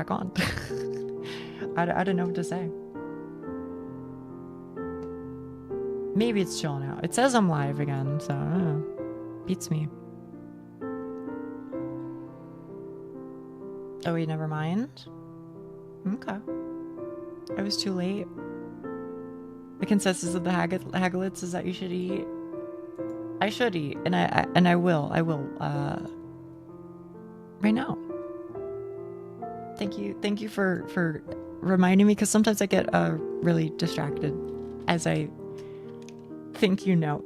back on. I don't know what to say. Maybe it's chill now. It says I'm live again, so I don't know. Beats me. Oh wait, never mind. Okay. I was too late. The consensus of the Haglets is that you should eat. I should eat, and I will. Right now. Thank you for reminding me, because sometimes I get really distracted, as I think you know.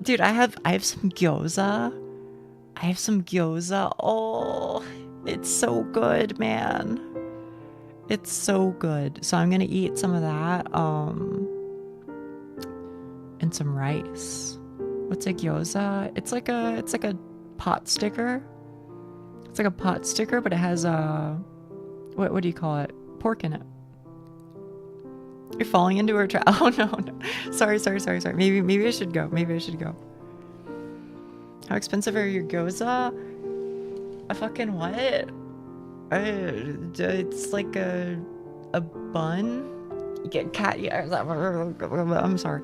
Dude, I have some gyoza. Oh, it's so good, man. It's so good. So I'm gonna eat some of that, and some rice. What's a gyoza? It's like a pot sticker. It's like a pot sticker, but it has what do you call it? Pork in it. You're falling into her trap. Oh no. Sorry. Maybe I should go. How expensive are your gyoza? A fucking what? It's like a bun. You get cat. Yeah. I'm sorry.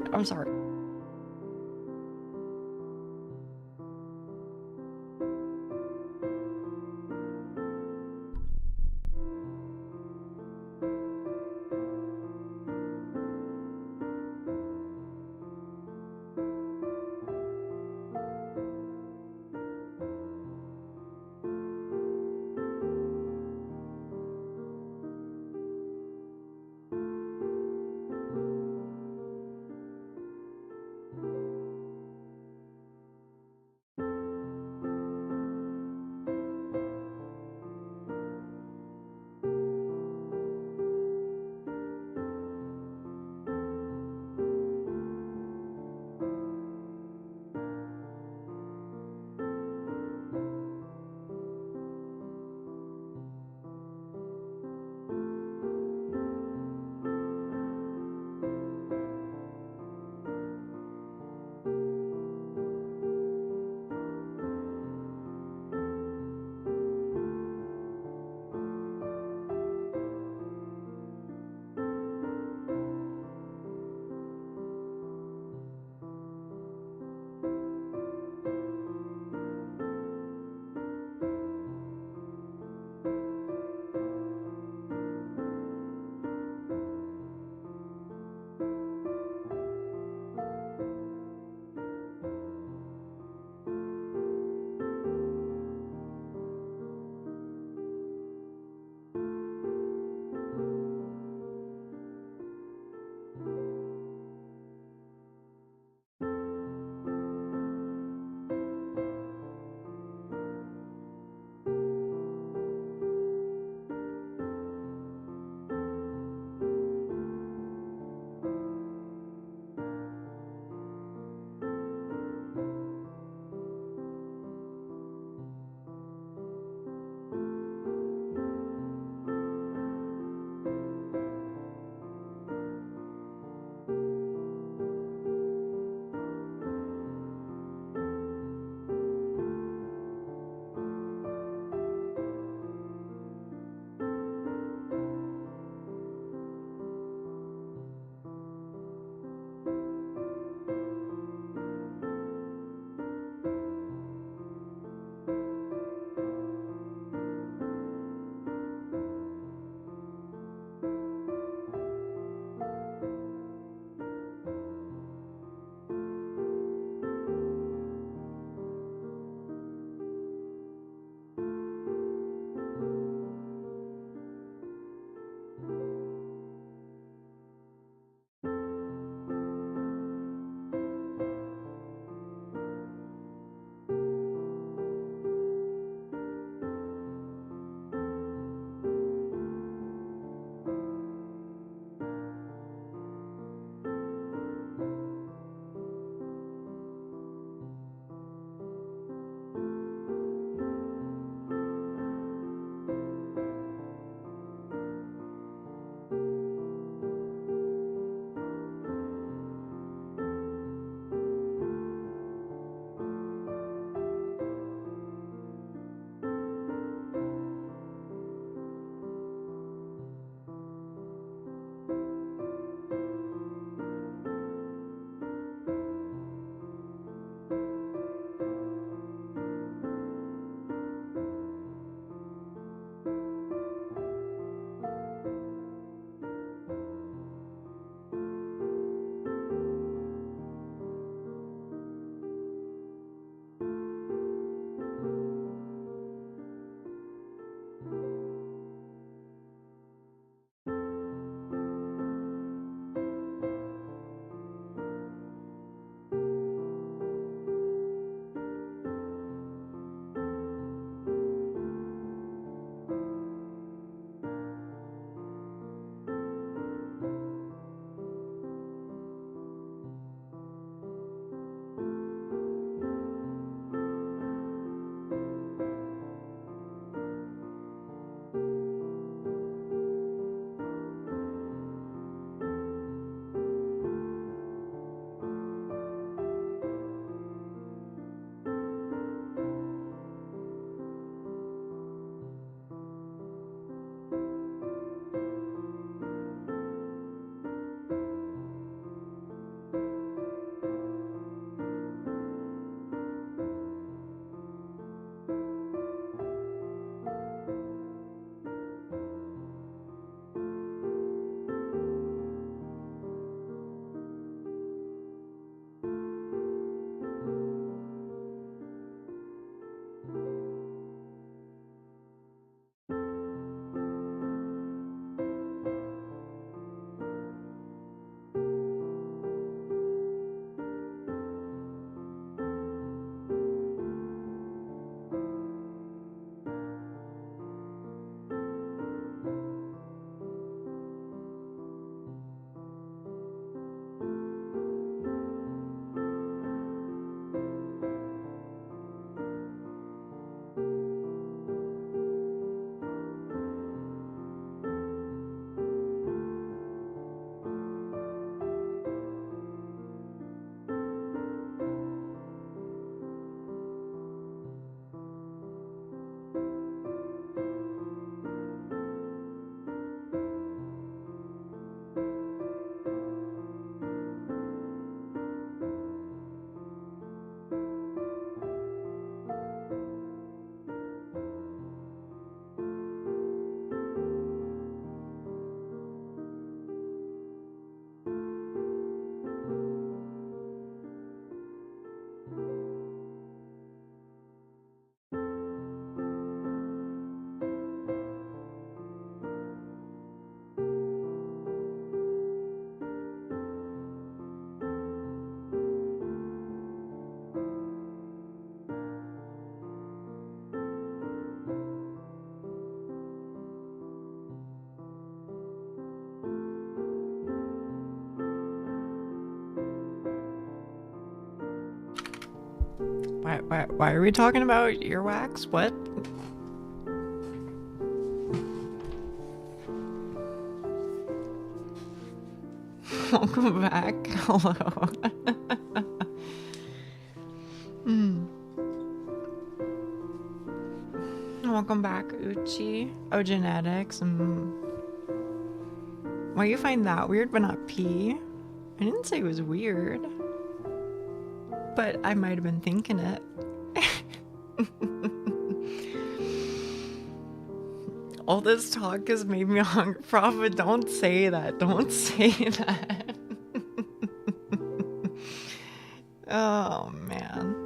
Why are we talking about earwax? What? Welcome back. Hello. Welcome back, Uchi. Oh, genetics. Why you find that weird but not pee? I didn't say it was weird. But I might have been thinking it. All this talk has made me hungry. Prophet, don't say that. Don't say that. Oh, man.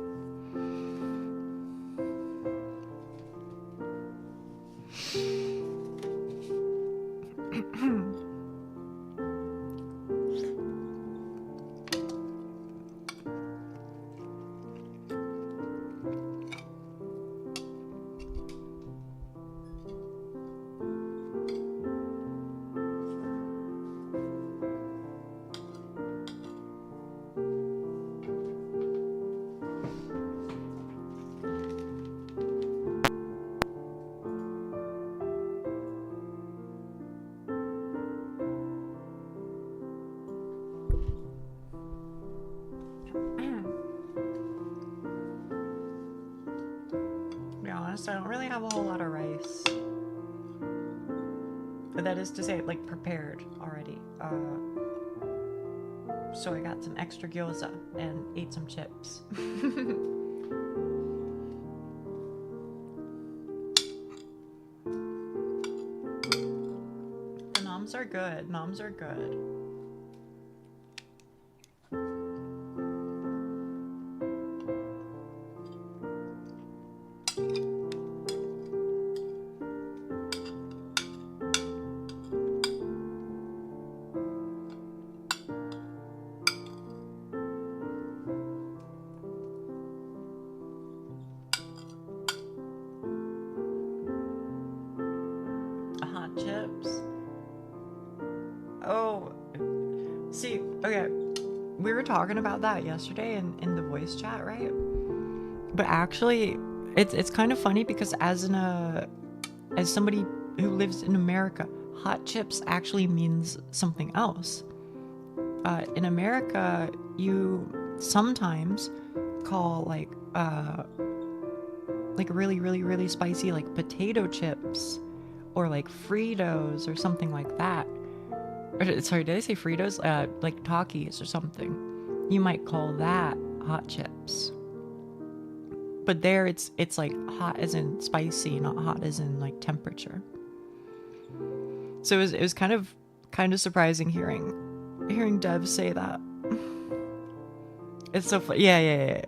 I don't really have a whole lot of rice. But that is to say, like, prepared already. So I got some extra gyoza and ate some chips. The noms are good. Noms are good. Chips. Oh, see, okay, we were talking about that yesterday in the voice chat, right? But actually, it's kind of funny because as somebody who lives in America, hot chips actually means something else. In America, you sometimes call like really, really, really spicy like potato chips. Or like Fritos or something like that. Or, sorry, did I say Fritos? Like Takis or something. You might call that hot chips. But there it's like hot as in spicy, not hot as in like temperature. So it was kind of surprising hearing Dev say that. It's so fun. Yeah.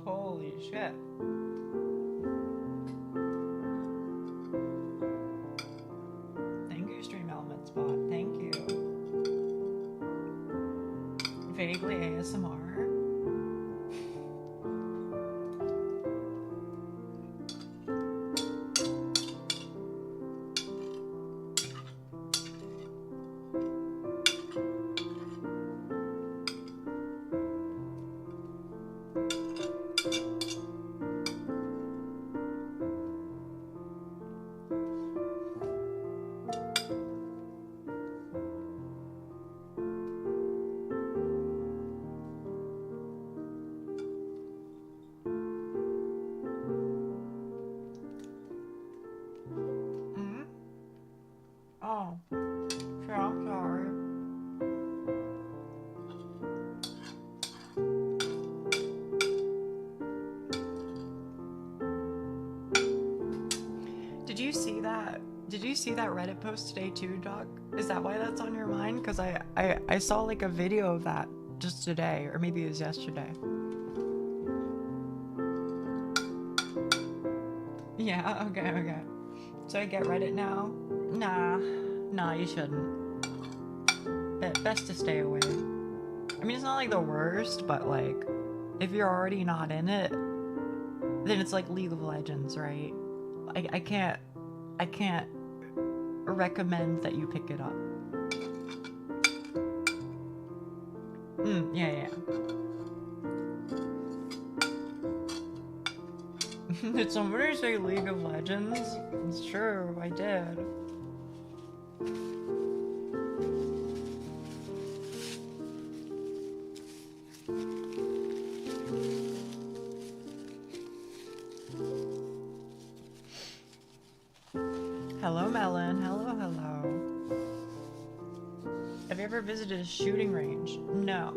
Holy shit. Thank you, Stream Element Spot. Thank you. Vaguely ASMR. Yeah, I'm sorry. Did you see that? Did you see that Reddit post today too, Doc? Is that why that's on your mind? Because I saw like a video of that just today, or maybe it was yesterday. Yeah, okay. So I get Reddit now? Nah, you shouldn't. Best to stay away. I mean, it's not like the worst, but like, if you're already not in it, then it's like League of Legends, right? I can't recommend that you pick it up. Yeah. Did somebody say League of Legends? It's true, I did. Hello, Melon. Hello. Have you ever visited a shooting range? No.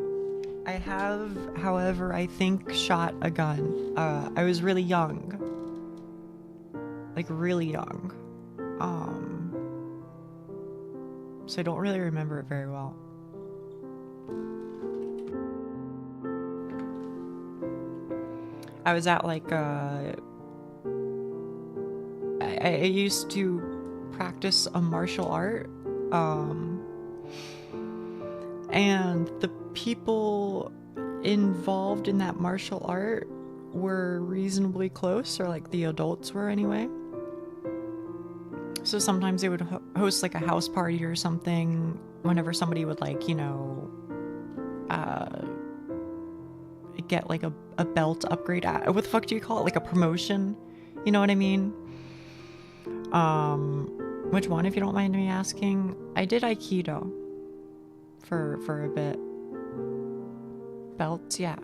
I have, however, I think shot a gun. I was really young. Like, really young. So I don't really remember it very well. I was at, like, I used to practice a martial art, and the people involved in that martial art were reasonably close, or like the adults were anyway. So sometimes they would host like a house party or something whenever somebody would like, you know, get like a belt upgrade. What the fuck do you call it? Like a promotion? You know what I mean? Which one, if you don't mind me asking? I did Aikido for a bit. Belts, yeah.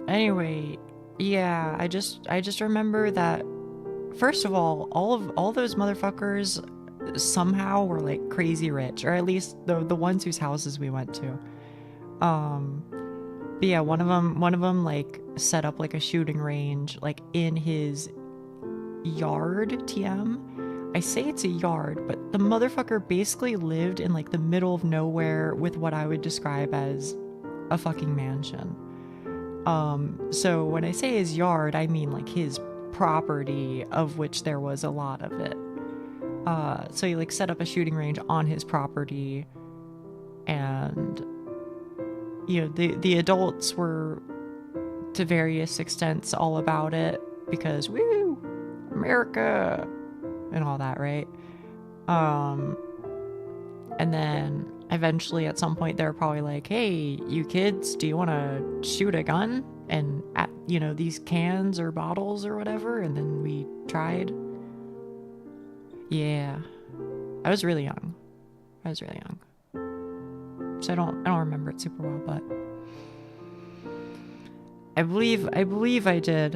Anyway, yeah, I just remember that first of all those motherfuckers somehow were like crazy rich, or at least the ones whose houses we went to. But yeah, one of them like set up like a shooting range like in his yard, TM. I say it's a yard, but the motherfucker basically lived in like the middle of nowhere with what I would describe as a fucking mansion. So when I say his yard, I mean like his property, of which there was a lot of it. So he like set up a shooting range on his property, and you know, the adults were to various extents all about it because woo, America and all that, right? And then eventually at some point they're probably like, hey, you kids, do you want to shoot a gun and at, you know, these cans or bottles or whatever? And then we tried. Yeah, I was really young. So I don't remember it super well, but I believe I did.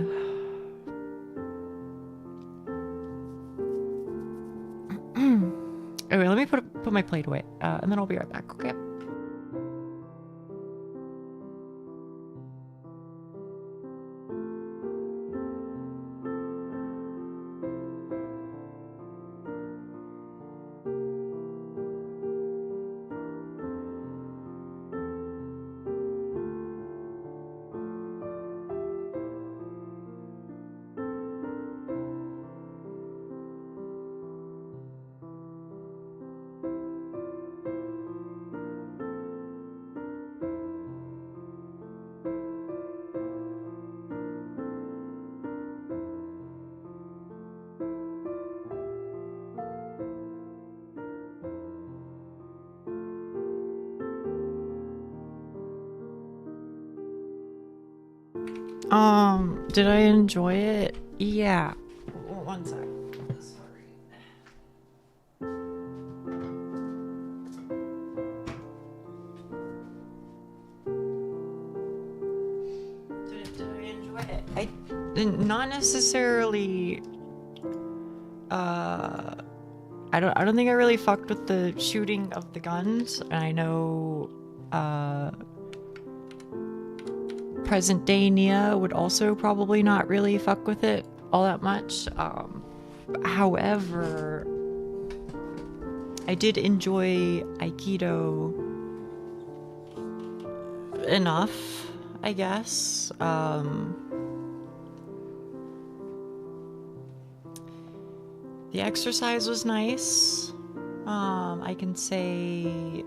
Anyway, let me put my plate away, and then I'll be right back, okay? Did I enjoy it? Yeah. One sec. Sorry. Did I enjoy it? I not necessarily I don't think I really fucked with the shooting of the guns. And I know present day Nia would also probably not really fuck with it all that much. However, I did enjoy Aikido enough, I guess. The exercise was nice. I can say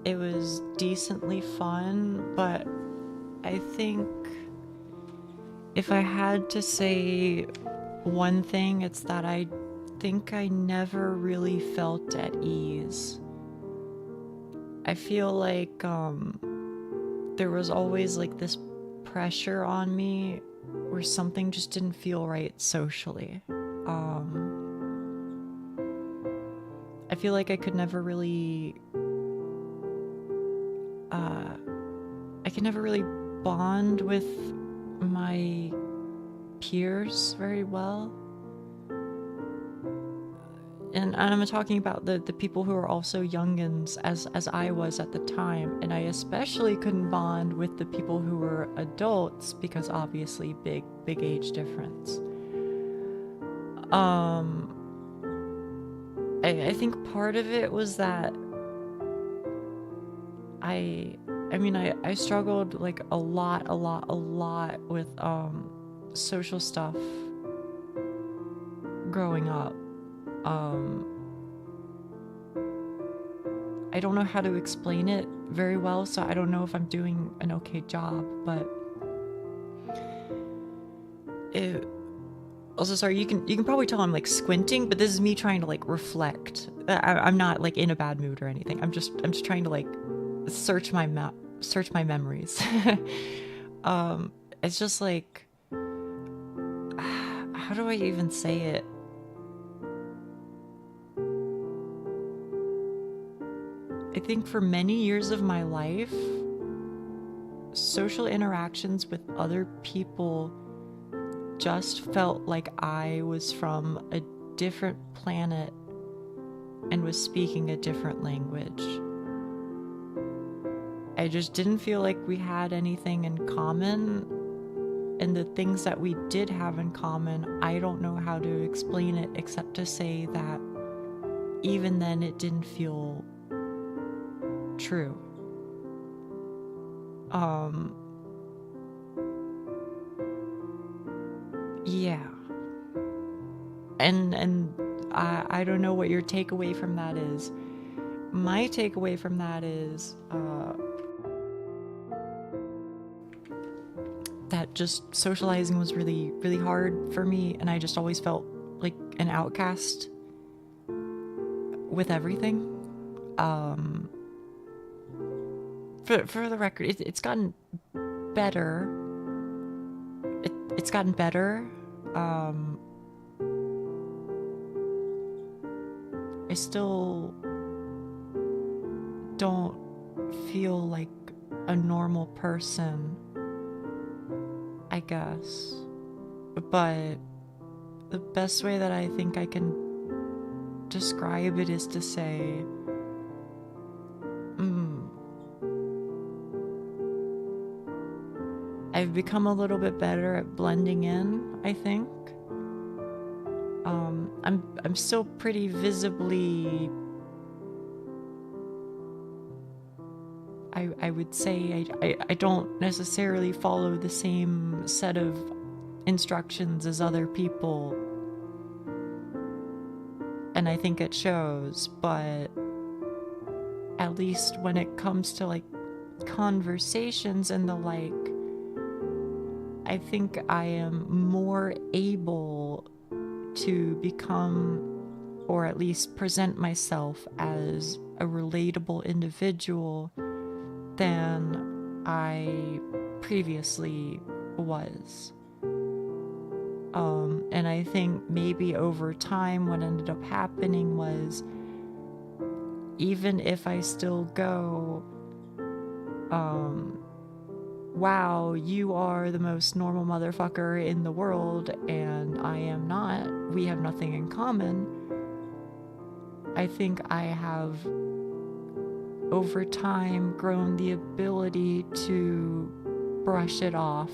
it was decently fun, but I think if I had to say one thing, it's that I think I never really felt at ease. I feel like there was always like this pressure on me where something just didn't feel right socially. I feel like I could never really bond with my peers very well. And I'm talking about the people who are also youngins as I was at the time. And I especially couldn't bond with the people who were adults because obviously big age difference. I think part of it was that I struggled like a lot with social stuff growing up. I don't know how to explain it very well, so I don't know if I'm doing an okay job, but also, sorry, you can probably tell I'm like squinting, but this is me trying to like reflect. I'm not like in a bad mood or anything. I'm just trying to like search my memories. It's just like, how do I even say it? I think for many years of my life, social interactions with other people just felt like I was from a different planet and was speaking a different language. I just didn't feel like we had anything in common, and the things that we did have in common, I don't know how to explain it except to say that even then it didn't feel true. Yeah. And I don't know what your takeaway from that is. My takeaway from that is that just socializing was really hard for me, and I just always felt like an outcast with everything. For the record, it's gotten better. It's gotten better. I still don't feel like a normal person, I guess. But the best way that I think I can describe it is to say, I've become a little bit better at blending in, I think. I'm still pretty visibly, I would say I don't necessarily follow the same set of instructions as other people, and I think it shows, but at least when it comes to like conversations and the like, I think I am more able to become, or at least present myself as a relatable individual than I previously was. And I think maybe over time what ended up happening was, even if I still go, wow, you are the most normal motherfucker in the world and I am not, we have nothing in common, I think I have over time grown the ability to brush it off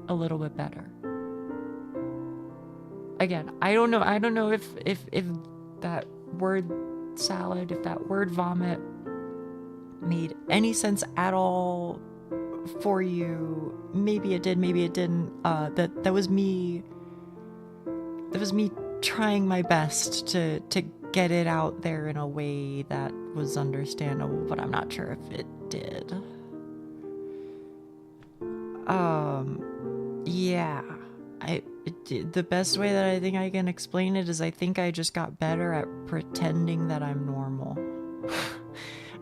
a little bit better. Again, I don't know if that word salad, if that word vomit made any sense at all for you. Maybe it did, maybe it didn't. That was me trying my best to get it out there in a way that was understandable, but I'm not sure if it did. Yeah, the best way that I think I can explain it is I think I just got better at pretending that I'm normal.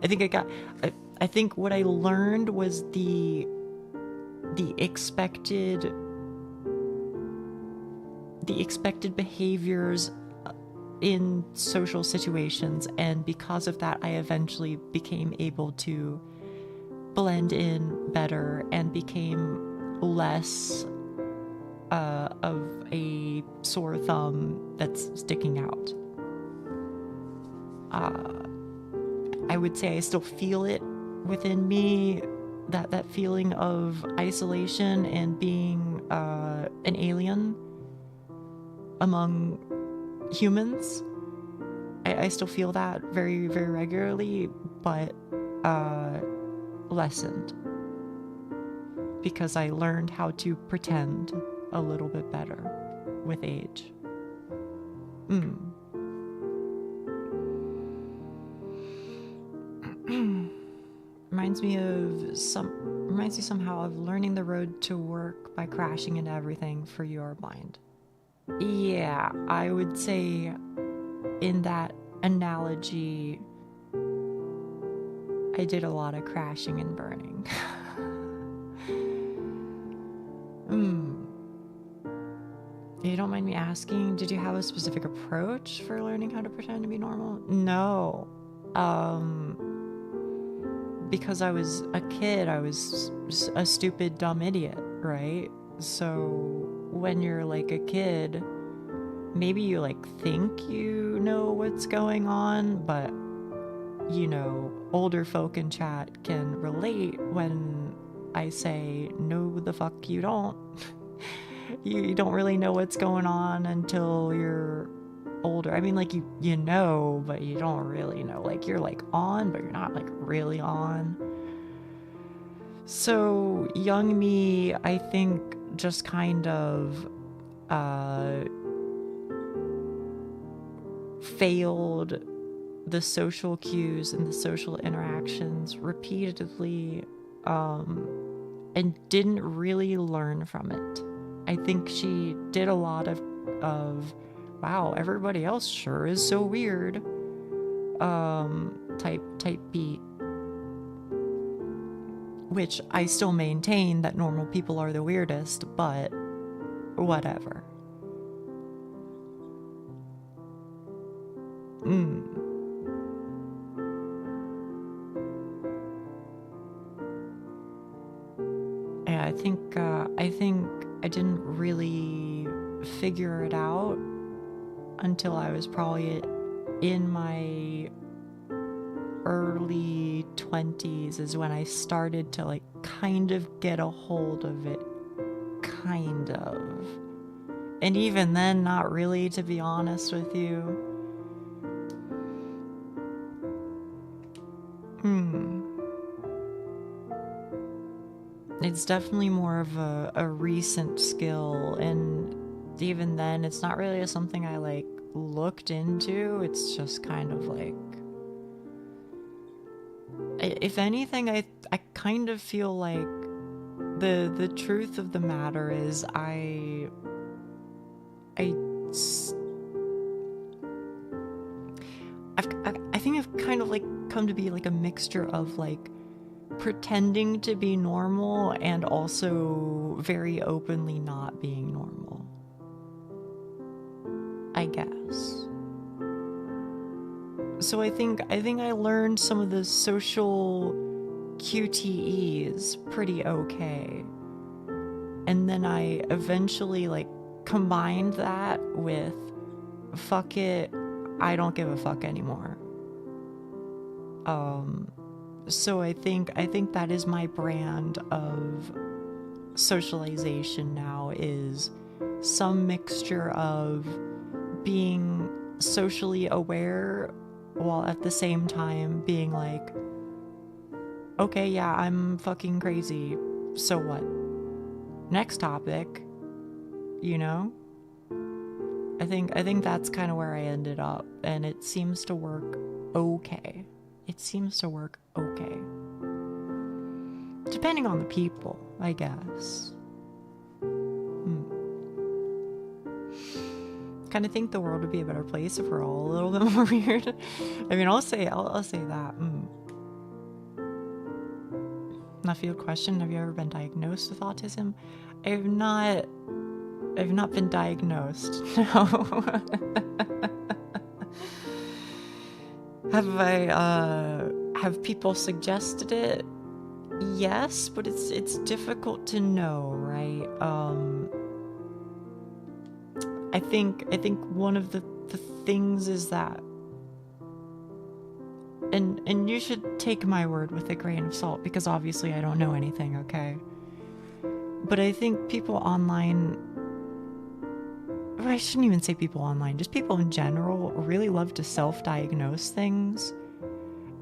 I think what I learned was the expected behaviors in social situations, and because of that I eventually became able to blend in better and became less of a sore thumb that's sticking out. I would say I still feel it within me, that feeling of isolation and being an alien among humans. I still feel that very, very regularly, but lessened, because I learned how to pretend a little bit better with age. Reminds me somehow of learning the road to work by crashing into everything for your mind. Yeah, I would say in that analogy, I did a lot of crashing and burning. You don't mind me asking, did you have a specific approach for learning how to pretend to be normal? No. Because I was a kid, I was a stupid, dumb idiot, right? So when you're like a kid, maybe you like think you know what's going on, but you know, older folk in chat can relate when I say, no the fuck you don't. You don't really know what's going on until you're older. I mean, like you know, but you don't really know. Like you're like on, but you're not like really on. So young me, I think, just kind of failed the social cues and the social interactions repeatedly, and didn't really learn from it. I think she did a lot of wow, everybody else sure is so weird type beat, which I still maintain that normal people are the weirdest, but whatever. Yeah, I think I didn't really figure it out until I was probably in my early 20s is when I started to like kind of get a hold of it, kind of. And even then, not really, to be honest with you. It's definitely more of a recent skill, and even then it's not really something I like looked into. It's just kind of like, if anything, I kind of feel like the truth of the matter is I think I've kind of like come to be like a mixture of like pretending to be normal and also very openly not being normal, I guess. So I think I learned some of the social QTEs pretty okay. And then I eventually like combined that with fuck it, I don't give a fuck anymore. So I think that is my brand of socialization now, is some mixture of being socially aware while at the same time being like, okay, yeah, I'm fucking crazy, so what? Next topic, you know? I think that's kind of where I ended up, and it seems to work okay. It seems to work okay. Depending on the people, I guess. Kind of think the world would be a better place if we're all a little bit more weird. I mean, I'll say that. Left field question: have you ever been diagnosed with autism? I've not been diagnosed. No. Have people suggested it? Yes, but it's difficult to know, right? I think one of the things is that, and you should take my word with a grain of salt, because obviously I don't know anything, okay? But I think people online, or I shouldn't even say people online, just people in general really love to self-diagnose things.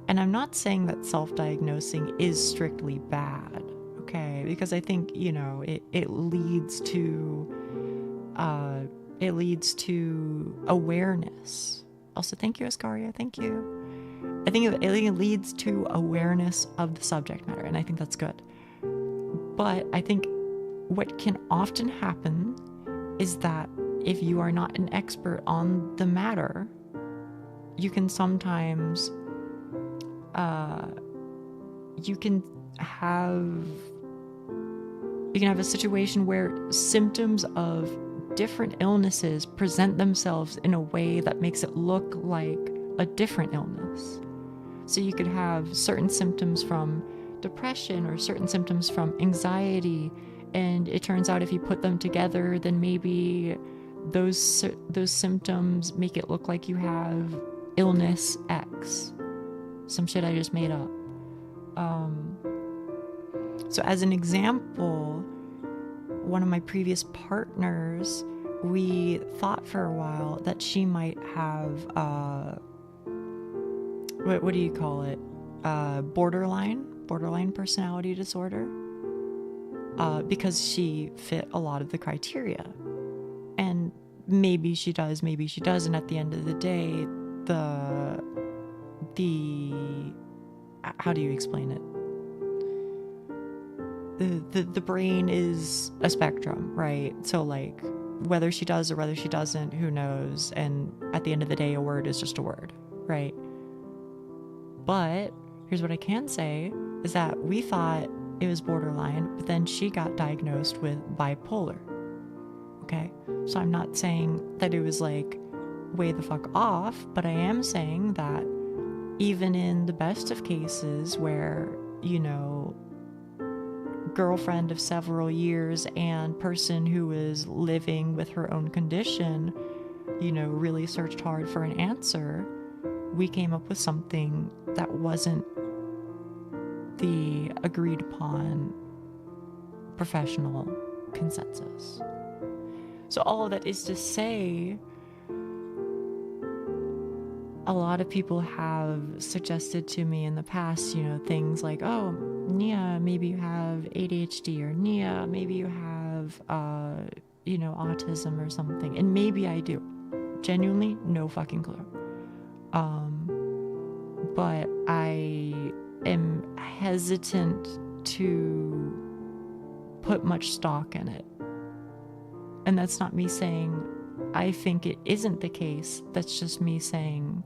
And I'm not saying that self-diagnosing is strictly bad, okay? Because I think, you know, it leads to awareness. Also, thank you, Ascaria, thank you. I think it leads to awareness of the subject matter, and I think that's good. But I think what can often happen is that if you are not an expert on the matter, you can sometimes you can have a situation where symptoms of different illnesses present themselves in a way that makes it look like a different illness. So you could have certain symptoms from depression or certain symptoms from anxiety, and it turns out if you put them together, then maybe those symptoms make it look like you have illness X. Some shit I just made up. So as an example, one of my previous partners, we thought for a while that she might have, what do you call it? Borderline personality disorder, because she fit a lot of the criteria. And maybe she does, maybe she doesn't. At the end of the day, the how do you explain it? The brain is a spectrum, right? So like, whether she does or whether she doesn't, who knows? And at the end of the day, a word is just a word, right? But here's what I can say is that we thought it was borderline, but then she got diagnosed with bipolar. Okay? So I'm not saying that it was like way the fuck off, but I am saying that even in the best of cases where, you know, girlfriend of several years and person who is living with her own condition, you know, really searched hard for an answer, we came up with something that wasn't the agreed upon professional consensus. So all of that is to say, a lot of people have suggested to me in the past, you know, things like, oh, Nia, maybe you have ADHD, or Nia, maybe you have, you know, autism or something. And maybe I do. Genuinely, no fucking clue. But I am hesitant to put much stock in it. And that's not me saying I think it isn't the case. That's just me saying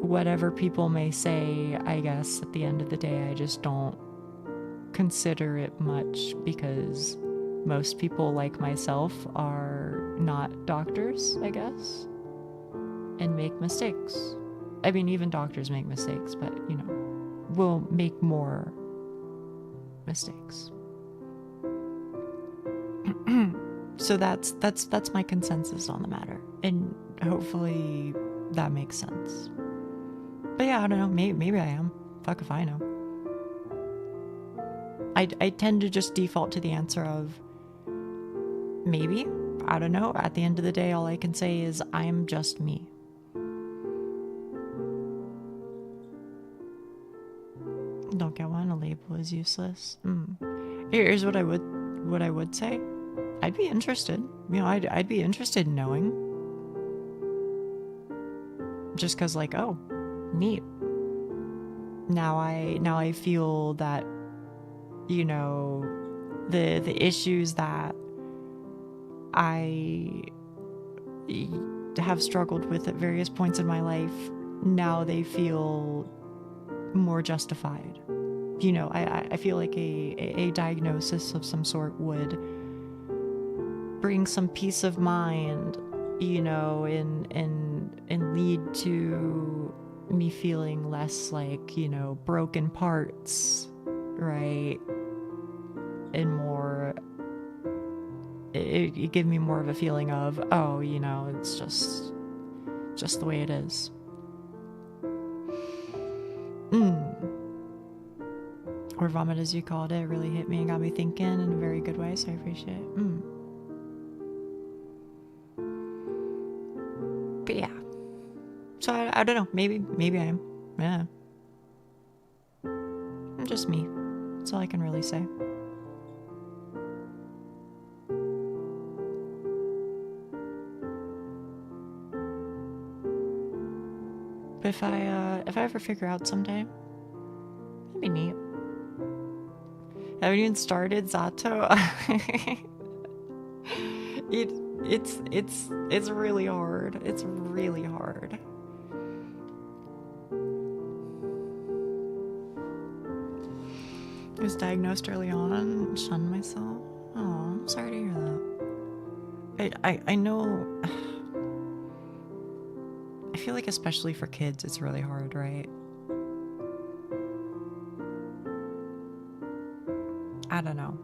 whatever people may say, I guess at the end of the day, I just don't consider it much, because most people like myself are not doctors, I guess, and make mistakes. I mean, even doctors make mistakes, but, you know, we'll make more mistakes. So that's my consensus on the matter, and hopefully that makes sense. But yeah, I don't know, maybe I am. Fuck if I know. I tend to just default to the answer of maybe. I don't know. At the end of the day, all I can say is I'm just me. Don't get one. A label is useless. Here's what I would say. I'd be interested. You know, I'd be interested in knowing. Just cause like, oh, neat. Now I feel that, you know, the issues that I have struggled with at various points in my life, now they feel more justified. You know, I feel like a diagnosis of some sort would bring some peace of mind, you know, and lead to me feeling less like, you know, broken parts, right? And more, it gave me more of a feeling of, oh, you know, it's just the way it is. Or vomit, as you called it, really hit me and got me thinking in a very good way, so I appreciate it. But yeah, so I don't know, maybe I am. Yeah, I'm just me. That's all I can really say. But if I ever figure out someday, that'd be neat. I haven't even started Zato. It's really hard. It's really hard. I was diagnosed early on and shunned myself. Oh, I'm sorry to hear that. I know. I feel like especially for kids, it's really hard, right? I don't know.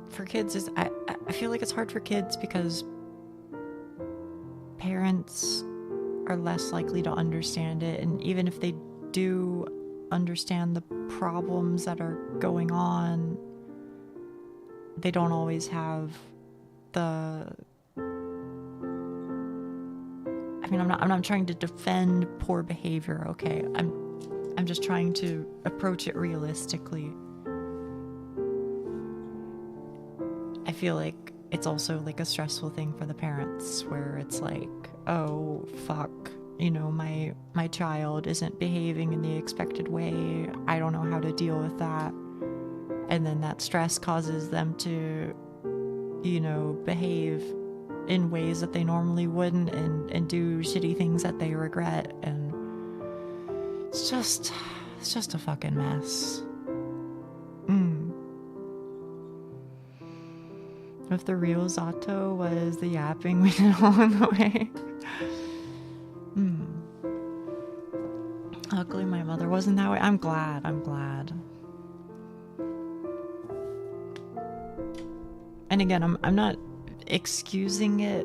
For kids, I feel like it's hard for kids because parents are less likely to understand it, and even if they do understand the problems that are going on, they don't always have the... I mean, I'm not trying to defend poor behavior, okay? I'm just trying to approach it realistically. I feel like it's also like a stressful thing for the parents where it's like, oh, fuck, you know, my child isn't behaving in the expected way. I don't know how to deal with that. And then that stress causes them to, you know, behave in ways that they normally wouldn't and do shitty things that they regret. And it's just a fucking mess. If the real Zato was the yapping we did along the way. Luckily my mother wasn't that way. I'm glad. And again, I'm not excusing it.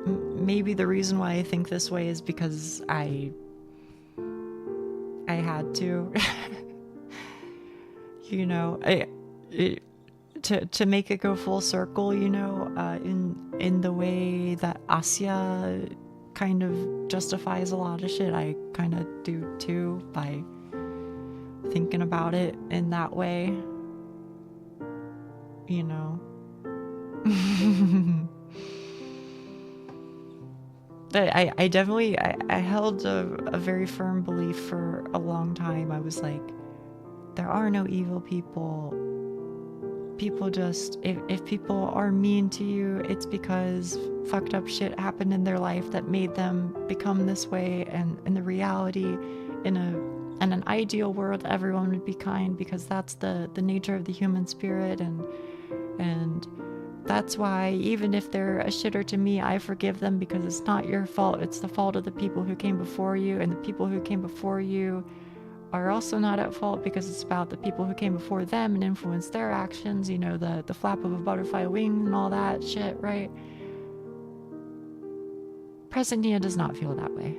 Maybe the reason why I think this way is because I had to. You know, to make it go full circle, you know, in the way that Asya kind of justifies a lot of shit, I kind of do too, by thinking about it in that way, you know. But I definitely held a very firm belief for a long time. I was like, there are no evil people. People just, if people are mean to you, it's because fucked up shit happened in their life that made them become this way. And in the reality, in an ideal world, everyone would be kind because that's the nature of the human spirit. And that's why even if they're a shitter to me, I forgive them because it's not your fault. It's the fault of the people who came before you, and the people who came before you are also not at fault because it's about the people who came before them and influenced their actions, you know, the flap of a butterfly wing and all that shit, right? Present Nia does not feel that way.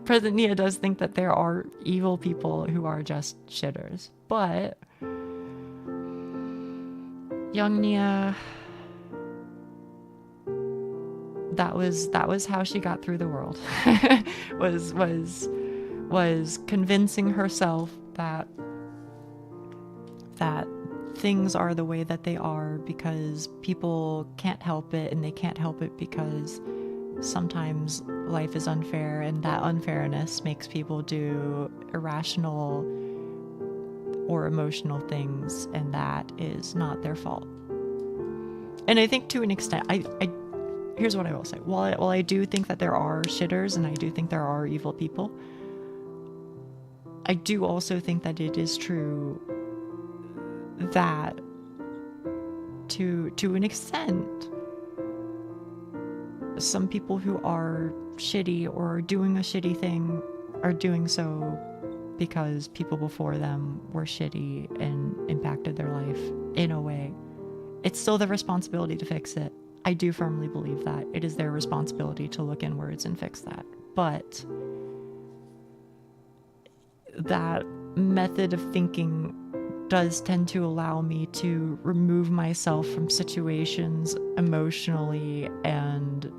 Present Nia does think that there are evil people who are just shitters. But young Nia, that was how she got through the world. was convincing herself that things are the way that they are because people can't help it, and they can't help it because sometimes life is unfair, and that unfairness makes people do irrational or emotional things, and that is not their fault. And I think to an extent, I here's what I will say. While I do think that there are shitters, and I do think there are evil people, I do also think that it is true that to an extent, some people who are shitty or are doing a shitty thing are doing so because people before them were shitty and impacted their life in a way. It's still their responsibility to fix it. I do firmly believe that. It is their responsibility to look inwards and fix that. But that method of thinking does tend to allow me to remove myself from situations emotionally and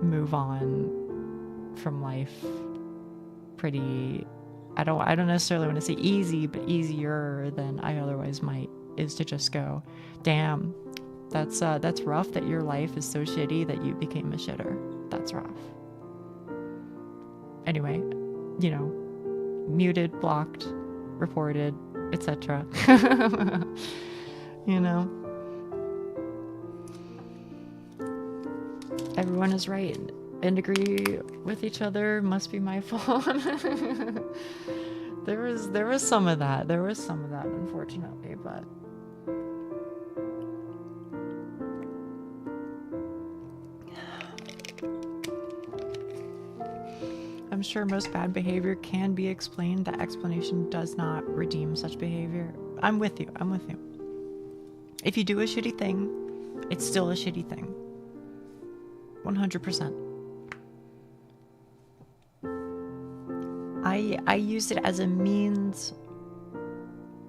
move on from life pretty, I don't necessarily want to say easy, but easier than I otherwise might, is to just go, damn, that's rough that your life is so shitty that you became a shitter. That's rough. Anyway, you know, muted, blocked, reported, etc. You know, everyone is right and agree with each other must be my fault. There was some of that. There was some of that, unfortunately, but I'm sure most bad behavior can be explained. That explanation does not redeem such behavior. I'm with you. I'm with you. If you do a shitty thing, it's still a shitty thing. 100%. I use it as a means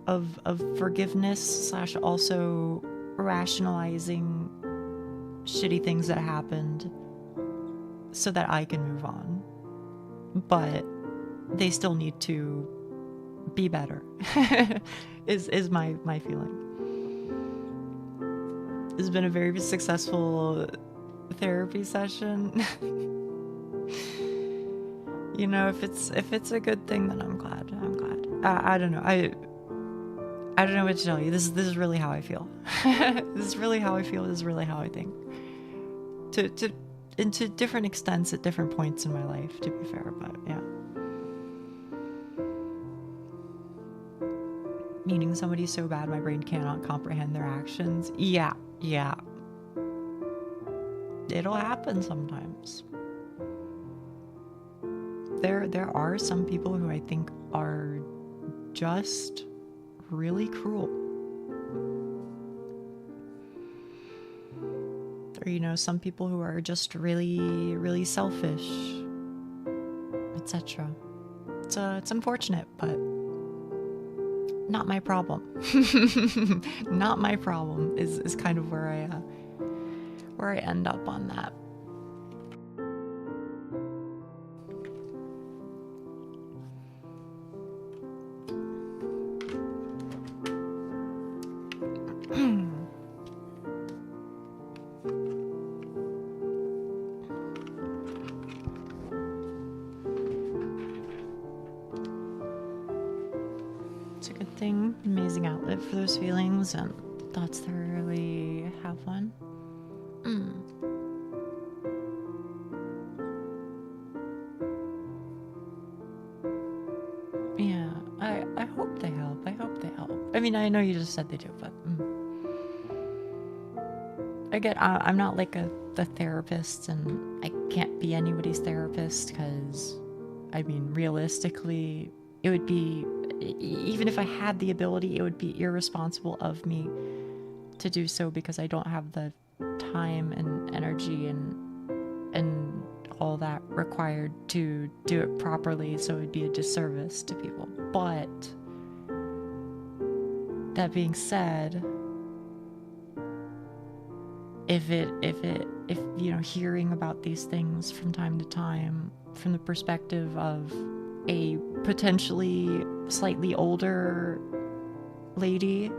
of forgiveness / also rationalizing shitty things that happened so that I can move on. But they still need to be better. is my feeling. This has been a very successful therapy session. You know, if it's a good thing, then I'm glad. I don't know. I don't know what to tell you. This is really how I feel. This is really how I feel. This is really how I think. And to different extents at different points in my life, to be fair, but yeah. Meaning somebody so bad my brain cannot comprehend their actions. Yeah. It'll happen sometimes. There are some people who I think are just really cruel. Or, you know, some people who are just really, really selfish, etc. It's unfortunate, but not my problem. Not my problem is kind of where I end up on that. Amazing outlet for those feelings and thoughts that really have one. Yeah, I hope they help. I mean, I know you just said they do, but again, I'm not like the therapist, and I can't be anybody's therapist because, I mean, realistically, it would be, even if I had the ability, it would be irresponsible of me to do so because I don't have the time and energy and all that required to do it properly, so it would be a disservice to people. But that being said, if you know, hearing about these things from time to time from the perspective of a potentially slightly older lady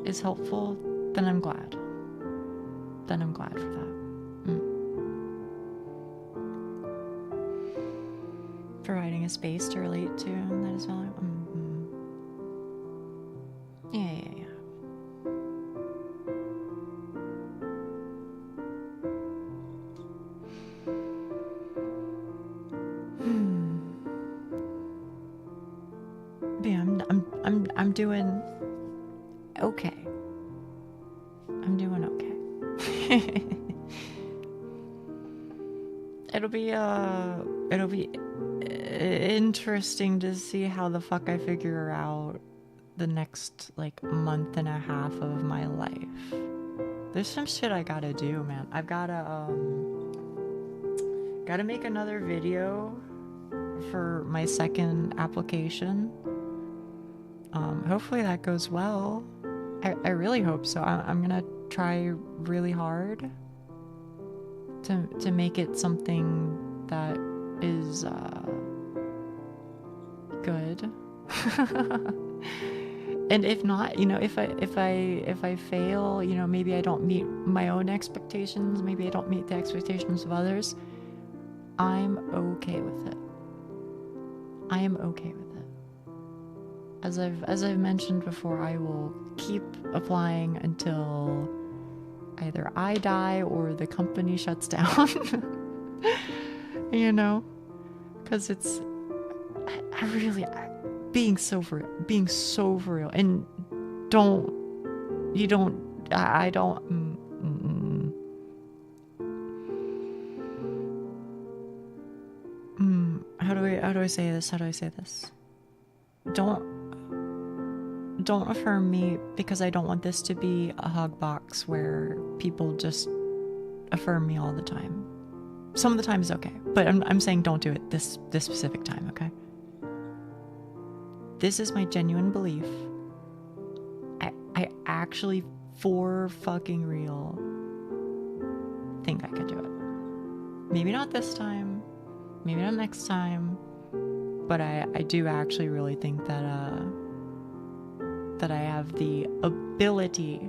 is helpful, then I'm glad. Then I'm glad for that. Providing a space to relate to, and that is valuable. Yeah. Yeah, I'm doing okay. I'm doing okay. It'll be interesting to see how the fuck I figure out the next like month and a half of my life. There's some shit I gotta do, man. I've gotta make another video for my second application. Hopefully that goes well. I really hope so. I'm gonna try really hard to make it something that is good. And if not, you know, if I fail, you know, maybe I don't meet my own expectations, maybe I don't meet the expectations of others, I'm okay with it. I am okay with it. As I've mentioned before, I will keep applying until either I die or the company shuts down. You know, because it's being so for real, and I don't how do I say this? Don't affirm me, because I don't want this to be a hug box where people just affirm me all the time. Some of the time is okay, but I'm saying don't do it this specific time, okay? This is my genuine belief. I actually, for fucking real, think I could do it. Maybe not this time, maybe not next time, but I do actually really think that I have the ability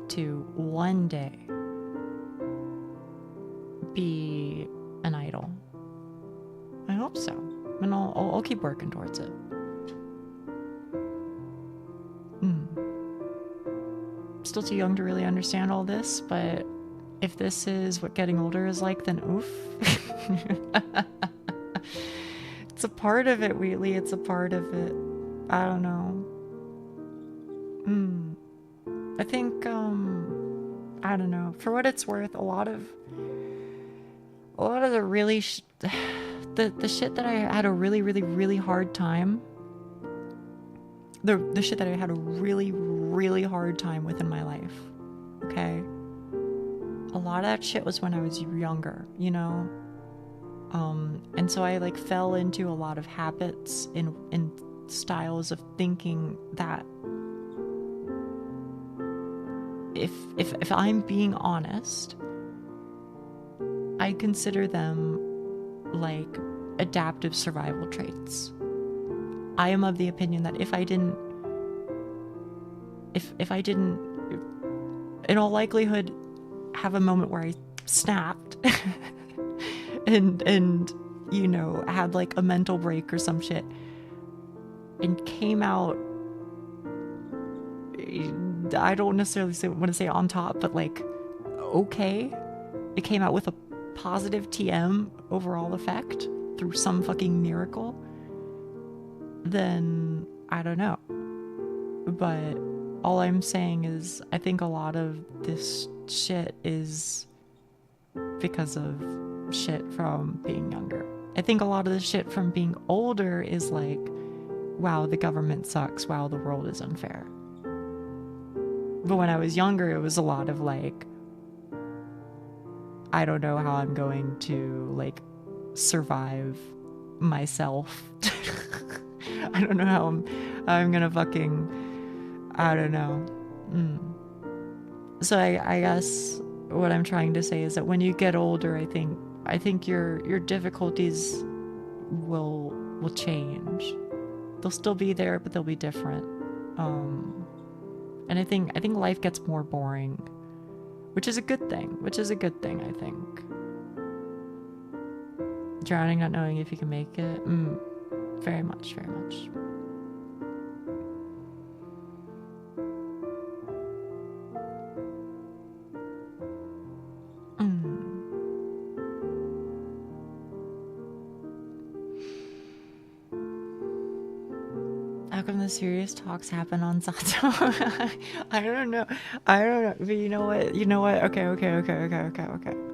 to one day be an idol. I hope so, and I'll keep working towards it. Still too young to really understand all this, but if this is what getting older is like, then oof. It's a part of it, Wheatley. It's a part of it. I don't know. I think, I don't know. For what it's worth, a lot of the really, the shit that I had a really, really, really hard time, the shit that I had a really, really hard time with in my life, okay? A lot of that shit was when I was younger, you know? And so I like fell into a lot of habits and styles of thinking that if I'm being honest, I consider them like adaptive survival traits. I am of the opinion that if I didn't in all likelihood have a moment where I snapped and you know, had like a mental break or some shit and came out, I don't necessarily want to say on top, but like okay, it came out with a positive TM overall effect through some fucking miracle, then I don't know. But all I'm saying is I think a lot of this shit is because of shit from being younger. I think a lot of the shit from being older is like, wow, the government sucks. Wow, the world is unfair. But when I was younger, it was a lot of like, I don't know how I'm going to like survive myself. I don't know how I'm gonna fucking, I don't know. So I guess what I'm trying to say is that when you get older, I think your difficulties will change. They'll still be there, but they'll be different. And I think life gets more boring, which is a good thing. I think. Drowning, not knowing if you can make it. Very much. How come the serious talks happen on Sato? I don't know. But you know what? Okay.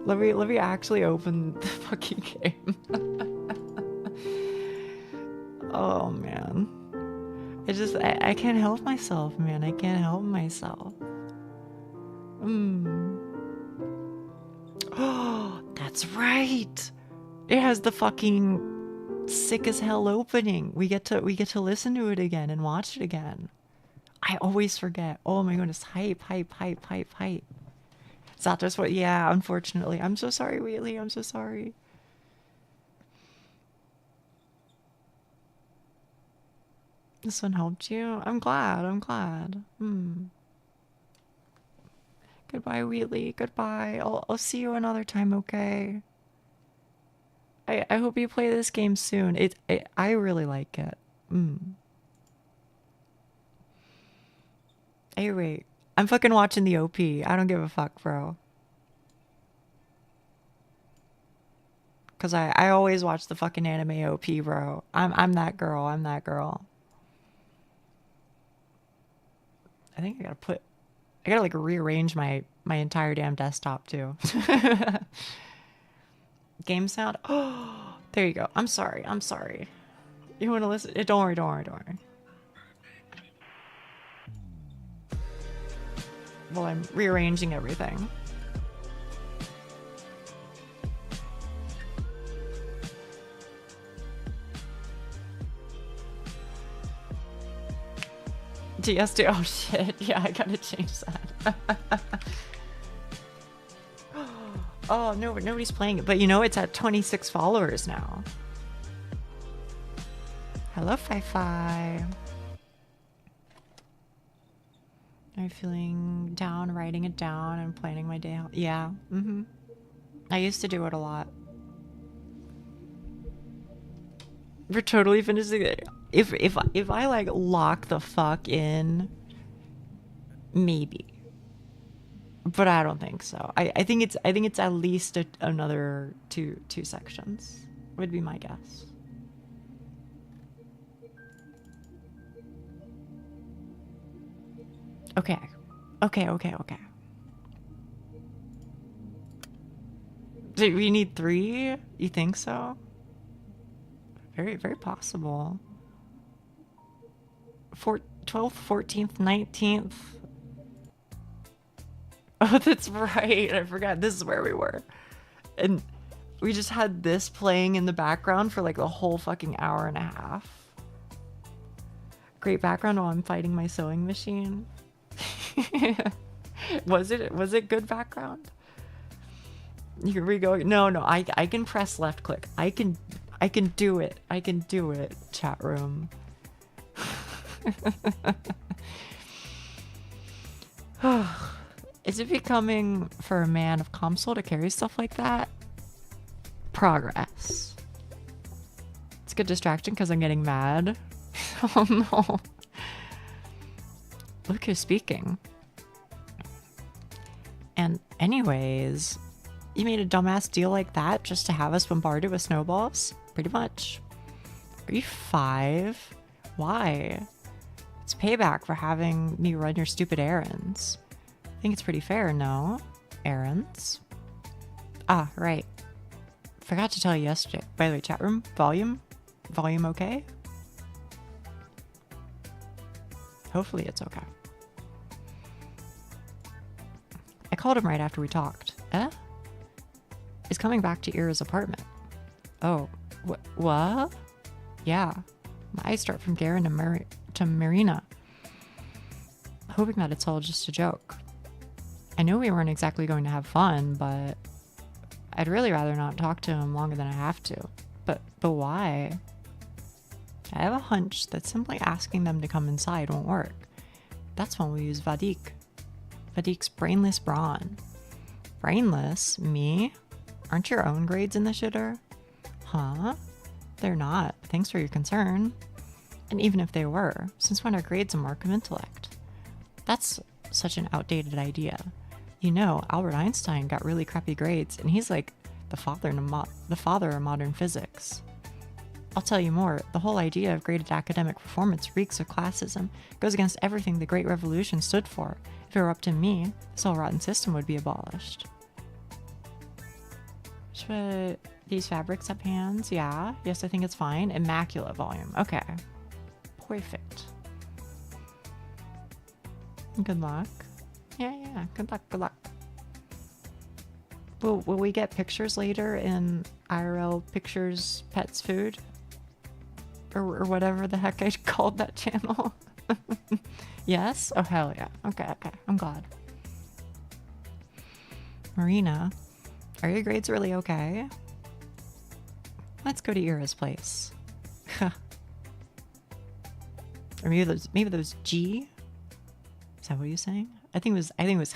Let me actually open the fucking game. Oh man. I can't help myself, man. I can't help myself. Oh, that's right. It has the fucking sick as hell opening. We get to listen to it again and watch it again. I always forget. Oh my goodness. Hype. Zato's what? Yeah, unfortunately. I'm so sorry, Wheatley. I'm so sorry. This one helped you? I'm glad. Goodbye, Wheatley. Goodbye. I'll see you another time, okay? I hope you play this game soon. I really like it. Hey, wait. I'm fucking watching the OP. I don't give a fuck, bro. Cause I always watch the fucking anime OP, bro. I'm that girl. I think I gotta like rearrange my entire damn desktop too. Game sound? Oh, there you go. I'm sorry. You want to listen? Don't worry. Well, I'm rearranging everything. DSD. Oh shit. Yeah, I gotta change that. Oh, no, nobody's playing it. But you know, it's at 26 followers now. Hello, Fi-Fi. Are you feeling down, writing it down and planning my day out? Yeah. I used to do it a lot. We're totally finishing it. If I like lock the fuck in, maybe. But I don't think so. I think it's at least another two sections would be my guess. Okay. Do we need 3? You think so? Very possible. 12th, 14th, 19th. Oh, that's right. I forgot. This is where we were. And we just had this playing in the background for like the whole fucking hour and a half. Great background while I'm fighting my sewing machine. Was it good background? Here we go. No, I can press left click. I can do it. Chat room. Is it becoming for a man of Comsol to carry stuff like that? Progress. It's a good distraction because I'm getting mad. Oh no. Look who's speaking. And anyways, you made a dumbass deal like that just to have us bombarded with snowballs? Pretty much. Are you 5? Why? It's payback for having me run your stupid errands. I think it's pretty fair, no? Errands? Ah, right. Forgot to tell you yesterday. By the way, chat room, volume okay? Hopefully it's okay. I called him right after we talked. He's coming back to Ira's apartment. Oh, what? Yeah. My eyes start from Garen to Marina. Hoping that it's all just a joke. I know we weren't exactly going to have fun, but I'd really rather not talk to him longer than I have to. But why? I have a hunch that simply asking them to come inside won't work. That's when we use Vadik. Vadik's brainless brawn. Brainless? Me? Aren't your own grades in the shitter? Huh? They're not. Thanks for your concern. And even if they were, since when are grades a mark of intellect? That's such an outdated idea. You know, Albert Einstein got really crappy grades, and he's like the father of modern physics. I'll tell you more, the whole idea of graded academic performance reeks of classism, goes against everything the Great Revolution stood for. If it were up to me, this whole rotten system would be abolished. Should these fabrics have hands? Yeah. Yes, I think it's fine. Immaculate volume. Okay. Perfect. Good luck. Yeah. Good luck. Will we get pictures later in IRL Pictures Pets Food? Or whatever the heck I called that channel. Yes? Oh, hell yeah. Okay. I'm glad. Marina, are your grades really okay? Let's go to Ira's place. Or maybe those G? Is that what you're saying? I think it was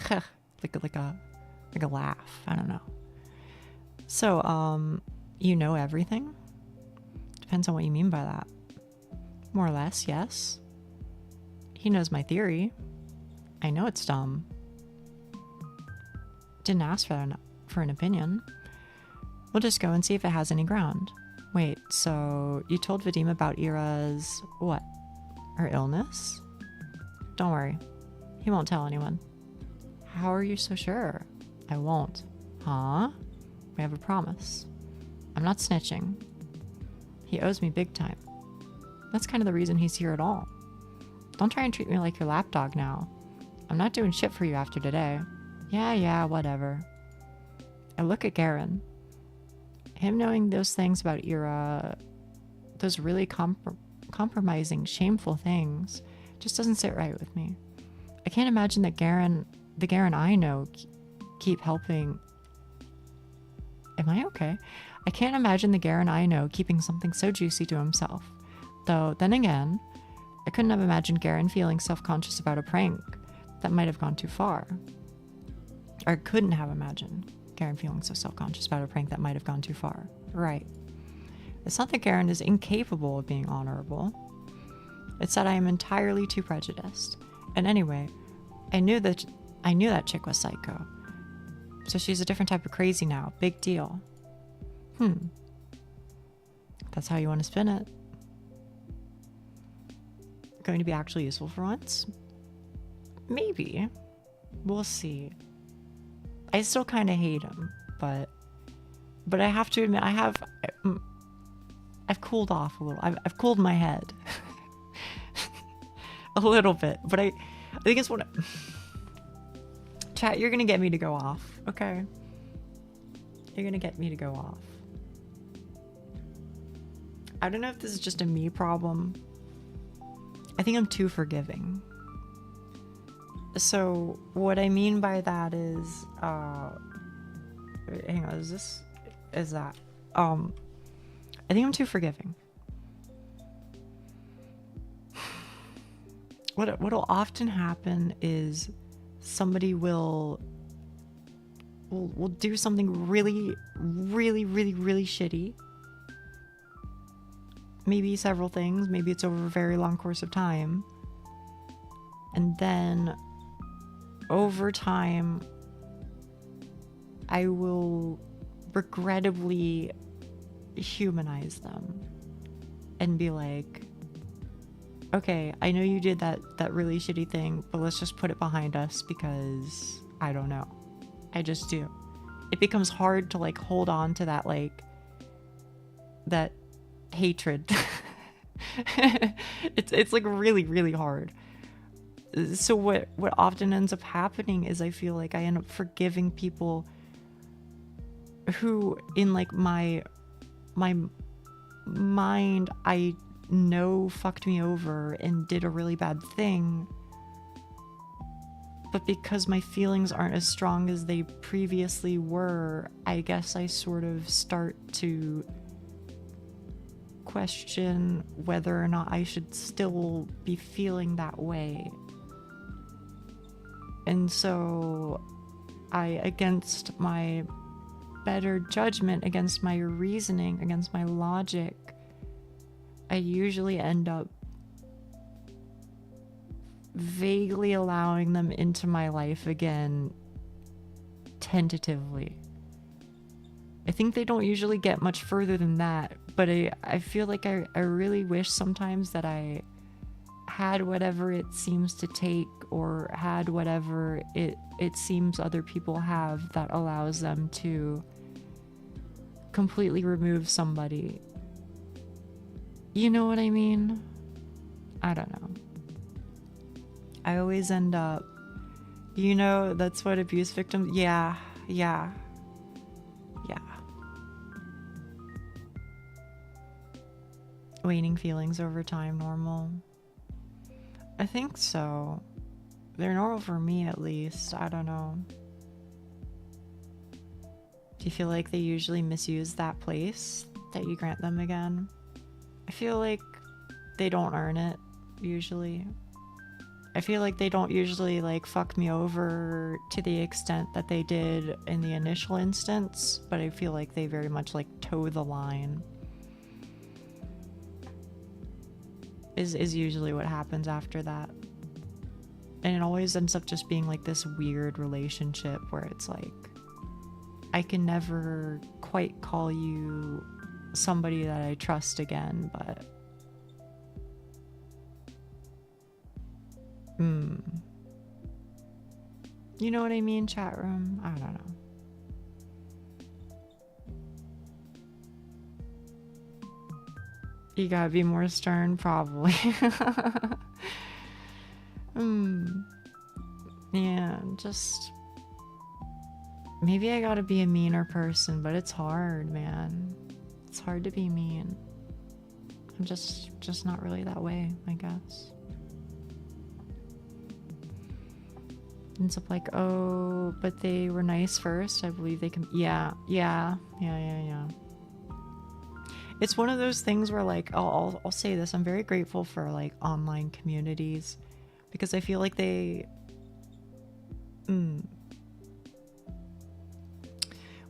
like a laugh. I don't know. So, you know everything? Depends on what you mean by that. More or less, yes. He knows my theory. I know it's dumb. Didn't ask for an opinion. We'll just go and see if it has any ground. Wait, so you told Vadim about Ira's what? Her illness? Don't worry. He won't tell anyone. How are you so sure? I won't. Huh? We have a promise. I'm not snitching. He owes me big time. That's kind of the reason he's here at all. Don't try and treat me like your lapdog now. I'm not doing shit for you after today. Yeah, whatever. I look at Garen. Him knowing those things about Ira, those really compromising, shameful things, just doesn't sit right with me. I can't imagine that the Garen I know keep helping. Am I okay? I can't imagine the Garen I know keeping something so juicy to himself. Though, then again, I couldn't have imagined Garen feeling self-conscious about a prank that might have gone too far. Or couldn't have imagined Garen feeling so self-conscious about a prank that might have gone too far. Right. It's not that Garen is incapable of being honorable. It's that I am entirely too prejudiced. And anyway, I knew that chick was psycho. So she's a different type of crazy now. Big deal. That's how you want to spin it. Going to be actually useful for once? Maybe. We'll see. I still kind of hate him, but I have to admit I've cooled off a little. I've cooled my head a little bit, but I think it's what chat, you're gonna get me to go off, okay? You're gonna get me to go off. I don't know if this is just a me problem. I think I'm too forgiving. So what I mean by that is, hang on, is that, I think I'm too forgiving. What'll often happen is somebody will do something really shitty. Maybe several things. Maybe it's over a very long course of time. And then over time, I will regrettably humanize them and be like, okay, I know you did that really shitty thing, but let's just put it behind us because I don't know. I just do. It becomes hard to like hold on to that like that hatred. It's like really, really hard. So what often ends up happening is I feel like I end up forgiving people who in like my mind I know fucked me over and did a really bad thing, but because my feelings aren't as strong as they previously were, I guess I sort of start to question whether or not I should still be feeling that way. And so I, against my better judgment, against my reasoning, against my logic, I usually end up vaguely allowing them into my life again, tentatively. I think they don't usually get much further than that, but I feel like I really wish sometimes that I had whatever it seems to take, or had whatever it seems other people have that allows them to completely remove somebody. You know what I mean? I don't know. I always end up, you know, that's what abuse victims, yeah. Waning feelings over time, normal? I think so. They're normal for me, at least. I don't know. Do you feel like they usually misuse that place that you grant them again? I feel like they don't earn it, usually. I feel like they don't usually like fuck me over to the extent that they did in the initial instance, but I feel like they very much like toe the line. Is usually what happens after that. And it always ends up just being like this weird relationship where it's like, I can never quite call you somebody that I trust again, but you know what I mean, chat room? I don't know. You gotta be more stern, probably. Yeah, just maybe I gotta be a meaner person, but it's hard, man. It's hard to be mean. I'm just not really that way, I guess. Ends up like, oh, but they were nice first. I believe they can. Yeah. It's one of those things where like, I'll say this. I'm very grateful for like online communities, because I feel like they,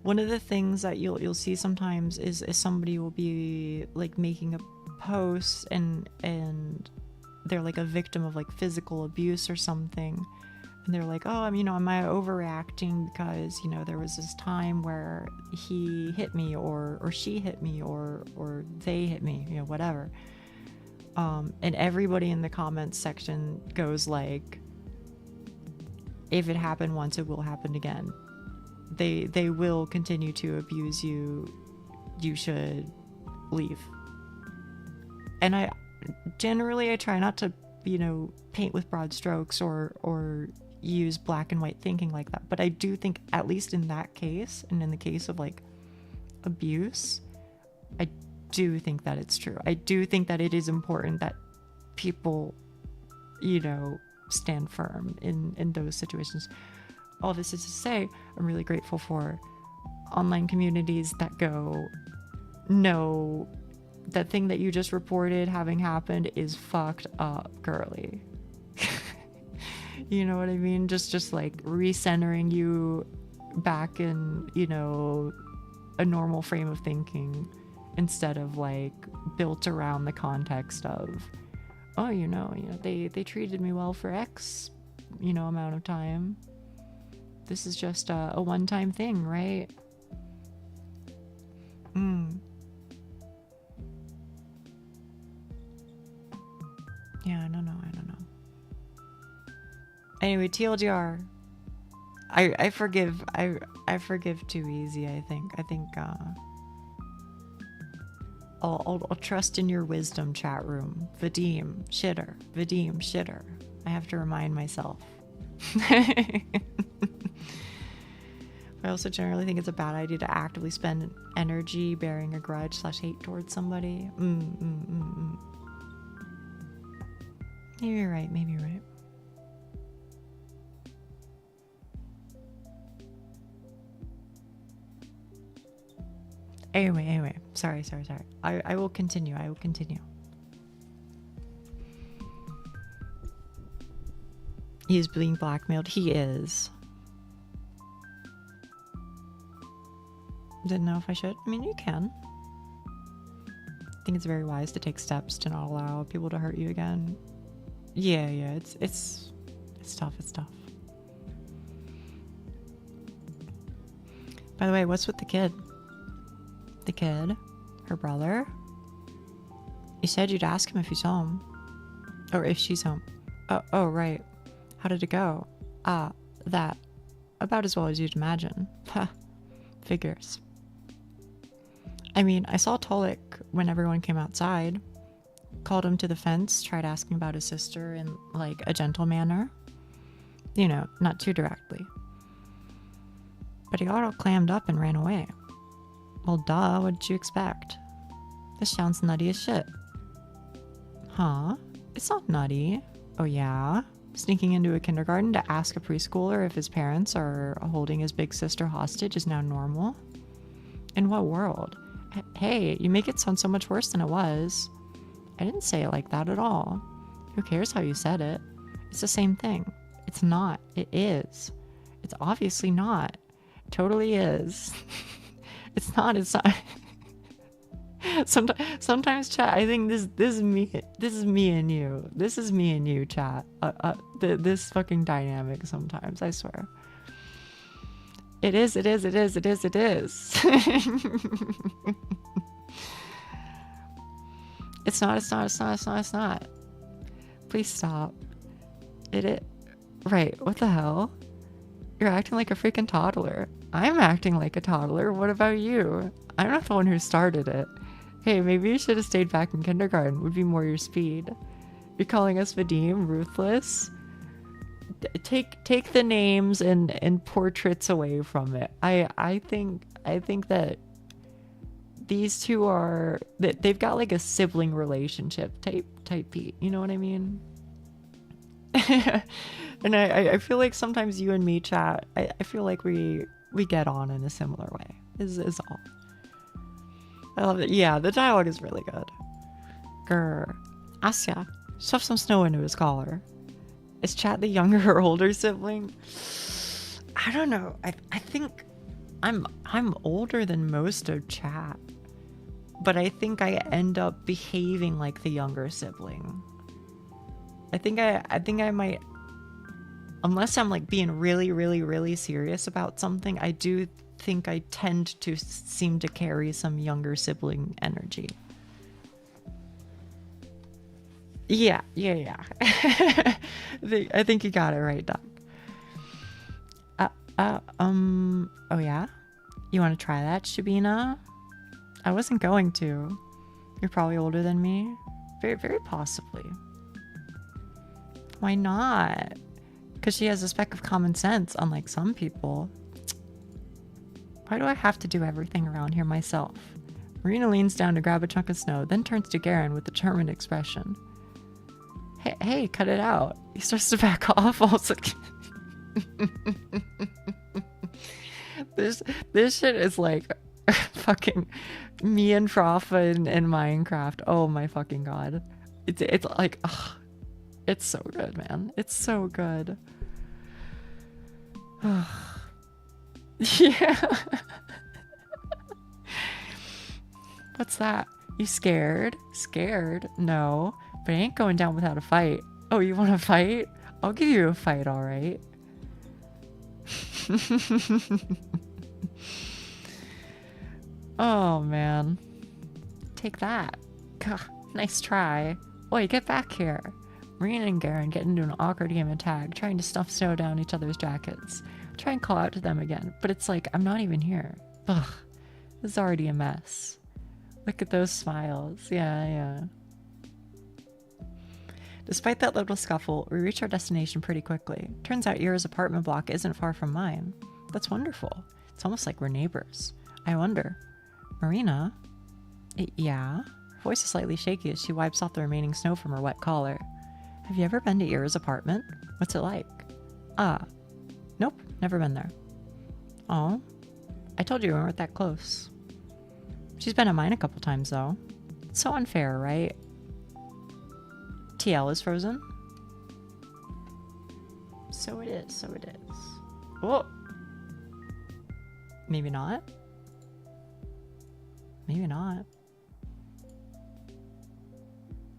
one of the things that you'll see sometimes is somebody will be like making a post and they're like a victim of like physical abuse or something, and they're like, oh, am I overreacting because, there was this time where he hit me or she hit me or they hit me, whatever. And everybody in the comments section goes like, if it happened once, it will happen again. They will continue to abuse you. You should leave. And I try not to, paint with broad strokes or use black and white thinking like that. But I do think, at least in that case, and in the case of like abuse, I do think that it's true. I do think that it is important that people, stand firm in those situations. All this is to say, I'm really grateful for online communities that go, no, that thing that you just reported having happened is fucked up, girly. You know what I mean? Just like recentering you back in, a normal frame of thinking, instead of like built around the context of, oh, they treated me well for X, amount of time. This is just a one-time thing, right? Yeah, I don't know. Anyway, TLDR. I forgive. I forgive too easy, I think. I'll trust in your wisdom, chat room. Vadim, shitter. Vadim, shitter. I have to remind myself. I also generally think it's a bad idea to actively spend energy bearing a grudge / hate towards somebody. Maybe you're right, maybe you're right. Anyway, sorry. I will continue, He's being blackmailed. He is. Didn't know if I should. I mean, you can. I think it's very wise to take steps to not allow people to hurt you again. Yeah, it's tough, By the way, what's with the kid? The kid? Her brother? You said you'd ask him if he's home. Or if she's home. Oh, right. How did it go? That. About as well as you'd imagine. Ha. Figures. I mean, I saw Tolik when everyone came outside. Called him to the fence, tried asking about his sister in, like, a gentle manner. You know, not too directly. But he got all clammed up and ran away. Well, duh, what did you expect? This sounds nutty as shit. Huh? It's not nutty. Oh yeah? Sneaking into a kindergarten to ask a preschooler if his parents are holding his big sister hostage is now normal? In what world? Hey, you make it sound so much worse than it was. I didn't say it like that at all. Who cares how you said it? It's the same thing. It's not. It is. It's obviously not. It totally is. It's not. Sometimes chat, I think this is me and you. This is me and you, chat. This fucking dynamic sometimes, I swear. It is. It's not. Please stop. Right, what the hell? You're acting like a freaking toddler. I'm acting like a toddler. What about you? I'm not the one who started it. Hey, maybe you should have stayed back in kindergarten. Would be more your speed. You're calling us Vadim, ruthless? Take the names and portraits away from it. I think that these two are they've got like a sibling relationship type beat. You know what I mean? And I feel like sometimes you and me chat. I feel like we get on in a similar way. Is all. I love it. Yeah, the dialogue is really good. Grr. Asya, shove some snow into his collar. Is Chat the younger or older sibling? I don't know. I think I'm older than most of Chat, but I think I end up behaving like the younger sibling. I think I might, unless I'm like being really serious about something, I do think I tend to seem to carry some younger sibling energy. Yeah. I think you got it right, Doc. Oh yeah? You want to try that, Shabina? I wasn't going to. You're probably older than me. Very possibly. Why not? Because she has a speck of common sense, unlike some people. Why do I have to do everything around here myself? Marina leans down to grab a chunk of snow, then turns to Garen with a determined expression. Hey, cut it out. He starts to back off. Also, this shit is like fucking me and Frafa in Minecraft. Oh my fucking god. It's like, ugh, it's so good, man. It's so good. Yeah. What's that? You scared? Scared? No. But I ain't going down without a fight. Oh, you want to fight? I'll give you a fight, alright. Oh, man. Take that. Gah, nice try. Oi, get back here. Marina and Garen get into an awkward game of tag, trying to stuff snow down each other's jackets. Try and call out to them again, but it's like, I'm not even here. Ugh, this is already a mess. Look at those smiles. Yeah, yeah. Despite that little scuffle, we reach our destination pretty quickly. Turns out Ira's apartment block isn't far from mine. That's wonderful. It's almost like we're neighbors. I wonder. Marina? Yeah? Her voice is slightly shaky as she wipes off the remaining snow from her wet collar. Have you ever been to Ira's apartment? What's it like? Nope, never been there. Oh, I told you we weren't that close. She's been at mine a couple times, though. It's so unfair, right? TL is frozen? So it is, so it is. Oh! Maybe not? Maybe not.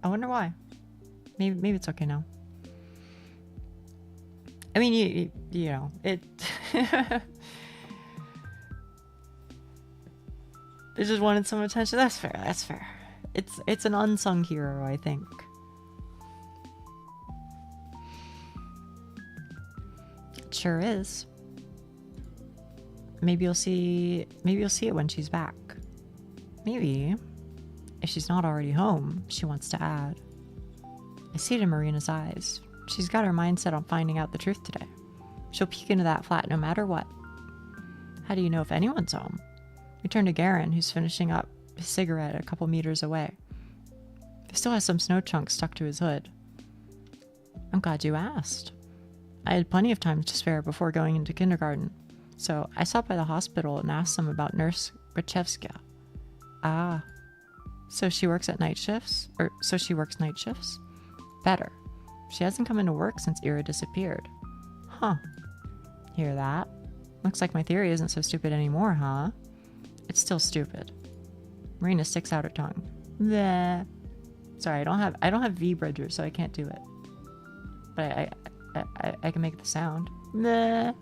I wonder why. Maybe it's okay now. I mean, you know, it... They just wanted some attention. That's fair, that's fair. It's an unsung hero, I think. It sure is. Maybe you'll see it when she's back. Maybe, if she's not already home, she wants to add. I see it in Marina's eyes. She's got her mind set on finding out the truth today. She'll peek into that flat no matter what. How do you know if anyone's home? We turn to Garen, who's finishing up his cigarette a couple meters away. He still has some snow chunks stuck to his hood. I'm glad you asked. I had plenty of time to spare before going into kindergarten, so I stopped by the hospital and asked them about Nurse Grachevska. Ah, so she works night shifts? Better. She hasn't come into work since Ira disappeared. Huh. Hear that? Looks like my theory isn't so stupid anymore, huh? It's still stupid. Marina sticks out her tongue. Bleh. Sorry, I don't have V bridger, so I can't do it. But I can make the sound. Bleh.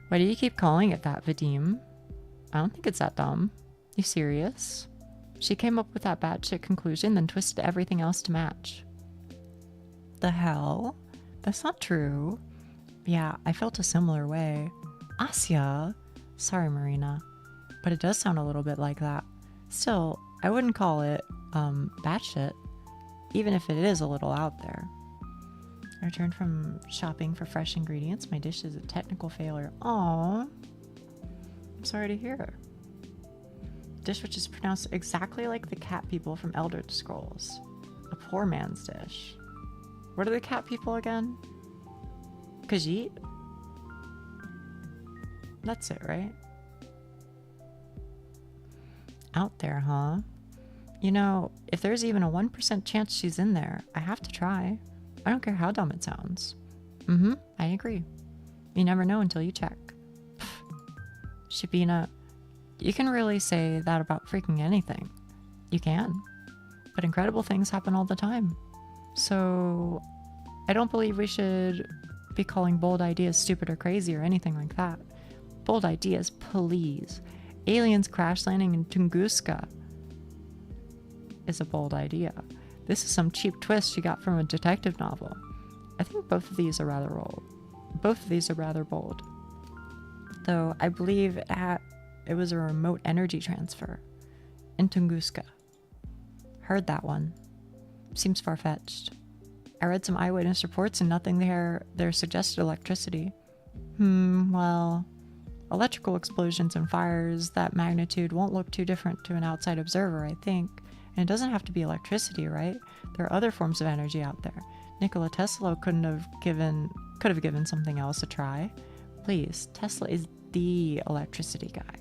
Why do you keep calling it that, Vadim? I don't think it's that dumb. You serious? She came up with that batshit conclusion, then twisted everything else to match. The hell? That's not true. Yeah, I felt a similar way. Asya? Sorry, Marina. But it does sound a little bit like that. Still, I wouldn't call it, batshit. Even if it is a little out there. I returned from shopping for fresh ingredients. My dish is a technical failure. Aww. I'm sorry to hear. Dish which is pronounced exactly like the cat people from Elder Scrolls. A poor man's dish. What are the cat people again? Khajiit? That's it, right? Out there, huh? You know, if there's even a 1% chance she's in there, I have to try. I don't care how dumb it sounds. I agree. You never know until you check. Pfft. Shabina, you can really say that about freaking anything. You can. But incredible things happen all the time. So, I don't believe we should be calling bold ideas stupid or crazy or anything like that. Bold ideas, please. Aliens crash landing in Tunguska is a bold idea. This is some cheap twist she got from a detective novel. I think both of these are rather bold. Though I believe it was a remote energy transfer in Tunguska. Heard that one. Seems far-fetched. I read some eyewitness reports and nothing there suggested electricity. Well, electrical explosions and fires that magnitude won't look too different to an outside observer, I think. And it doesn't have to be electricity, right? There are other forms of energy out there. Nikola Tesla could have given something else a try. Please, Tesla is the electricity guy.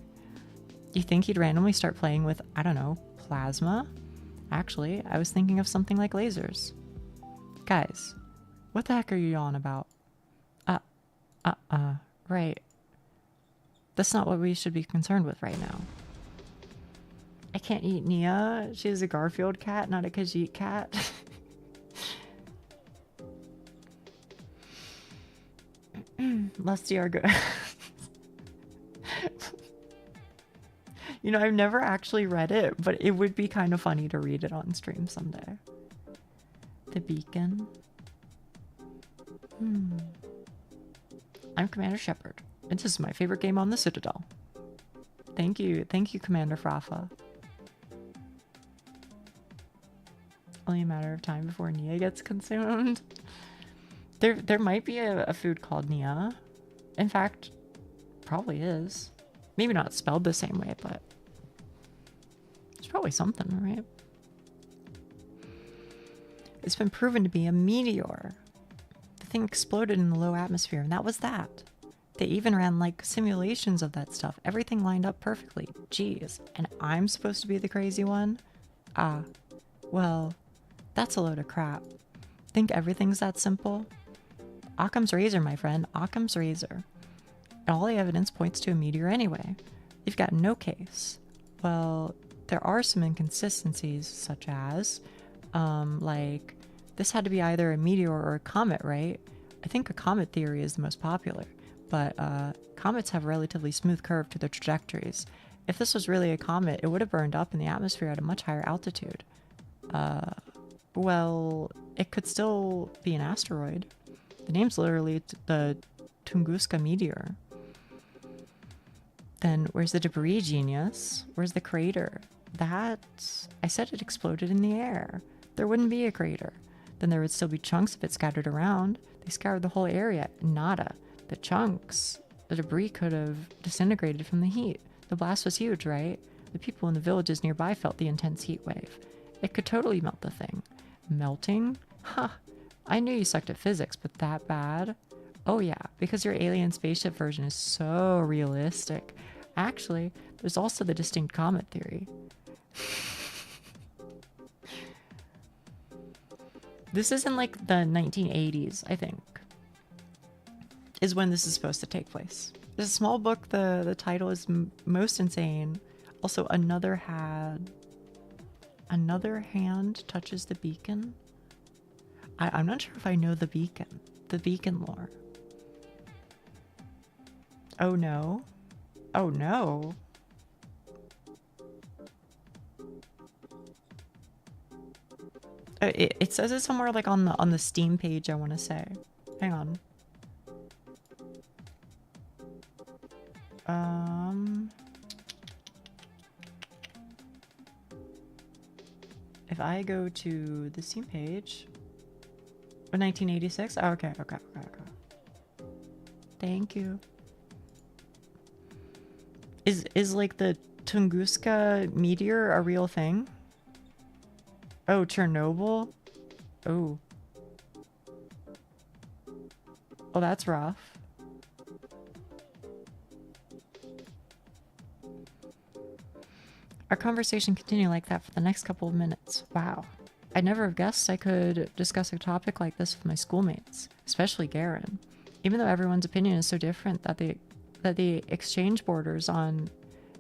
You think he'd randomly start playing with, I don't know, plasma? Actually, I was thinking of something like lasers. Guys, what the heck are you on about? Right. That's not what we should be concerned with right now. I can't eat Nia. She is a Garfield cat, not a Khajiit cat. Lusty are good. You know, I've never actually read it, but it would be kind of funny to read it on stream someday. The Beacon. I'm Commander Shepard, and this is my favorite game on the Citadel. Thank you, Commander Frafa. Only a matter of time before Nia gets consumed. There might be a food called Nia. In fact, probably is. Maybe not spelled the same way, but it's probably something, right? It's been proven to be a meteor. The thing exploded in the low atmosphere, and that was that. They even ran like simulations of that stuff. Everything lined up perfectly. Jeez, and I'm supposed to be the crazy one? Ah, well, that's a load of crap. Think everything's that simple? Occam's razor, my friend, Occam's razor. And all the evidence points to a meteor anyway. You've got no case. Well, there are some inconsistencies, such as, like, this had to be either a meteor or a comet, right? I think a comet theory is the most popular, but comets have a relatively smooth curve to their trajectories. If this was really a comet, it would have burned up in the atmosphere at a much higher altitude. Well, it could still be an asteroid. The name's literally the Tunguska meteor. Then where's the debris, genius? Where's the crater? That... I said it exploded in the air. There wouldn't be a crater. Then there would still be chunks of it scattered around. They scoured the whole area. Nada. The chunks. The debris could have disintegrated from the heat. The blast was huge, right? The people in the villages nearby felt the intense heat wave. It could totally melt the thing. Melting? Huh. I knew you sucked at physics, but that bad? Oh yeah, because your alien spaceship version is so realistic. Actually, there's also the distinct comet theory. This is in like the 1980s, I think, is when this is supposed to take place. There's a small book, the title is most insane. Also, another hand touches the beacon. I'm not sure if I know the beacon lore. Oh no. Oh no. It says it somewhere like on the Steam page, I want to say. Hang on. If I go to the Steam page, 1986. Oh, okay. Thank you. Is like the Tunguska meteor a real thing? Oh, Chernobyl? Oh. Oh, that's rough. Our conversation continued like that for the next couple of minutes. Wow. I'd never have guessed I could discuss a topic like this with my schoolmates, especially Garen. Even though everyone's opinion is so different that the exchange borders on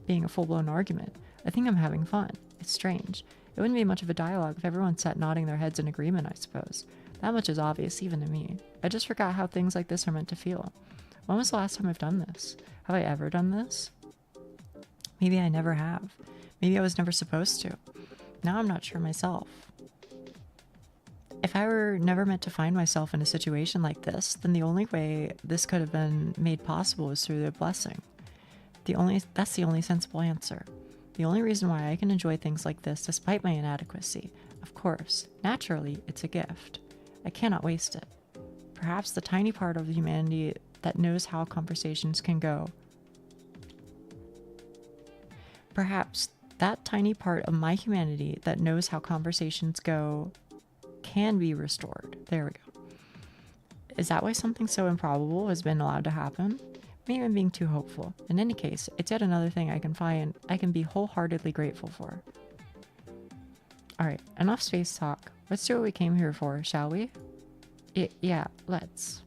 being a full-blown argument, I think I'm having fun. It's strange. It wouldn't be much of a dialogue if everyone sat nodding their heads in agreement, I suppose. That much is obvious even to me. I just forgot how things like this are meant to feel. When was the last time I've done this? Have I ever done this? Maybe I never have. Maybe I was never supposed to. Now I'm not sure myself. If I were never meant to find myself in a situation like this, then the only way this could have been made possible is through the blessing. That's the only sensible answer. The only reason why I can enjoy things like this despite my inadequacy. Of course, naturally, it's a gift. I cannot waste it. Perhaps the tiny part of humanity that knows how conversations can go. Perhaps that tiny part of my humanity that knows how conversations go can be restored. There we go. Is that why something so improbable has been allowed to happen? Maybe I'm being too hopeful. In any case, it's yet another thing I can be wholeheartedly grateful for. Alright, enough space talk. Let's do what we came here for, shall we? Yeah, let's.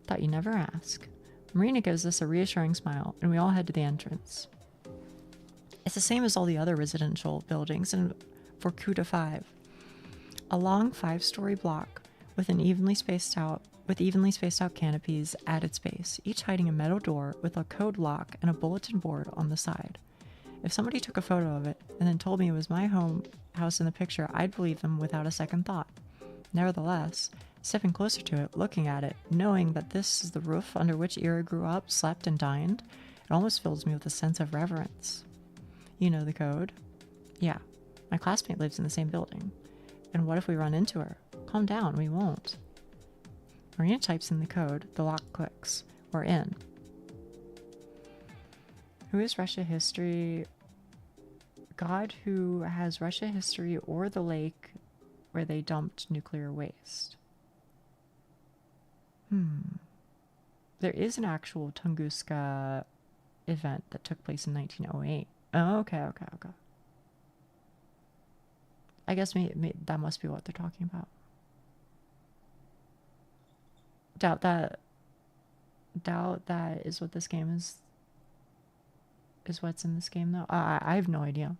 Thought you never ask. Marina gives us a reassuring smile, and we all head to the entrance. It's the same as all the other residential buildings in Vorkuta 5. A long 5-story block with evenly spaced out canopies at its base, each hiding a metal door with a code lock and a bulletin board on the side. If somebody took a photo of it and then told me it was my home house in the picture, I'd believe them without a second thought. Nevertheless, stepping closer to it, looking at it, knowing that this is the roof under which Ira grew up, slept, and dined, It almost fills me with a sense of reverence. You know the code? Yeah. My classmate lives in the same building. And what if we run into her? Calm down, we won't. Marina types in the code. The lock clicks. We're in. Who is Russia history? God who has Russia history or the lake where they dumped nuclear waste. There is an actual Tunguska event that took place in 1908. Oh, okay. I guess that must be what they're talking about. Doubt that is what this game is what's in this game though. I have no idea.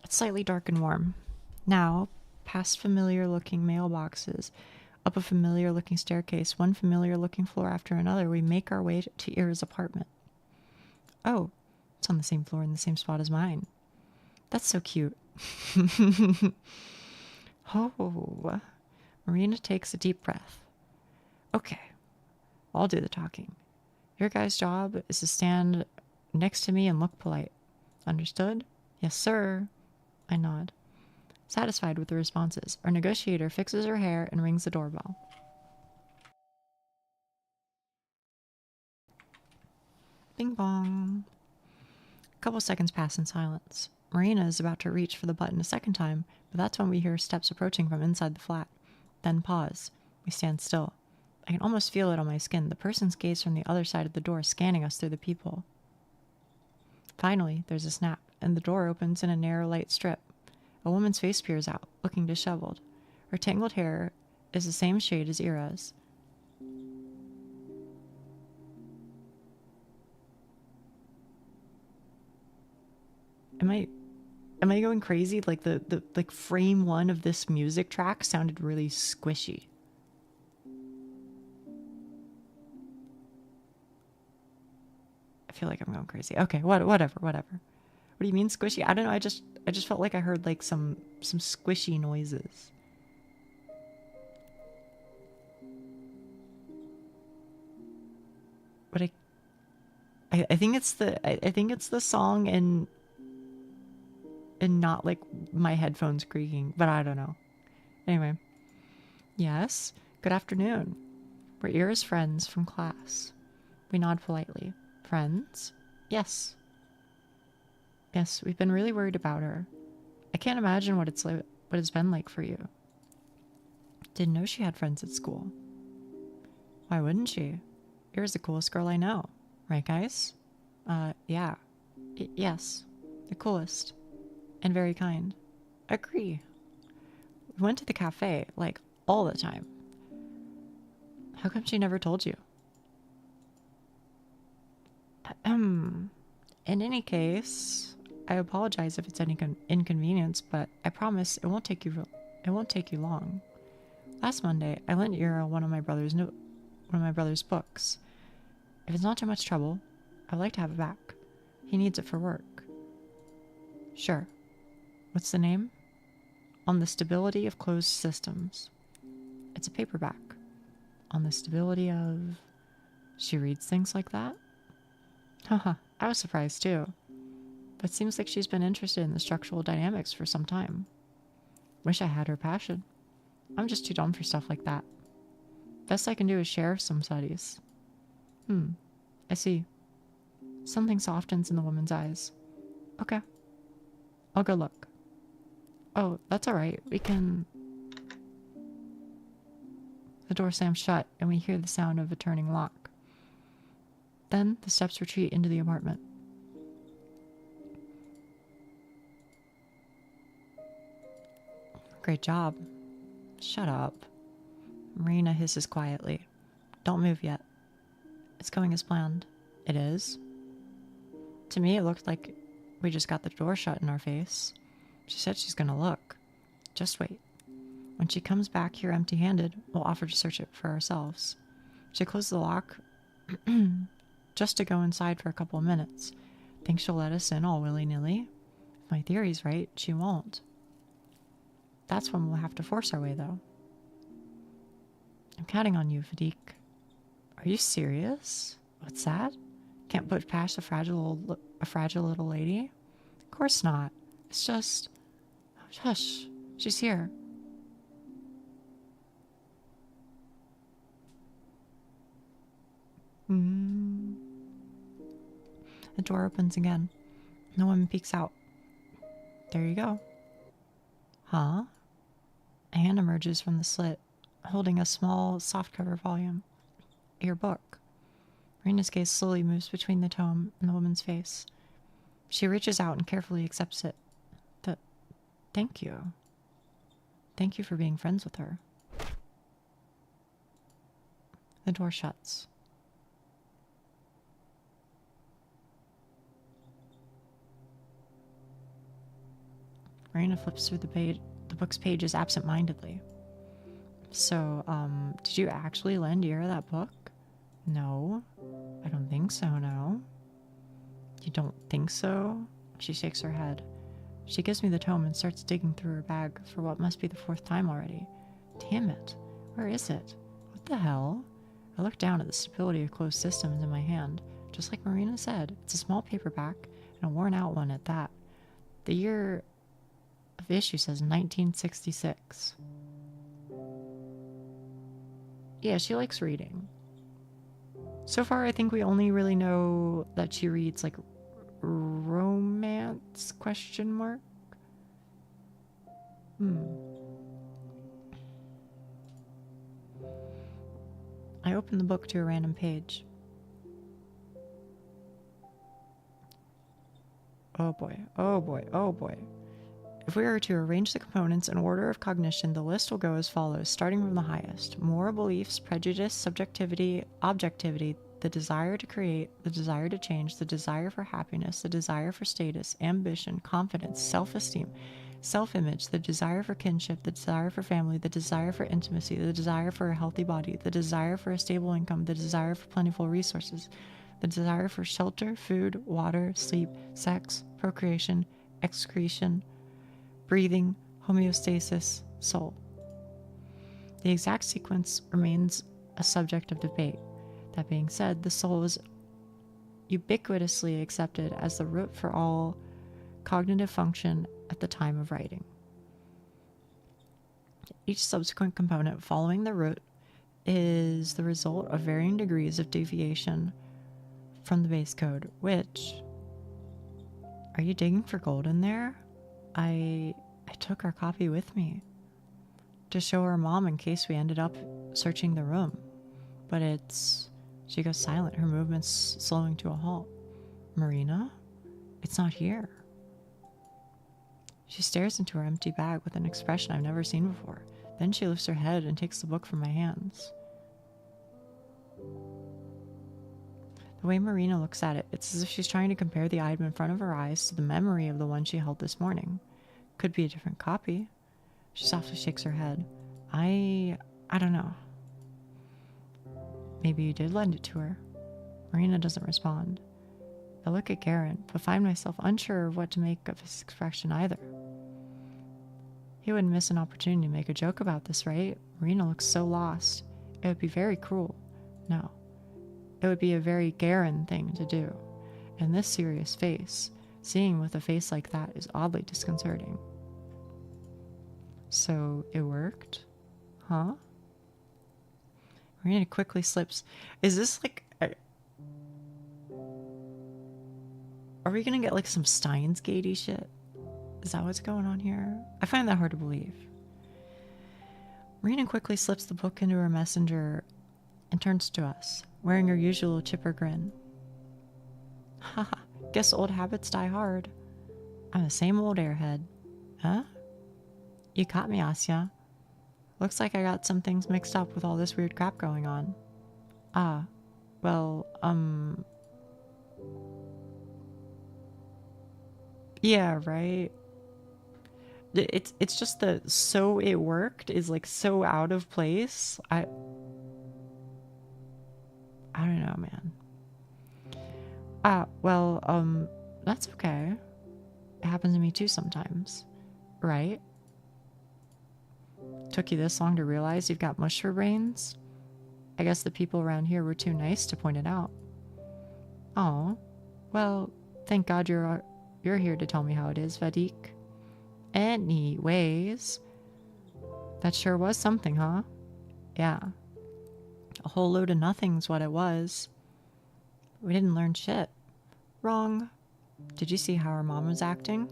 It's slightly dark and warm. Now, past familiar looking mailboxes, up a familiar looking staircase, one familiar looking floor after another, we make our way to Ira's apartment. Oh, it's on the same floor in the same spot as mine. That's so cute. Oh, Marina takes a deep breath. Okay, I'll do the talking. Your guy's job is to stand next to me and look polite. Understood? Yes, sir. I nod. Satisfied with the responses, our negotiator fixes her hair and rings the doorbell. Bing bong. A couple seconds pass in silence. Marina is about to reach for the button a second time, but that's when we hear steps approaching from inside the flat. Then pause. We stand still. I can almost feel it on my skin, the person's gaze from the other side of the door scanning us through the peephole. Finally, there's a snap, and the door opens in a narrow light strip. A woman's face peers out, looking disheveled. Her tangled hair is the same shade as Ira's. Am I going crazy? Like the frame one of this music track sounded really squishy. I feel like I'm going crazy. Okay, whatever. What do you mean squishy? I don't know. I just felt like I heard like some squishy noises. But I think it's the song and not like my headphones creaking, but I don't know. Anyway. Yes. Good afternoon. We're Ira's friends from class. We nod politely. Friends? Yes. Yes, we've been really worried about her. I can't imagine what it's been like for you. Didn't know she had friends at school. Why wouldn't she? Ira's the coolest girl I know. Right, guys? Yeah. Yes. The coolest. And very kind. Agree. We went to the cafe, like, all the time. How come she never told you? In any case, I apologize if it's any inconvenience, but I promise it won't take you long. Last Monday, I lent Ira one of my brother's books. If it's not too much trouble, I'd like to have it back. He needs it for work. Sure. What's the name? On the Stability of Closed Systems. It's a paperback. On the stability of... She reads things like that? Haha, I was surprised too. But it seems like she's been interested in the structural dynamics for some time. Wish I had her passion. I'm just too dumb for stuff like that. Best I can do is share some studies. I see. Something softens in the woman's eyes. Okay. I'll go look. Oh, that's alright. We can... The door slams shut, and we hear the sound of a turning lock. Then the steps retreat into the apartment. Great job. Shut up. Marina hisses quietly. Don't move yet. It's going as planned. It is? To me, it looked like we just got the door shut in our face. She said she's gonna look. Just wait. When she comes back here empty-handed, we'll offer to search it for ourselves. She closed the lock just to go inside for a couple of minutes. Think she'll let us in all willy-nilly? If my theory's right, she won't. That's when we'll have to force our way, though. I'm counting on you, Fadik. Are you serious? What's that? Can't put past a fragile little lady? Of course not. It's just... Hush. She's here. The door opens again. The woman peeks out. There you go. Huh? A hand emerges from the slit, holding a small, softcover volume. Your book. Marina's gaze slowly moves between the tome and the woman's face. She reaches out and carefully accepts it. Thank you. Thank you for being friends with her. The door shuts. Marina flips through the book's pages absent-mindedly. So, did you actually lend Ira that book? No. I don't think so, no. You don't think so? She shakes her head. She gives me the tome and starts digging through her bag for what must be the 4th time already. Damn it. Where is it? What the hell? I look down at the stability of closed systems in my hand. Just like Marina said, it's a small paperback, and a worn-out one at that. The year of issue says 1966. Yeah, she likes reading. So far, I think we only really know that she reads, like, romance, question mark? I open the book to a random page. Oh boy, oh boy, oh boy. If we were to arrange the components in order of cognition, the list will go as follows, starting from the highest. Moral beliefs, prejudice, subjectivity, objectivity, the desire to create, the desire to change, the desire for happiness, the desire for status, ambition, confidence, self-esteem, self-image, the desire for kinship, the desire for family, the desire for intimacy, the desire for a healthy body, the desire for a stable income, the desire for plentiful resources, the desire for shelter, food, water, sleep, sex, procreation, excretion, breathing, homeostasis, soul. The exact sequence remains a subject of debate. That being said, the soul is ubiquitously accepted as the root for all cognitive function at the time of writing. Each subsequent component following the root is the result of varying degrees of deviation from the base code, which... Are you digging for gold in there? I took our copy with me to show her mom in case we ended up searching the room. But it's... She goes silent, her movements slowing to a halt. Marina? It's not here. She stares into her empty bag with an expression I've never seen before. Then she lifts her head and takes the book from my hands. The way Marina looks at it, it's as if she's trying to compare the item in front of her eyes to the memory of the one she held this morning. Could be a different copy. She softly shakes her head. I don't know. Maybe you did lend it to her. Marina doesn't respond. I look at Garen, but find myself unsure of what to make of his expression either. He wouldn't miss an opportunity to make a joke about this, right? Marina looks so lost. It would be very cruel. No. It would be a very Garen thing to do. And this serious face, seeing with a face like that, is oddly disconcerting. So, it worked? Huh? Marina quickly slips. Is this like... Are we gonna get like some Steins Gate-y shit? Is that what's going on here? I find that hard to believe. Marina quickly slips the book into her messenger and turns to us, wearing her usual chipper grin. Haha, guess old habits die hard. I'm the same old airhead. Huh? You caught me, Asya. Looks like I got some things mixed up with all this weird crap going on. Ah, well, yeah, right? It's just the so it worked is like so out of place. I don't know, man. Well, that's okay. It happens to me too sometimes, right? Took you this long to realize you've got mush for brains? I guess the people around here were too nice to point it out. Oh, well, thank God you're here to tell me how it is, Vadik. Anyways, that sure was something, huh? Yeah. A whole load of nothing's what it was. We didn't learn shit. Wrong. Did you see how her mom was acting?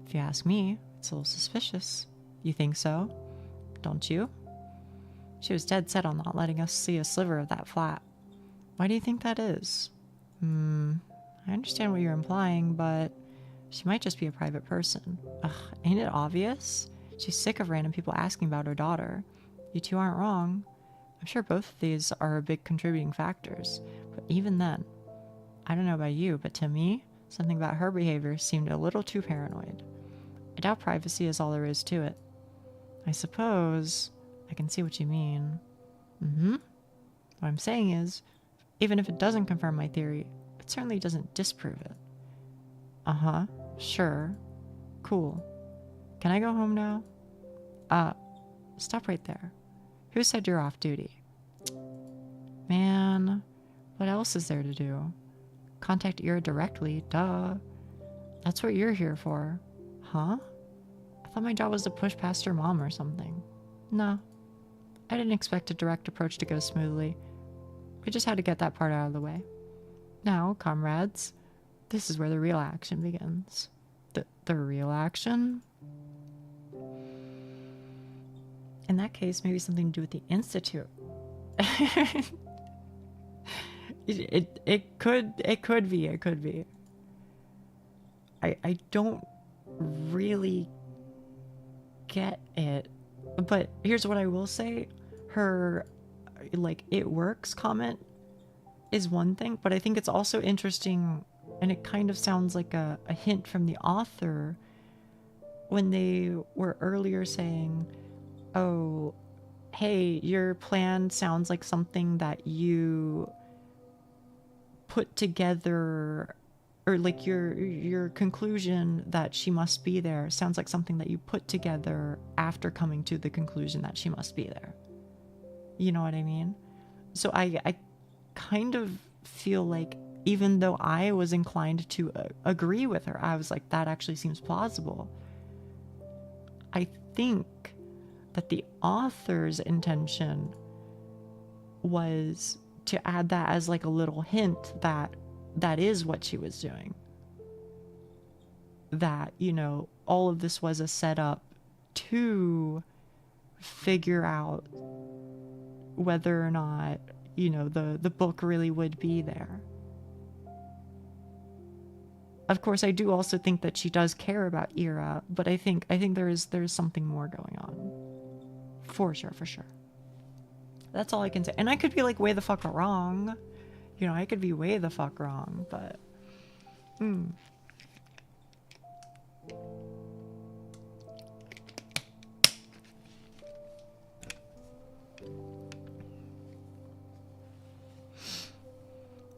If you ask me, it's a little suspicious. You think so? Don't you? She was dead set on not letting us see a sliver of that flat. Why do you think that is? I understand what you're implying, but she might just be a private person. Ugh, ain't it obvious? She's sick of random people asking about her daughter. You two aren't wrong. I'm sure both of these are big contributing factors, but even then, I don't know about you, but to me, something about her behavior seemed a little too paranoid. I doubt privacy is all there is to it. I suppose I can see what you mean. What I'm saying is, even if it doesn't confirm my theory, it certainly doesn't disprove it. Uh-huh, sure. Cool. Can I go home now? Stop right there. Who said you're off duty? Man, what else is there to do? Contact Ira directly, duh. That's what you're here for. Huh? I thought my job was to push past her mom or something. Nah. I didn't expect a direct approach to go smoothly. We just had to get that part out of the way. Now, comrades, this is where the real action begins. The real action? In that case, maybe something to do with the Institute. It could be. I don't really get it. But here's what I will say. Her, like, it works comment is one thing, but I think it's also interesting, and it kind of sounds like a hint from the author when they were earlier saying, oh, hey, your plan sounds like something that you put together, or like your conclusion that she must be there sounds like something that you put together after coming to the conclusion that she must be there. You know what I mean? So I kind of feel like, even though I was inclined to agree with her, I was like, that actually seems plausible. I think that the author's intention was to add that as like a little hint that is what she was doing. That, you know, all of this was a setup to figure out whether or not, you know, the book really would be there. Of course, I do also think that she does care about Ira, but I think there's something more going on. For sure. That's all I can say. And I could be like way the fuck wrong. You know, I could be way the fuck wrong, but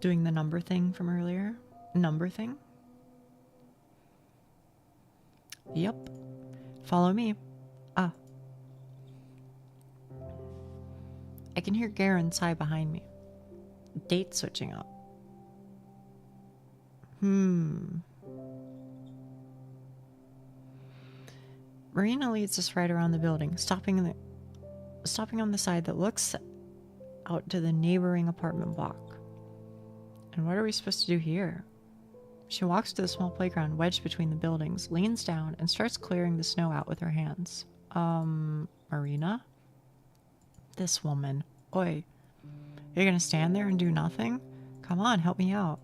doing the number thing from earlier. Number thing? Yep. Follow me. Ah. I can hear Garen sigh behind me. Date switching up. Marina leads us right around the building, stopping on the side that looks out to the neighboring apartment block. And what are we supposed to do here? She walks to the small playground wedged between the buildings, leans down, and starts clearing the snow out with her hands. Marina? This woman. Oi. You're gonna stand there and do nothing? Come on, help me out.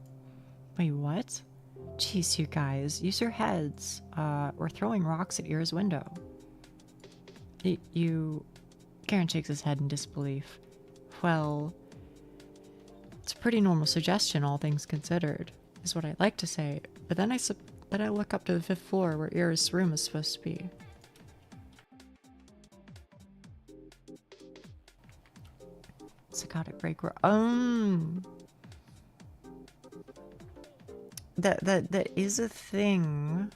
Wait, what? Jeez, you guys, use your heads. We're throwing rocks at Ira's window. Karen shakes his head in disbelief. Well, it's a pretty normal suggestion, all things considered, is what I'd like to say. But then I look up to the 5th floor where Ira's room is supposed to be. Psychotic break. That is a thing.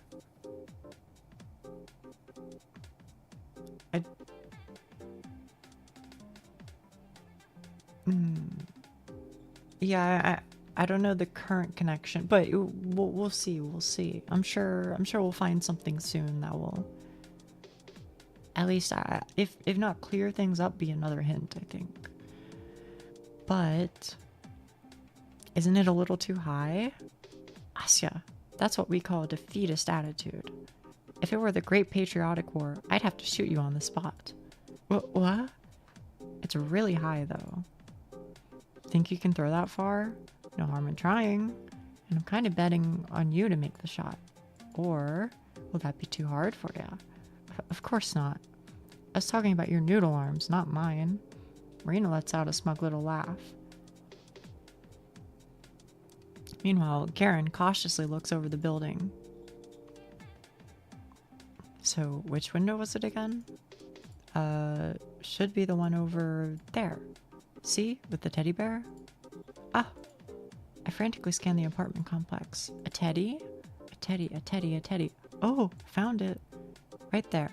Yeah, I don't know the current connection, but we'll see. We'll see. I'm sure we'll find something soon that will, at least, if not clear things up, be another hint, I think. But isn't it a little too high? Asya, that's what we call a defeatist attitude. If it were the Great Patriotic War, I'd have to shoot you on the spot. What? It's really high, though. Think you can throw that far? No harm in trying. And I'm kind of betting on you to make the shot. Or will that be too hard for you? Of course not. I was talking about your noodle arms, not mine. Marina lets out a smug little laugh. Meanwhile, Garen cautiously looks over the building. So, which window was it again? Should be the one over there. See? With the teddy bear? Ah! I frantically scan the apartment complex. A teddy? A teddy, a teddy, a teddy. Oh! Found it! Right there.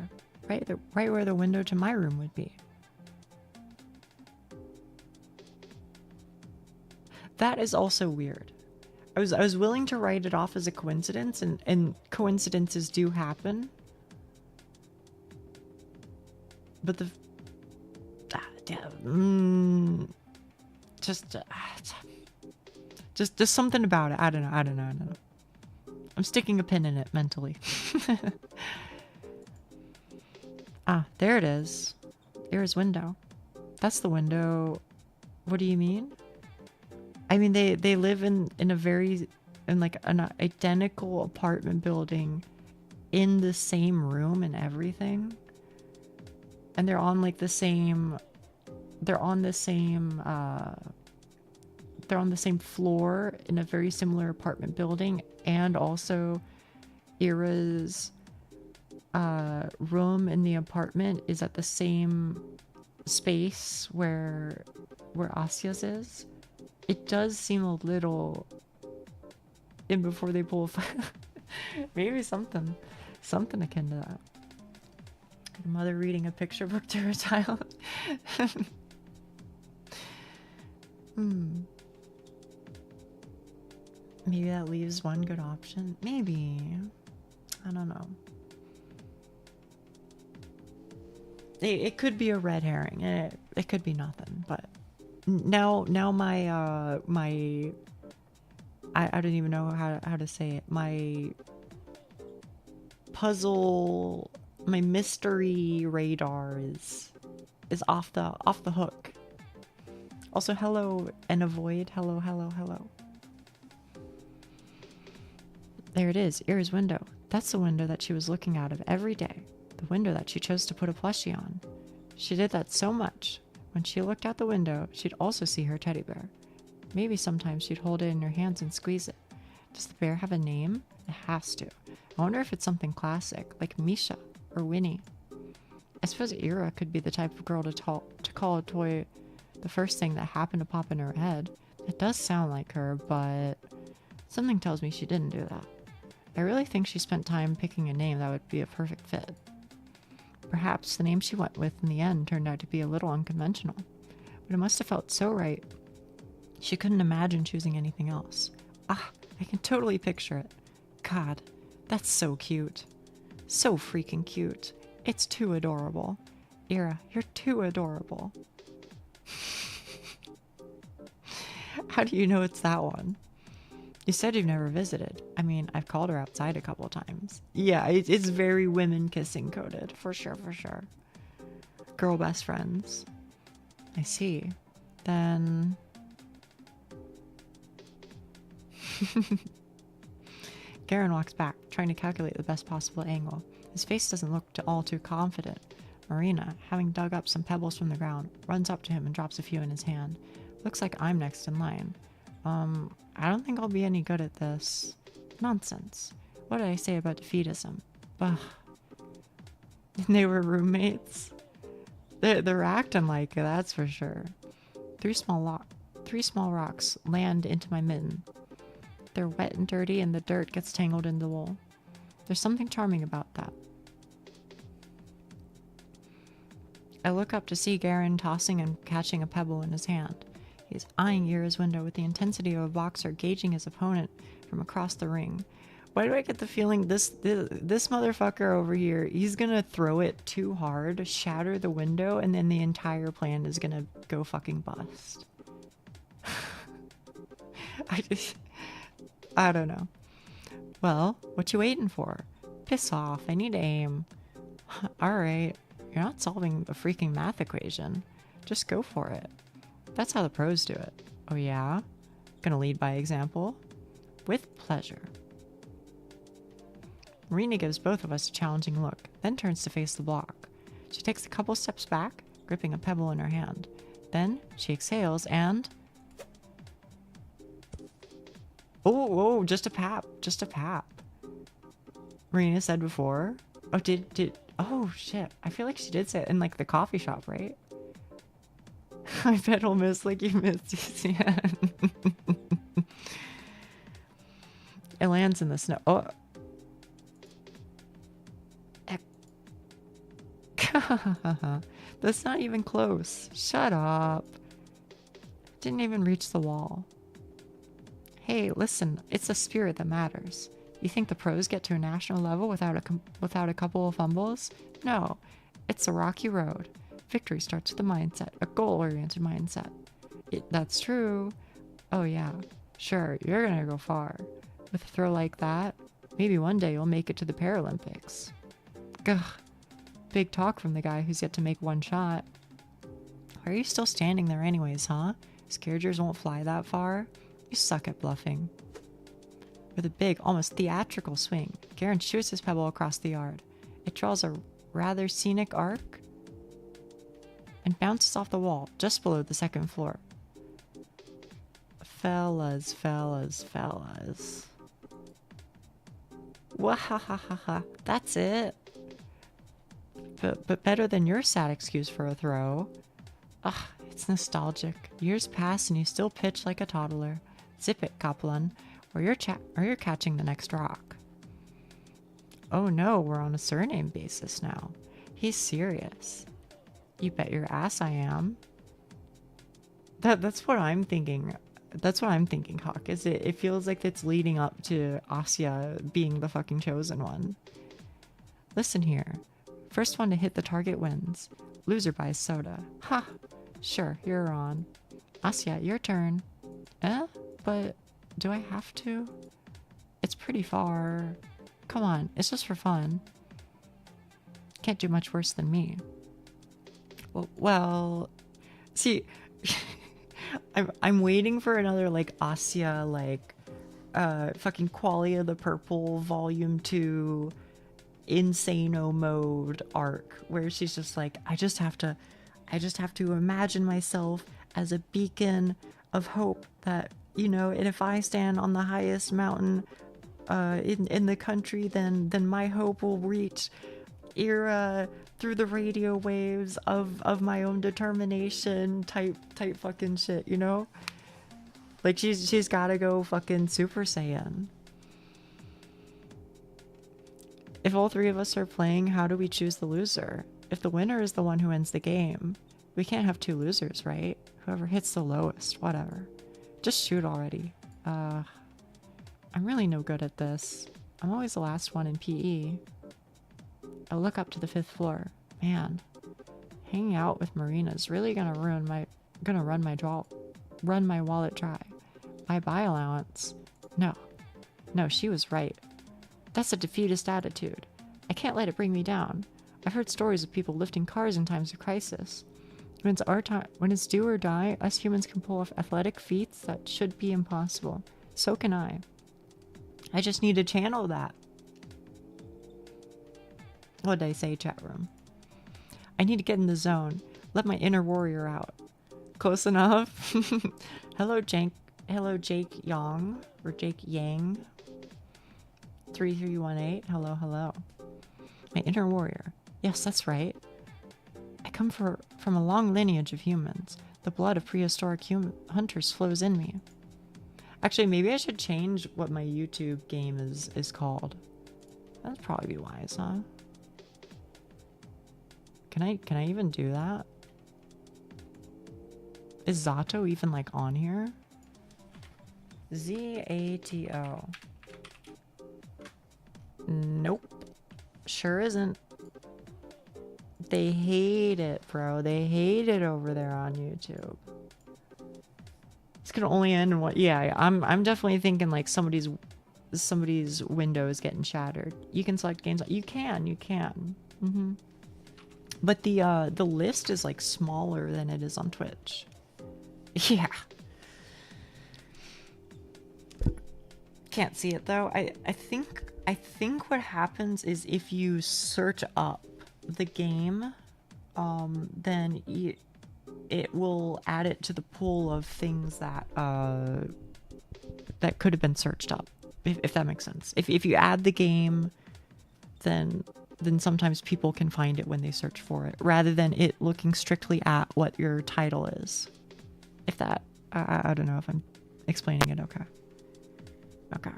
Right where the window to my room would be. That is also weird. I was willing to write it off as a coincidence, and coincidences do happen. But the just something about it. I don't know. I'm sticking a pin in it mentally. Ah, there it is. Ira's window. That's the window. What do you mean? I mean, they live in like an identical apartment building in the same room and everything. And they're on like the same floor in a very similar apartment building, and also Ira's room in the apartment is at the same space where Asya's is. It does seem a little in before they pull maybe something akin to that. Your mother reading a picture book to her child. Maybe that leaves one good option. Maybe. I don't know. It could be a red herring. It could be nothing. But now my I don't even know how to say it. My puzzle, my mystery radar is off the hook. Also, hello and avoid. Hello. There it is, Ira's window. That's the window that she was looking out of every day. The window that she chose to put a plushie on. She did that so much. When she looked out the window, she'd also see her teddy bear. Maybe sometimes she'd hold it in her hands and squeeze it. Does the bear have a name? It has to. I wonder if it's something classic, like Misha or Winnie. I suppose Ira could be the type of girl to call a toy the first thing that happened to pop in her head. It does sound like her, but something tells me she didn't do that. I really think she spent time picking a name that would be a perfect fit. Perhaps the name she went with in the end turned out to be a little unconventional, but it must have felt so right. She couldn't imagine choosing anything else. Ah, I can totally picture it. God, that's so cute. So freaking cute. It's too adorable. Ira, you're too adorable. How do you know it's that one? You said you've never visited. I mean, I've called her outside a couple times. Yeah, it's very women kissing coded. For sure. Girl best friends. I see. Then... Garen walks back, trying to calculate the best possible angle. His face doesn't look all too confident. Marina, having dug up some pebbles from the ground, runs up to him and drops a few in his hand. Looks like I'm next in line. I don't think I'll be any good at this. Nonsense. What did I say about defeatism? Ugh. They were roommates. They're acting like it, that's for sure. Three small rocks land into my mitten. They're wet and dirty, and the dirt gets tangled in the wool. There's something charming about that. I look up to see Garen tossing and catching a pebble in his hand. He's eyeing Ira's window with the intensity of a boxer gauging his opponent from across the ring. Why do I get the feeling this motherfucker over here, he's gonna throw it too hard, shatter the window, and then the entire plan is gonna go fucking bust. I don't know. Well, what you waiting for? Piss off, I need to aim. Alright, you're not solving a freaking math equation. Just go for it. That's how the pros do it. Oh yeah? Gonna lead by example? With pleasure. Marina gives both of us a challenging look, then turns to face the block. She takes a couple steps back, gripping a pebble in her hand. Then she exhales and... Oh, just a pap. Just a pap. Marina said before. Oh, oh, shit. I feel like she did say it in, like, the coffee shop, right? I bet he'll miss like you missed. Yeah. It lands in the snow. Oh. That's not even close. Shut up. Didn't even reach the wall. Hey, listen, it's the spirit that matters. You think the pros get to a national level without a couple of fumbles? No, it's a rocky road. Victory starts with a mindset, a goal-oriented mindset. That's true. Oh yeah, sure, you're gonna go far. With a throw like that, maybe one day you'll make it to the Paralympics. Ugh, big talk from the guy who's yet to make one shot. Why are you still standing there anyways, huh? Scared yours won't fly that far? You suck at bluffing. With a big, almost theatrical swing, Garen shoots his pebble across the yard. It draws a rather scenic arc and bounces off the wall just below the second floor. Fellas. Wahahaha. That's it. But better than your sad excuse for a throw. Ugh, it's nostalgic. Years pass and you still pitch like a toddler. Zip it, Kaplan, or you're catching the next rock. Oh no, we're on a surname basis now. He's serious. You bet your ass I am. That's what I'm thinking. That's what I'm thinking, Hawk. It feels like it's leading up to Asya being the fucking chosen one. Listen here. First one to hit the target wins. Loser buys soda. Ha! Sure, you're on. Asya, your turn. But do I have to? It's pretty far. Come on, it's just for fun. Can't do much worse than me. Well, see, I'm waiting for another like Asya like fucking Qualia the Purple Volume 2 Insano mode arc where she's just like, I just have to imagine myself as a beacon of hope that, you know, and if I stand on the highest mountain in the country, then my hope will reach Ira through the radio waves of my own determination type fucking shit, you know? Like she's gotta go fucking Super Saiyan. If all three of us are playing, how do we choose the loser? If the winner is the one who ends the game, we can't have two losers, right? Whoever hits the lowest, whatever. Just shoot already. I'm really no good at this. I'm always the last one in PE. I look up to the 5th floor. Man, hanging out with Marina's really gonna run my wallet dry. My buy allowance. No, she was right. That's a defeatist attitude. I can't let it bring me down. I've heard stories of people lifting cars in times of crisis. When it's do or die, us humans can pull off athletic feats that should be impossible. So can I. I just need to channel that. What did I say, chat room? I need to get in the zone. Let my inner warrior out. Close enough? Hello, Jake Yang. Or Jake Yang. 3318. Hello. My inner warrior. Yes, that's right. I come from a long lineage of humans. The blood of prehistoric hunters flows in me. Actually, maybe I should change what my YouTube game is called. That'd probably be wise, huh? Can I even do that? Is Zato even like on here? Z-A-T-O. Nope. Sure isn't. They hate it, bro. They hate it over there on YouTube. It's gonna only end in what? Yeah, I'm definitely thinking like somebody's window is getting shattered. You can select games. You can. But the list is like smaller than it is on Twitch. Yeah. Can't see it though. I think what happens is if you search up the game, then it will add it to the pool of things that that could have been searched up, if that makes sense. If you add the game, then sometimes people can find it when they search for it, rather than it looking strictly at what your title is. If that, I don't know if I'm explaining it okay. Okay.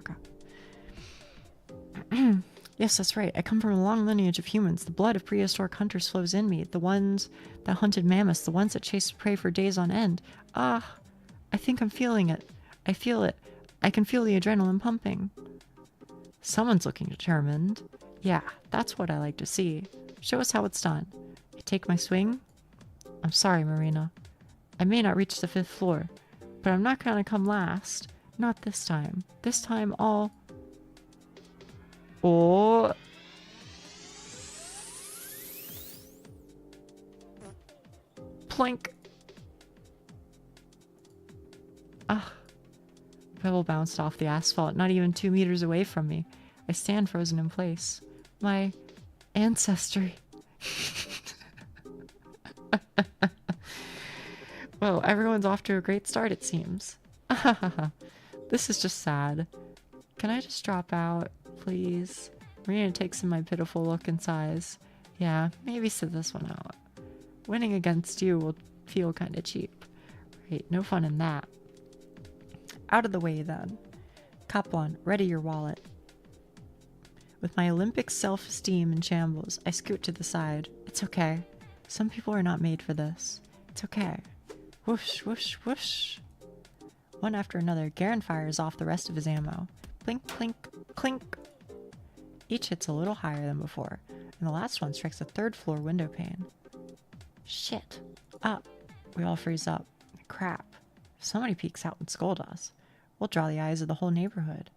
Yes, that's right. I come from a long lineage of humans. The blood of prehistoric hunters flows in me. The ones that hunted mammoths, the ones that chased prey for days on end. I think I'm feeling it. I feel it. I can feel the adrenaline pumping. Someone's looking determined. Yeah, that's what I like to see. Show us how it's done. You take my swing? I'm sorry, Marina. I may not reach the 5th floor, but I'm not gonna come last. Not this time. This time I'll... Oh. Plink. Ah. Pebble bounced off the asphalt, not even 2 meters away from me. I stand frozen in place. My ancestry. Well, everyone's off to a great start, it seems. This is just sad. Can I just drop out, please? Marina takes in my pitiful look and sighs. Yeah, maybe sit this one out. Winning against you will feel kind of cheap. Right, no fun in that. Out of the way, then. Cop one, ready your wallet. With my Olympic self-esteem in shambles, I scoot to the side. It's okay. Some people are not made for this. It's okay. Whoosh, whoosh, whoosh. One after another, Garen fires off the rest of his ammo. Plink, plink, clink. Each hits a little higher than before, and the last one strikes a 3rd floor window pane. Shit. Up. We all freeze up. Crap. If somebody peeks out and scolds us, we'll draw the eyes of the whole neighborhood.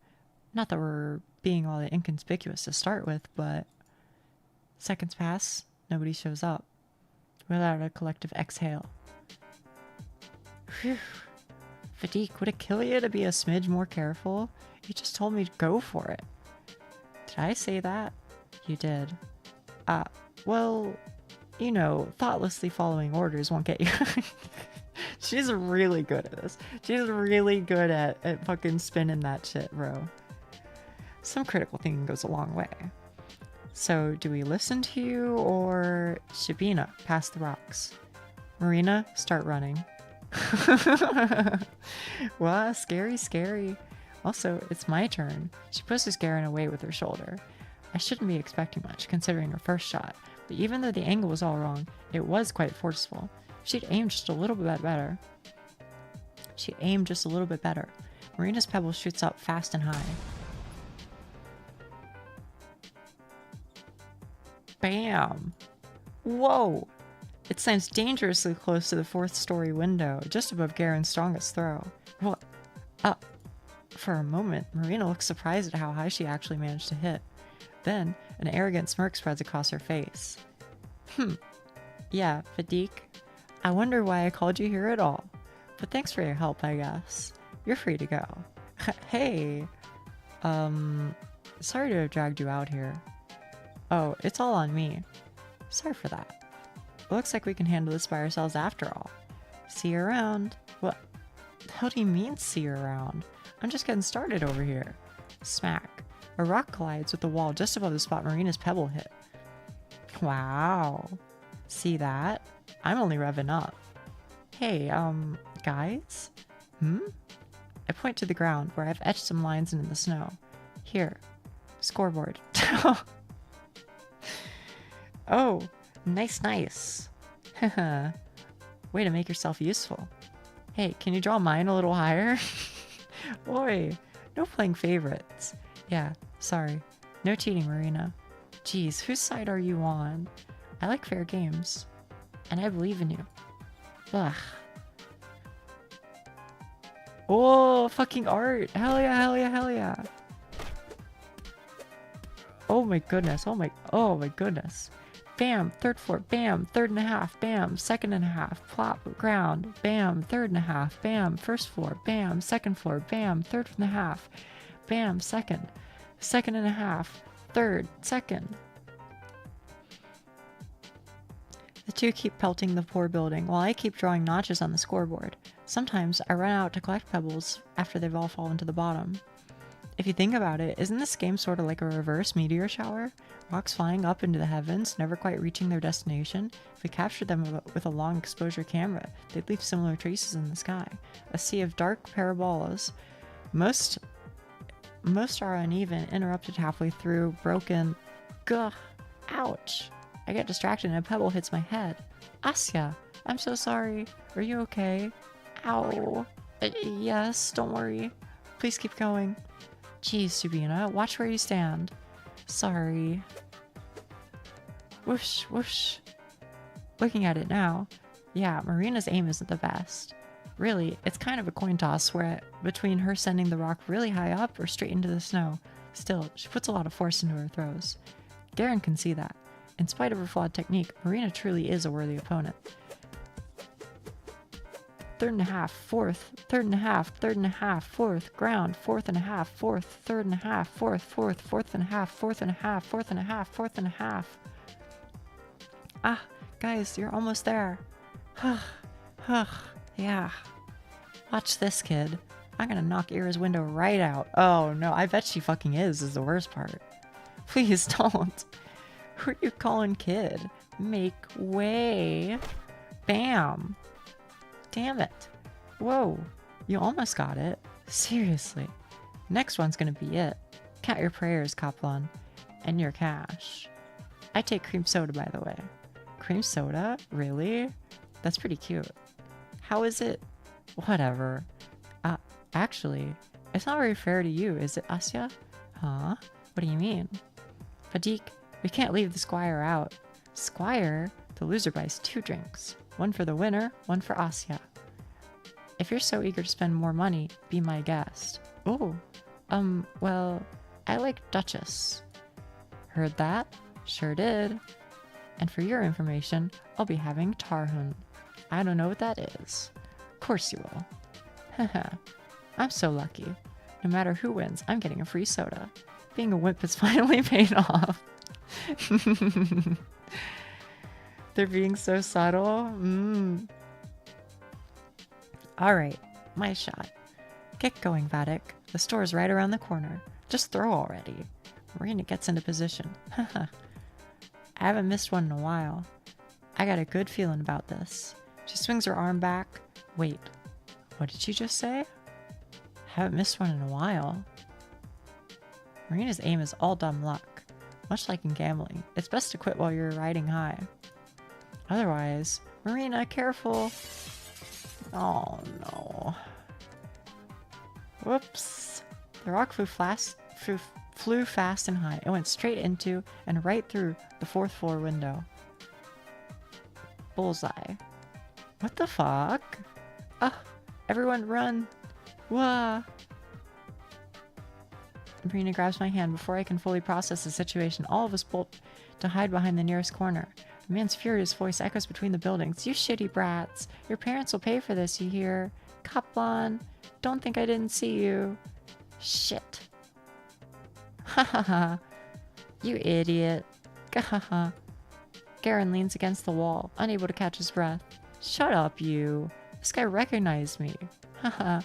Not that we're being all that inconspicuous to start with, but... Seconds pass. Nobody shows up. We let out a collective exhale. Phew. Fatigue, would it kill you to be a smidge more careful? You just told me to go for it. Did I say that? You did. Well, you know, thoughtlessly following orders won't get you. She's really good at this. She's really good at fucking spinning that shit, bro. Some critical thinking goes a long way. So, do we listen to you, or Shabina, pass the rocks? Marina, start running. Wow, scary, scary. Also, it's my turn. She pushes Garen away with her shoulder. I shouldn't be expecting much, considering her first shot, but even though the angle was all wrong, it was quite forceful. She'd aimed just a little bit better. Marina's pebble shoots up fast and high. Bam! Whoa! It slams dangerously close to the 4th story window, just above Garen's strongest throw. What? For a moment, Marina looks surprised at how high she actually managed to hit. Then, an arrogant smirk spreads across her face. Yeah, Fatigue. I wonder why I called you here at all. But thanks for your help, I guess. You're free to go. Hey! Sorry to have dragged you out here. Oh, it's all on me. Sorry for that. Looks like we can handle this by ourselves after all. See you around. What the hell do you mean, see you around? I'm just getting started over here. Smack. A rock collides with the wall just above the spot Marina's pebble hit. Wow. See that? I'm only revving up. Hey, guys? I point to the ground where I've etched some lines into the snow. Here. Scoreboard. Oh, nice, nice. Way to make yourself useful. Hey, can you draw mine a little higher? Oi, no playing favorites. Yeah, sorry. No cheating, Marina. Geez, whose side are you on? I like fair games. And I believe in you. Ugh. Oh, fucking art. Hell yeah, hell yeah, hell yeah. Oh my goodness. Oh my goodness. Bam, third floor. Bam, third and a half. Bam, second and a half. Plop, ground. Bam, third and a half. Bam, first floor. Bam, second floor. Bam, third and a half. Bam, second. Second and a half. Third, second. The two keep pelting the poor building, while I keep drawing notches on the scoreboard. Sometimes I run out to collect pebbles after they've all fallen to the bottom. If you think about it, isn't this game sort of like a reverse meteor shower? Rocks flying up into the heavens, never quite reaching their destination. If we captured them with a long exposure camera, they'd leave similar traces in the sky. A sea of dark parabolas. Most are uneven, interrupted halfway through, broken. Gah! Ouch! I get distracted and a pebble hits my head. Asya, I'm so sorry. Are you okay? Ow. Yes, don't worry. Please keep going. Geez, Subina, watch where you stand. Sorry. Whoosh, whoosh. Looking at it now, yeah, Marina's aim isn't the best. Really, it's kind of a coin toss between her sending the rock really high up or straight into the snow. Still, she puts a lot of force into her throws. Garen can see that. In spite of her flawed technique, Marina truly is a worthy opponent. Third and a half, fourth, third and a half, third and a half, fourth, ground, fourth and a half, fourth, third and a half, fourth, fourth and a half, fourth and a half, fourth and a half, fourth and a half. Ah, guys, you're almost there. Yeah. Watch this, kid. I'm gonna knock Ira's window right out. Oh no, I bet she fucking is the worst part. Please don't. Who are you calling kid? Make way. Bam. Damn it. Whoa. You almost got it. Seriously. Next one's gonna be it. Count your prayers, Kaplan. And your cash. I take cream soda, by the way. Cream soda? Really? That's pretty cute. How is it? Whatever. Actually, it's not very fair to you, is it, Asya? Huh? What do you mean? Fadik, we can't leave the squire out. Squire? The loser buys 2 drinks. One for the winner, one for Asya. If you're so eager to spend more money, be my guest. Oh, well, I like Duchess. Heard that? Sure did. And for your information, I'll be having Tarhun. I don't know what that is. Of course you will. Haha. I'm so lucky. No matter who wins, I'm getting a free soda. Being a wimp has finally paid off. They're being so subtle. Alright, my shot. Get going, Vadik. The store's right around the corner. Just throw already. Marina gets into position. Haha. I haven't missed one in a while. I got a good feeling about this. She swings her arm back. Wait, what did she just say? Haven't missed one in a while. Marina's aim is all dumb luck. Much like in gambling, it's best to quit while you're riding high. Otherwise, Marina, careful. Oh no. Whoops. The rock flew fast and high. It went straight into and right through the 4th floor window. Bullseye. What the fuck? Ah, everyone run. Wah. Marina grabs my hand before I can fully process the situation. All of us bolt to hide behind the nearest corner. The man's furious voice echoes between the buildings. You shitty brats. Your parents will pay for this, you hear? Kaplan, don't think I didn't see you. Shit. Ha ha ha. You idiot. Gahaha. Garen leans against the wall, unable to catch his breath. Shut up, you. This guy recognized me. Haha.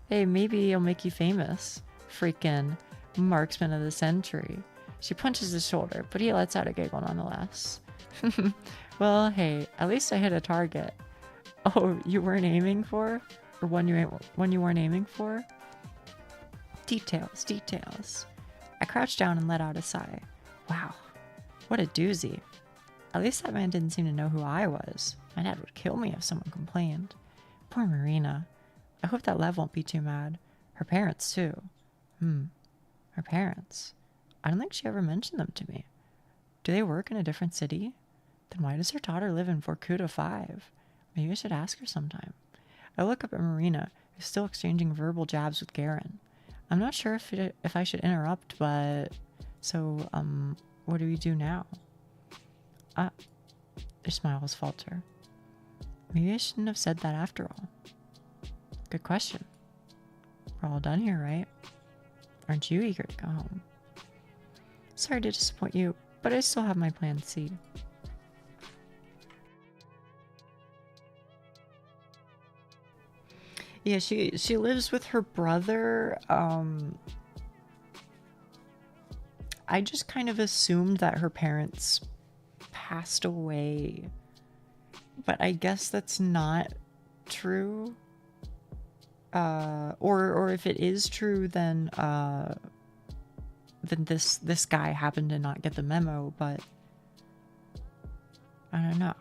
Hey, maybe he'll make you famous. Freaking marksman of the century. She punches his shoulder, but he lets out a giggle nonetheless. Well, hey, at least I hit a target. Oh, you weren't aiming for? Or one you weren't aiming for? Details, details. I crouched down and let out a sigh. Wow, what a doozy. At least that man didn't seem to know who I was. My dad would kill me if someone complained. Poor Marina. I hope that Lev won't be too mad. Her parents, too. Her parents. I don't think she ever mentioned them to me. Do they work in a different city? Then why does her daughter live in Vorkuta 5? Maybe I should ask her sometime. I look up at Marina, who's still exchanging verbal jabs with Garen. I'm not sure if I should interrupt, but... So, what do we do now? Her smiles falter. Maybe I shouldn't have said that after all. Good question. We're all done here, right? Aren't you eager to go home? Sorry to disappoint you, but I still have my plan C. Yeah, she lives with her brother. I just kind of assumed that her parents passed away, but I guess that's not true. Or if it is true, then this guy happened to not get the memo. But I don't know.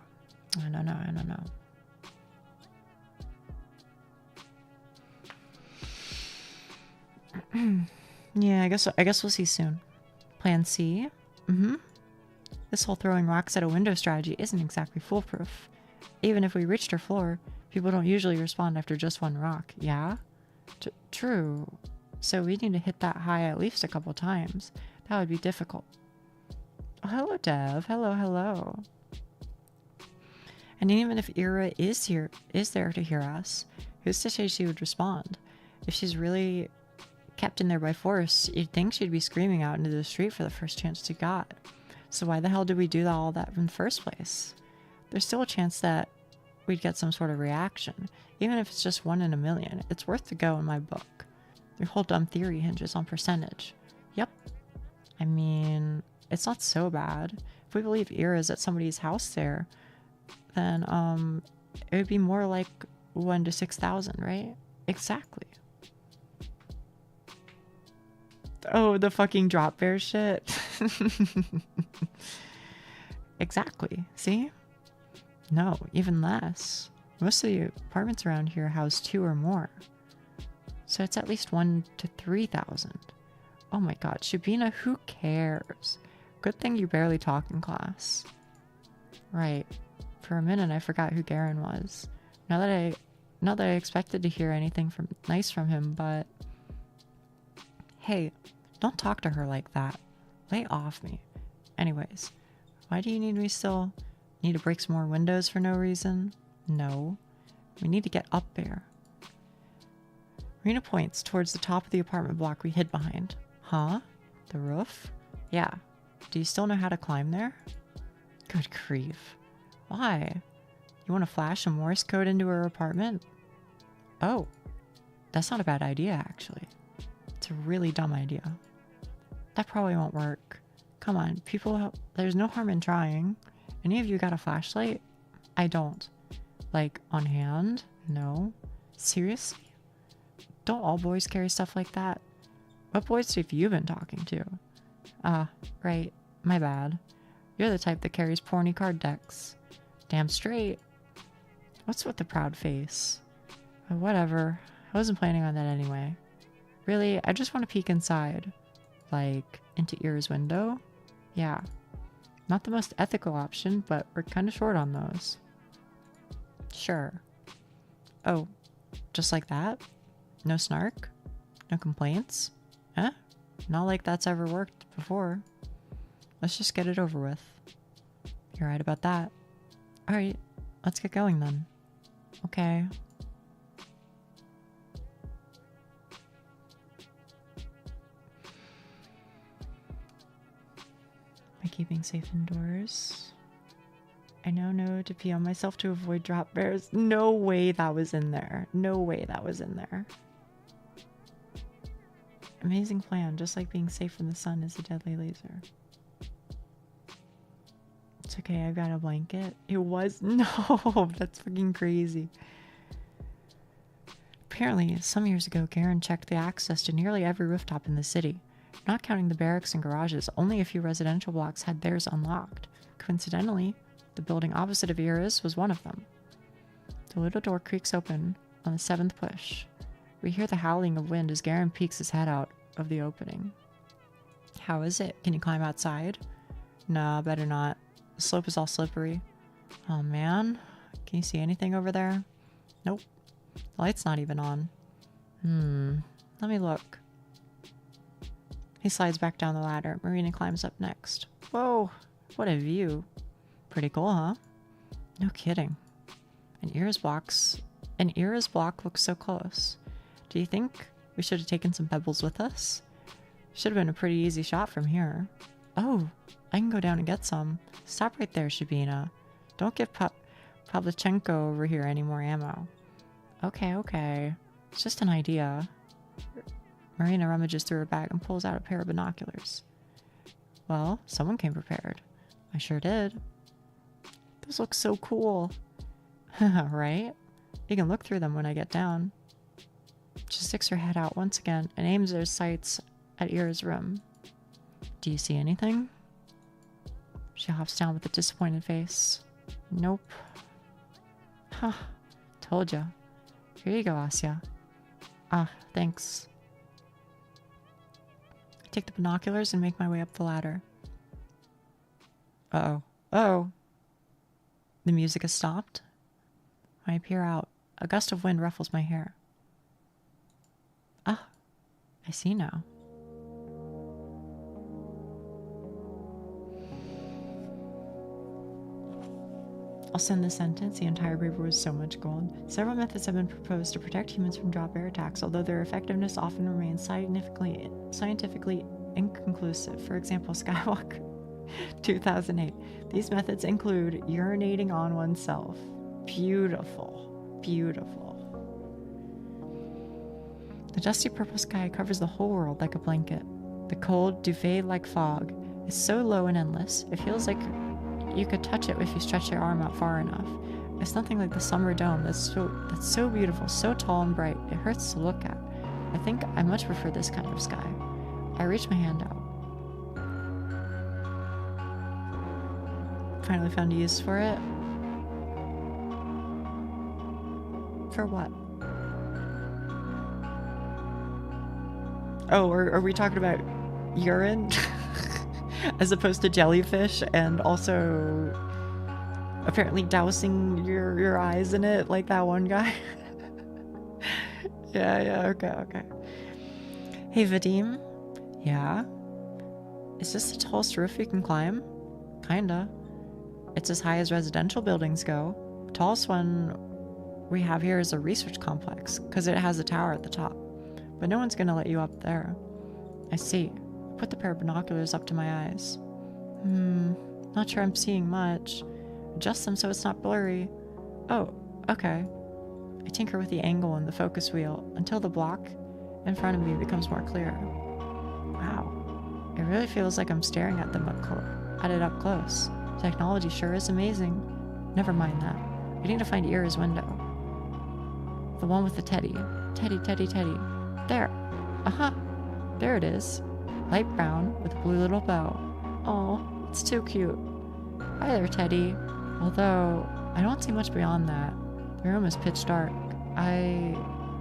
Yeah, I guess we'll see soon. Plan C? This whole throwing rocks at a window strategy isn't exactly foolproof. Even if we reached her floor, people don't usually respond after just one rock, yeah? True. So we need to hit that high at least a couple times. That would be difficult. Oh, hello, Dev. Hello. And even if Ira is there to hear us, who's to say she would respond? If she's really kept in there by force, you'd think she'd be screaming out into the street for the first chance she got. So why the hell did we do all that in the first place? There's still a chance that we'd get some sort of reaction. Even if it's just 1 in a million, it's worth the go in my book. Your whole dumb theory hinges on percentage. Yep. I mean, it's not so bad. If we believe Ira's at somebody's house there, then it would be more like 1 to 6,000, right? Exactly. Oh, the fucking drop bear shit. Exactly. See? No, even less. Most of the apartments around here house 2 or more. So it's at least 1 to 3,000. Oh my god, Shabina, who cares? Good thing you barely talk in class. Right. For a minute I forgot who Garen was. Not that I expected to hear anything nice from him, but... Hey, don't talk to her like that. Lay off me. Anyways, why do you need me still? Need to break some more windows for no reason? No. We need to get up there. Marina points towards the top of the apartment block we hid behind. Huh? The roof? Yeah. Do you still know how to climb there? Good grief. Why? You want to flash some Morse code into her apartment? Oh. That's not a bad idea, actually. It's a really dumb idea. That probably won't work. Come on, people, there's no harm in trying. Any of you got a flashlight? I don't. Like, on hand? No. Seriously? Don't all boys carry stuff like that? What boys have you been talking to? Ah, right. My bad. You're the type that carries porny card decks. Damn straight. What's with the proud face? Whatever. I wasn't planning on that anyway. Really, I just want to peek inside. Like, into Ira's window? Yeah. Not the most ethical option, but we're kind of short on those. Sure. Oh, just like that? No snark? No complaints? Huh? Not like that's ever worked before. Let's just get it over with. You're right about that. Alright, let's get going then. Okay. By keeping safe indoors. I now know to pee on myself to avoid drop bears. No way that was in there. No way that was in there. Amazing plan, just like being safe from the sun is a deadly laser. It's okay, I've got a blanket. It was? No, that's fucking crazy. Apparently, some years ago, Garen checked the access to nearly every rooftop in the city. Not counting the barracks and garages, only a few residential blocks had theirs unlocked. Coincidentally, the building opposite of Ira's was one of them. The little door creaks open on the 7th push. We hear the howling of wind as Garen peeks his head out of the opening. How is it? Can you climb outside? Nah, better not. The slope is all slippery. Oh man. Can you see anything over there? Nope. The light's not even on. Let me look. He slides back down the ladder. Marina climbs up next. Whoa, what a view. Pretty cool, huh? No kidding. An Era's block looks so close. Do you think we should have taken some pebbles with us? Should have been a pretty easy shot from here. Oh, I can go down and get some. Stop right there, Shabina. Don't give Pavlichenko over here any more ammo. Okay. It's just an idea. Marina rummages through her bag and pulls out a pair of binoculars. Well, someone came prepared. I sure did. Those look so cool. Right? You can look through them when I get down. She sticks her head out once again and aims her sights at Era's room. Do you see anything? She hops down with a disappointed face. Nope. Huh. Told ya. Here you go, Asya. Ah, thanks. I take the binoculars and make my way up the ladder. Uh-oh. Uh-oh. The music has stopped. When I peer out, a gust of wind ruffles my hair. Ah, I see now. I'll send this sentence. The entire paper was so much gold. Several methods have been proposed to protect humans from drop air attacks, although their effectiveness often remains scientifically inconclusive. For example, Skywalker 2008. These methods include urinating on oneself. Beautiful. Beautiful. The dusty purple sky covers the whole world like a blanket. The cold, duvet-like fog is so low and endless, it feels like you could touch it if you stretch your arm out far enough. It's nothing like the summer dome that's so beautiful, so tall and bright, it hurts to look at. I think I much prefer this kind of sky. I reach my hand out. Finally found a use for it. For what? Oh, are we talking about urine? As opposed to jellyfish, and also apparently dousing your eyes in it like that one guy. Yeah, okay. Hey, Vadim. Yeah? Is this the tallest roof you can climb? Kinda. It's as high as residential buildings go. The tallest one we have here is a research complex, because it has a tower at the top. But no one's gonna let you up there. I see. Put the pair of binoculars up to my eyes. Not sure I'm seeing much. Adjust them so it's not blurry. Oh, okay. I tinker with the angle and the focus wheel until the block in front of me becomes more clear. Wow. It really feels like I'm staring at them up close. Technology sure is amazing. Never mind that. I need to find Era's window. The one with the teddy. Teddy. There. Aha. There it is. Light brown with a blue little bow. Oh, it's too cute. Hi there, Teddy. Although, I don't see much beyond that. The room is pitch dark. I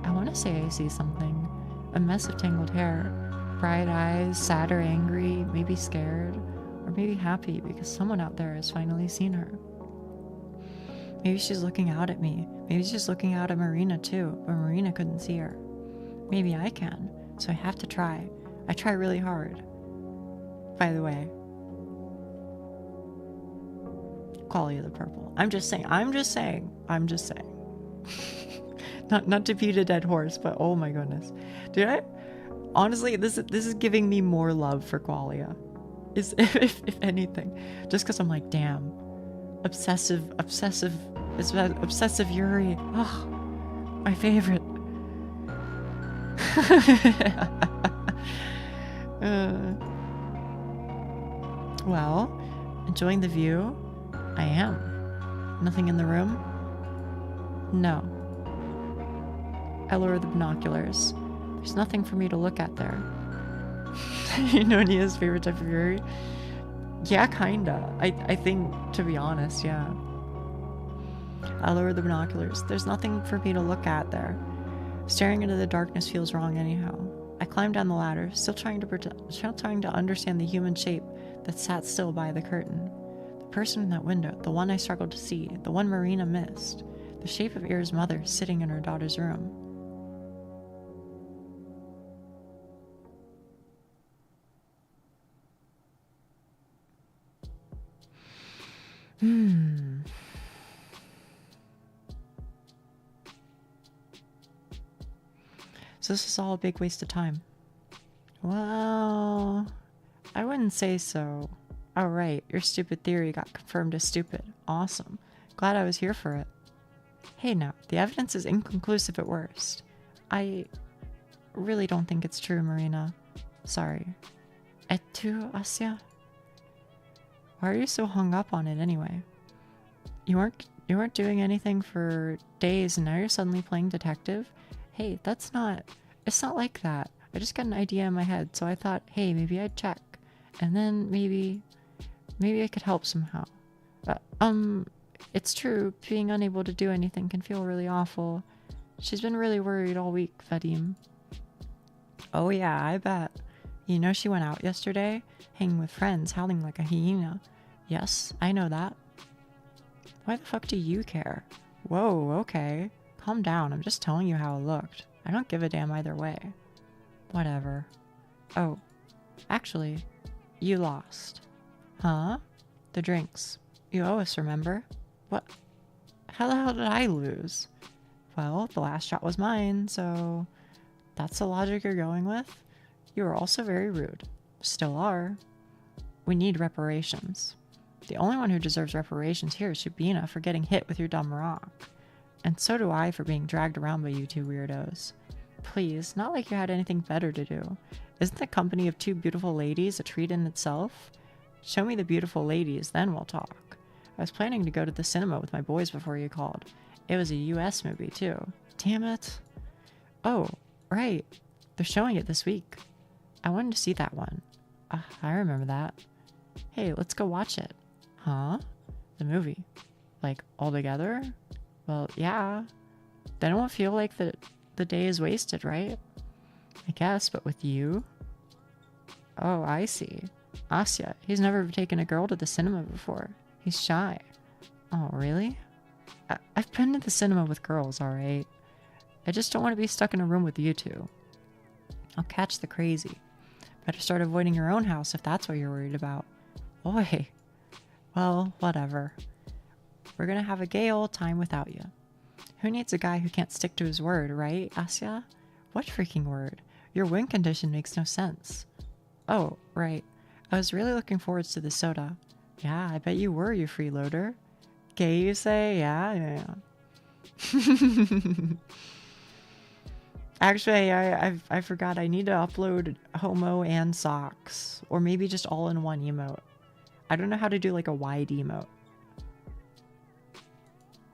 want to say I see something. A mess of tangled hair. Bright eyes, sad or angry, maybe scared, or maybe happy because someone out there has finally seen her. Maybe she's looking out at me. Maybe she's looking out at Marina too, but Marina couldn't see her. Maybe I can, so I have to try. I try really hard. By the way. Quality of the purple. I'm just saying. not to beat a dead horse, but oh my goodness. Dude, honestly, this is giving me more love for Qualia. If anything. Just because I'm like, damn. Obsessive Yuri. Oh, my favorite. Well, enjoying the view? I am. Nothing in the room? No. I lower the binoculars. There's nothing for me to look at there. You know Nia's favorite type of Yuri? Yeah, kinda. I think, to be honest, yeah. I lower the binoculars. There's nothing for me to look at there. Staring into the darkness feels wrong anyhow. I climb down the ladder, still trying to understand the human shape that sat still by the curtain. The person in that window, the one I struggled to see, the one Marina missed. The shape of Ir's mother sitting in her daughter's room. So this is all a big waste of time. Well, I wouldn't say so. Oh right, your stupid theory got confirmed as stupid. Awesome. Glad I was here for it. Hey now, the evidence is inconclusive at worst. I really don't think it's true, Marina. Sorry. Et tu, Asya? Why are you so hung up on it anyway? You weren't doing anything for days and now you're suddenly playing detective? Hey, it's not like that. I just got an idea in my head, so I thought, hey, maybe I'd check. And then maybe I could help somehow. It's true, being unable to do anything can feel really awful. She's been really worried all week, Vadim. Oh yeah, I bet. You know she went out yesterday, hanging with friends, howling like a hyena. Yes, I know that. Why the fuck do you care? Whoa, okay. Calm down, I'm just telling you how it looked. I don't give a damn either way. Whatever. Oh, actually, you lost. Huh? The drinks. You owe us, remember? What? How the hell did I lose? Well, the last shot was mine, so that's the logic you're going with? You were also very rude. Still are. We need reparations. The only one who deserves reparations here is Shubina for getting hit with your dumb rock. And so do I for being dragged around by you two weirdos. Please, not like you had anything better to do. Isn't the company of two beautiful ladies a treat in itself? Show me the beautiful ladies, then we'll talk. I was planning to go to the cinema with my boys before you called. It was a US movie, too. Damn it. Oh, right. They're showing it this week. I wanted to see that one. I remember that. Hey, let's go watch it. Huh? The movie? Like, all together? Well, yeah. Then it won't feel like the day is wasted, right? I guess, but with you? Oh, I see. Asya, he's never taken a girl to the cinema before. He's shy. Oh, really? I've been to the cinema with girls, alright? I just don't want to be stuck in a room with you two. I'll catch the crazy. Better start avoiding your own house if that's what you're worried about. Oi. Well, whatever. We're gonna have a gay old time without you. Who needs a guy who can't stick to his word, right, Asya? What freaking word? Your win condition makes no sense. Oh, right. I was really looking forward to the soda. Yeah, I bet you were, you freeloader. Gay, you say? Yeah. Actually, I forgot. I need to upload homo and socks. Or maybe just all in one emote. I don't know how to do like a wide emote.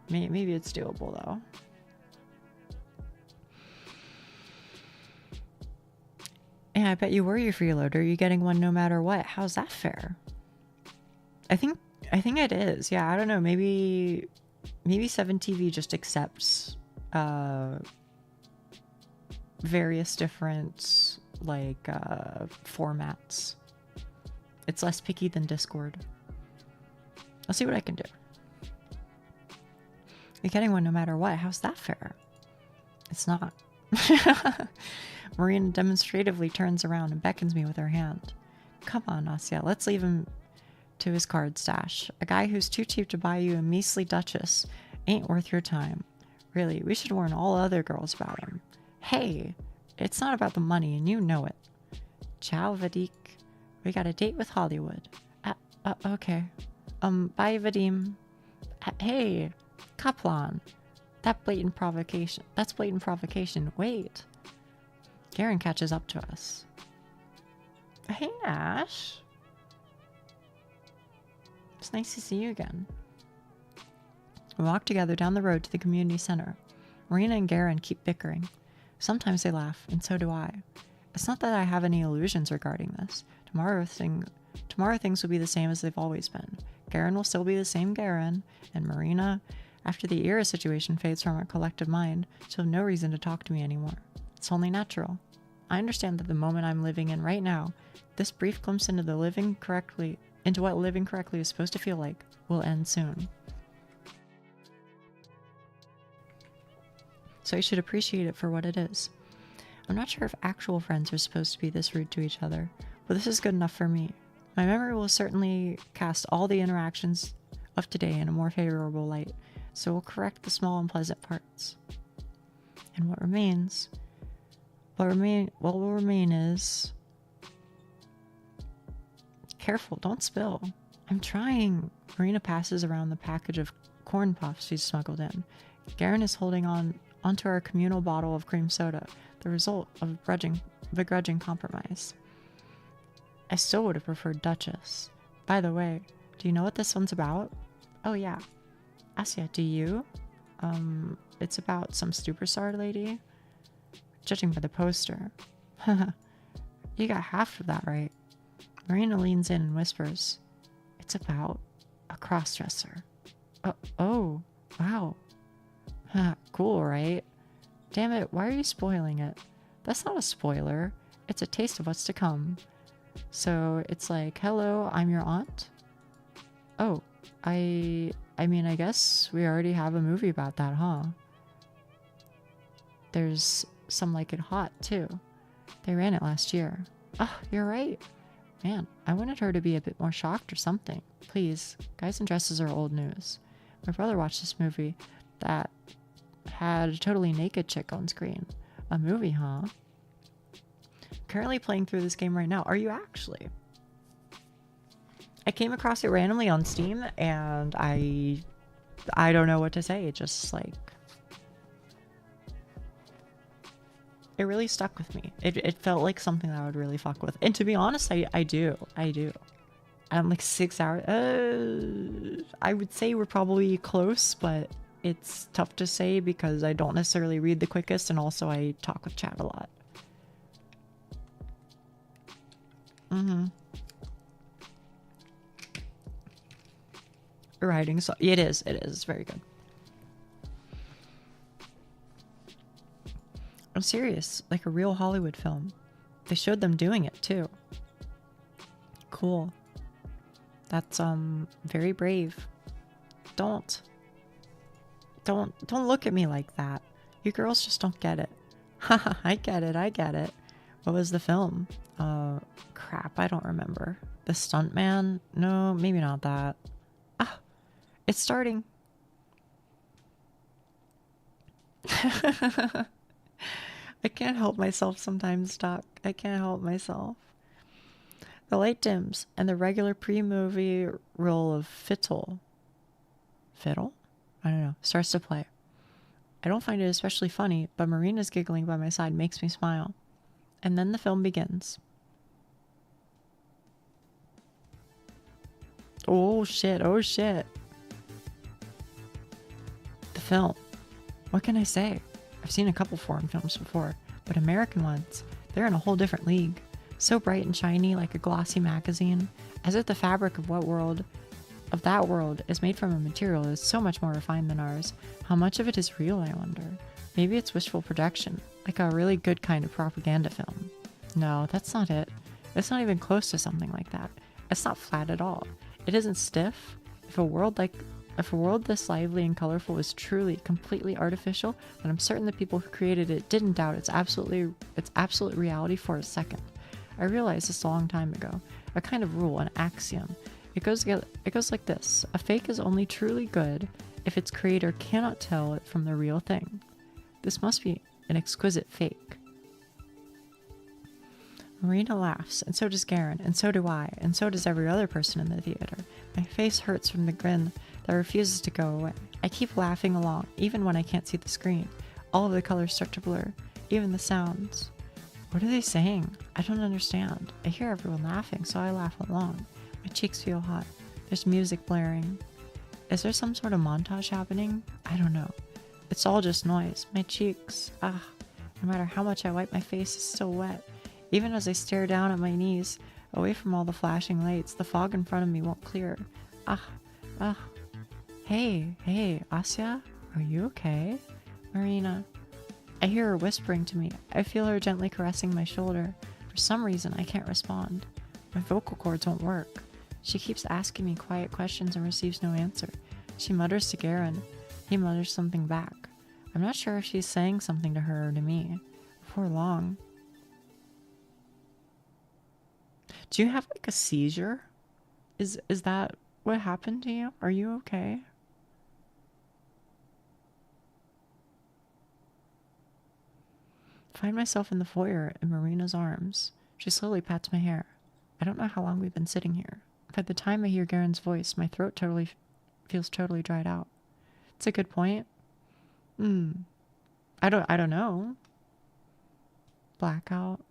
Maybe it's doable though. Yeah, I bet you were your freeloader. You're getting one no matter what. How's that fair? I think it is. Yeah, I don't know. Maybe 7TV just accepts various different like formats. It's less picky than Discord. I'll see what I can do. You're getting one no matter what. How's that fair? It's not. Marina demonstratively turns around and beckons me with her hand. Come on, Asya, let's leave him to his card stash. A guy who's too cheap to buy you a measly duchess ain't worth your time. Really, we should warn all other girls about him. Hey, it's not about the money and you know it. Ciao, Vadik. We got a date with Hollywood. Okay. Bye, Vadim. Hey, Kaplan. That's blatant provocation. Wait. Garen catches up to us. Hey, Ash. It's nice to see you again. We walk together down the road to the community center. Marina and Garen keep bickering. Sometimes they laugh, and so do I. It's not that I have any illusions regarding this. Tomorrow things will be the same as they've always been. Garen will still be the same Garen, and Marina, After the era situation fades from our collective mind, she'll have no reason to talk to me anymore. It's only natural. I understand that the moment I'm living in right now, this brief glimpse into what living correctly is supposed to feel like, will end soon. So you should appreciate it for what it is. I'm not sure if actual friends are supposed to be this rude to each other, but this is good enough for me. My memory will certainly cast all the interactions of today in a more favorable light, so we'll correct the small unpleasant parts. And what will remain is... Careful, don't spill. I'm trying. Marina passes around the package of corn puffs she's smuggled in. Garen is holding onto our communal bottle of cream soda, the result of a begrudging compromise. I still would have preferred Duchess. By the way, do you know what this one's about? Oh yeah. Asya, do you? It's about some superstar lady? Judging by the poster. You got half of that right. Marina leans in and whispers, it's about a crossdresser. Oh, wow. Cool, right? Damn it, why are you spoiling it? That's not a spoiler. It's a taste of what's to come. So it's like, hello, I'm your aunt? Oh, I mean, I guess we already have a movie about that, huh? There's Some Like It Hot, too. They ran it last year. Oh, you're right. Man, I wanted her to be a bit more shocked or something. Please, guys in dresses are old news. My brother watched this movie that had a totally naked chick on screen. A movie, huh? Currently playing through this game right now. Are you actually? I came across it randomly on Steam, and I don't know what to say. Just like... It really stuck with me. It felt like something that I would really fuck with. And to be honest, I do. I'm like 6 hours. I would say we're probably close, but it's tough to say because I don't necessarily read the quickest, and also I talk with chat a lot. Writing, so it is. It's very good. I'm serious, like a real Hollywood film. They showed them doing it too. Cool. That's very brave. Don't look at me like that. You girls just don't get it. Haha, I get it. What was the film? Crap, I don't remember. The Stuntman? No, maybe not that. Ah, it's starting. I can't help myself sometimes, Doc. I can't help myself. The light dims, and the regular pre-movie roll of Fiddle? I don't know. Starts to play. I don't find it especially funny, but Marina's giggling by my side makes me smile. And then the film begins. Oh shit. The film. What can I say? I've seen a couple foreign films before, but American ones, they're in a whole different league. So bright and shiny like a glossy magazine, as if the fabric of that world is made from a material that is so much more refined than ours. How much of it is real, I wonder? Maybe it's wishful projection, like a really good kind of propaganda film. No, that's not it. It's not even close to something like that. It's not flat at all. It isn't stiff. If a world this lively and colorful was truly, completely artificial, then I'm certain the people who created it didn't doubt its absolute reality for a second. I realized this a long time ago. A kind of rule, an axiom. It goes like this. A fake is only truly good if its creator cannot tell it from the real thing. This must be an exquisite fake. Marina laughs, and so does Garen, and so do I, and so does every other person in the theater. My face hurts from the grin that refuses to go away. I keep laughing along, even when I can't see the screen. All of the colors start to blur, even the sounds. What are they saying? I don't understand. I hear everyone laughing, so I laugh along. My cheeks feel hot. There's music blaring. Is there some sort of montage happening? I don't know. It's all just noise. My cheeks, no matter how much I wipe my face, is still wet. Even as I stare down at my knees, away from all the flashing lights, the fog in front of me won't clear. Hey, Asya, are you okay? Marina. I hear her whispering to me. I feel her gently caressing my shoulder. For some reason, I can't respond. My vocal cords won't work. She keeps asking me quiet questions and receives no answer. She mutters to Garen. He mutters something back. I'm not sure if she's saying something to her or to me. Before long. Do you have like a seizure? Is that what happened to you? Are you okay? I find myself in the foyer in Marina's arms. She slowly pats my hair. I don't know how long we've been sitting here. By the time I hear Garen's voice, my throat feels totally dried out. It's a good point. I don't know. Blackout.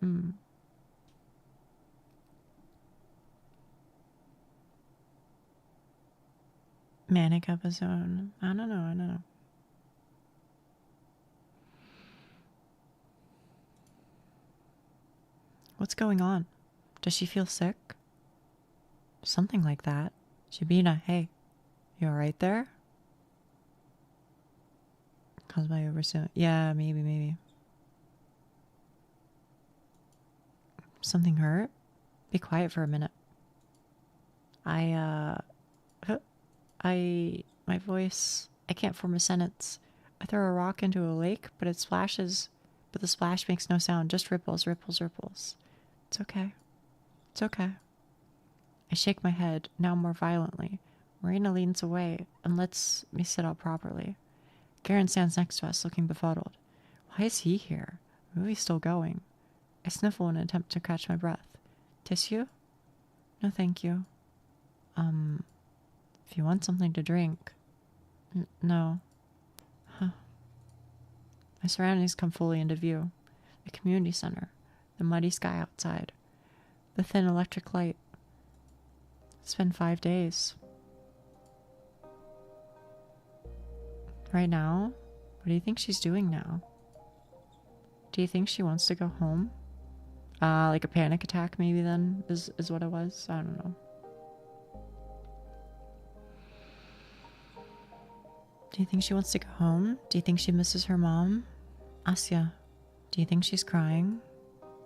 Manic episode. I don't know. What's going on? Does she feel sick? Something like that. Shabina, hey. You alright there? Caused by overstimulation. Yeah, maybe. Something hurt? Be quiet for a minute. My voice, I can't form a sentence. I throw a rock into a lake, but it splashes, but the splash makes no sound, just ripples. It's okay. I shake my head, now more violently. Marina leans away and lets me sit up properly. Garen stands next to us, looking befuddled. Why is he here? The movie's still going. I sniffle in an attempt to catch my breath. Tissue? No, thank you. If you want something to drink. No. Huh. My surroundings come fully into view. The community center. The muddy sky outside. The thin electric light. It's been 5 days. Right now? What do you think she's doing now? Do you think she wants to go home? Like a panic attack maybe then is what it was? I don't know. Do you think she wants to go home? Do you think she misses her mom? Asya, do you think she's crying?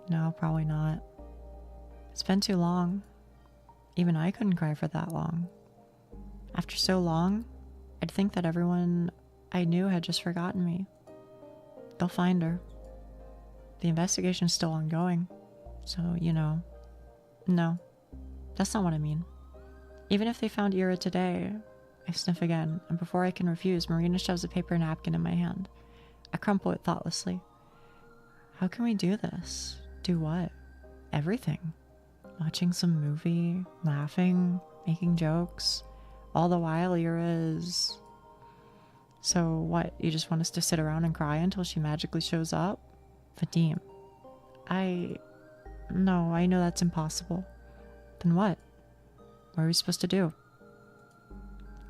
No, probably not. It's been too long. Even I couldn't cry for that long. After so long, I'd think that everyone I knew had just forgotten me. They'll find her. The investigation's still ongoing. So, no, that's not what I mean. Even if they found Ira today, I sniff again, and before I can refuse, Marina shoves a paper napkin in my hand. I crumple it thoughtlessly. How can we do this? Do what? Everything. Watching some movie, laughing, making jokes. All the while Ira is... So what, you just want us to sit around and cry until she magically shows up? Vadim. No, I know that's impossible. Then what? What are we supposed to do?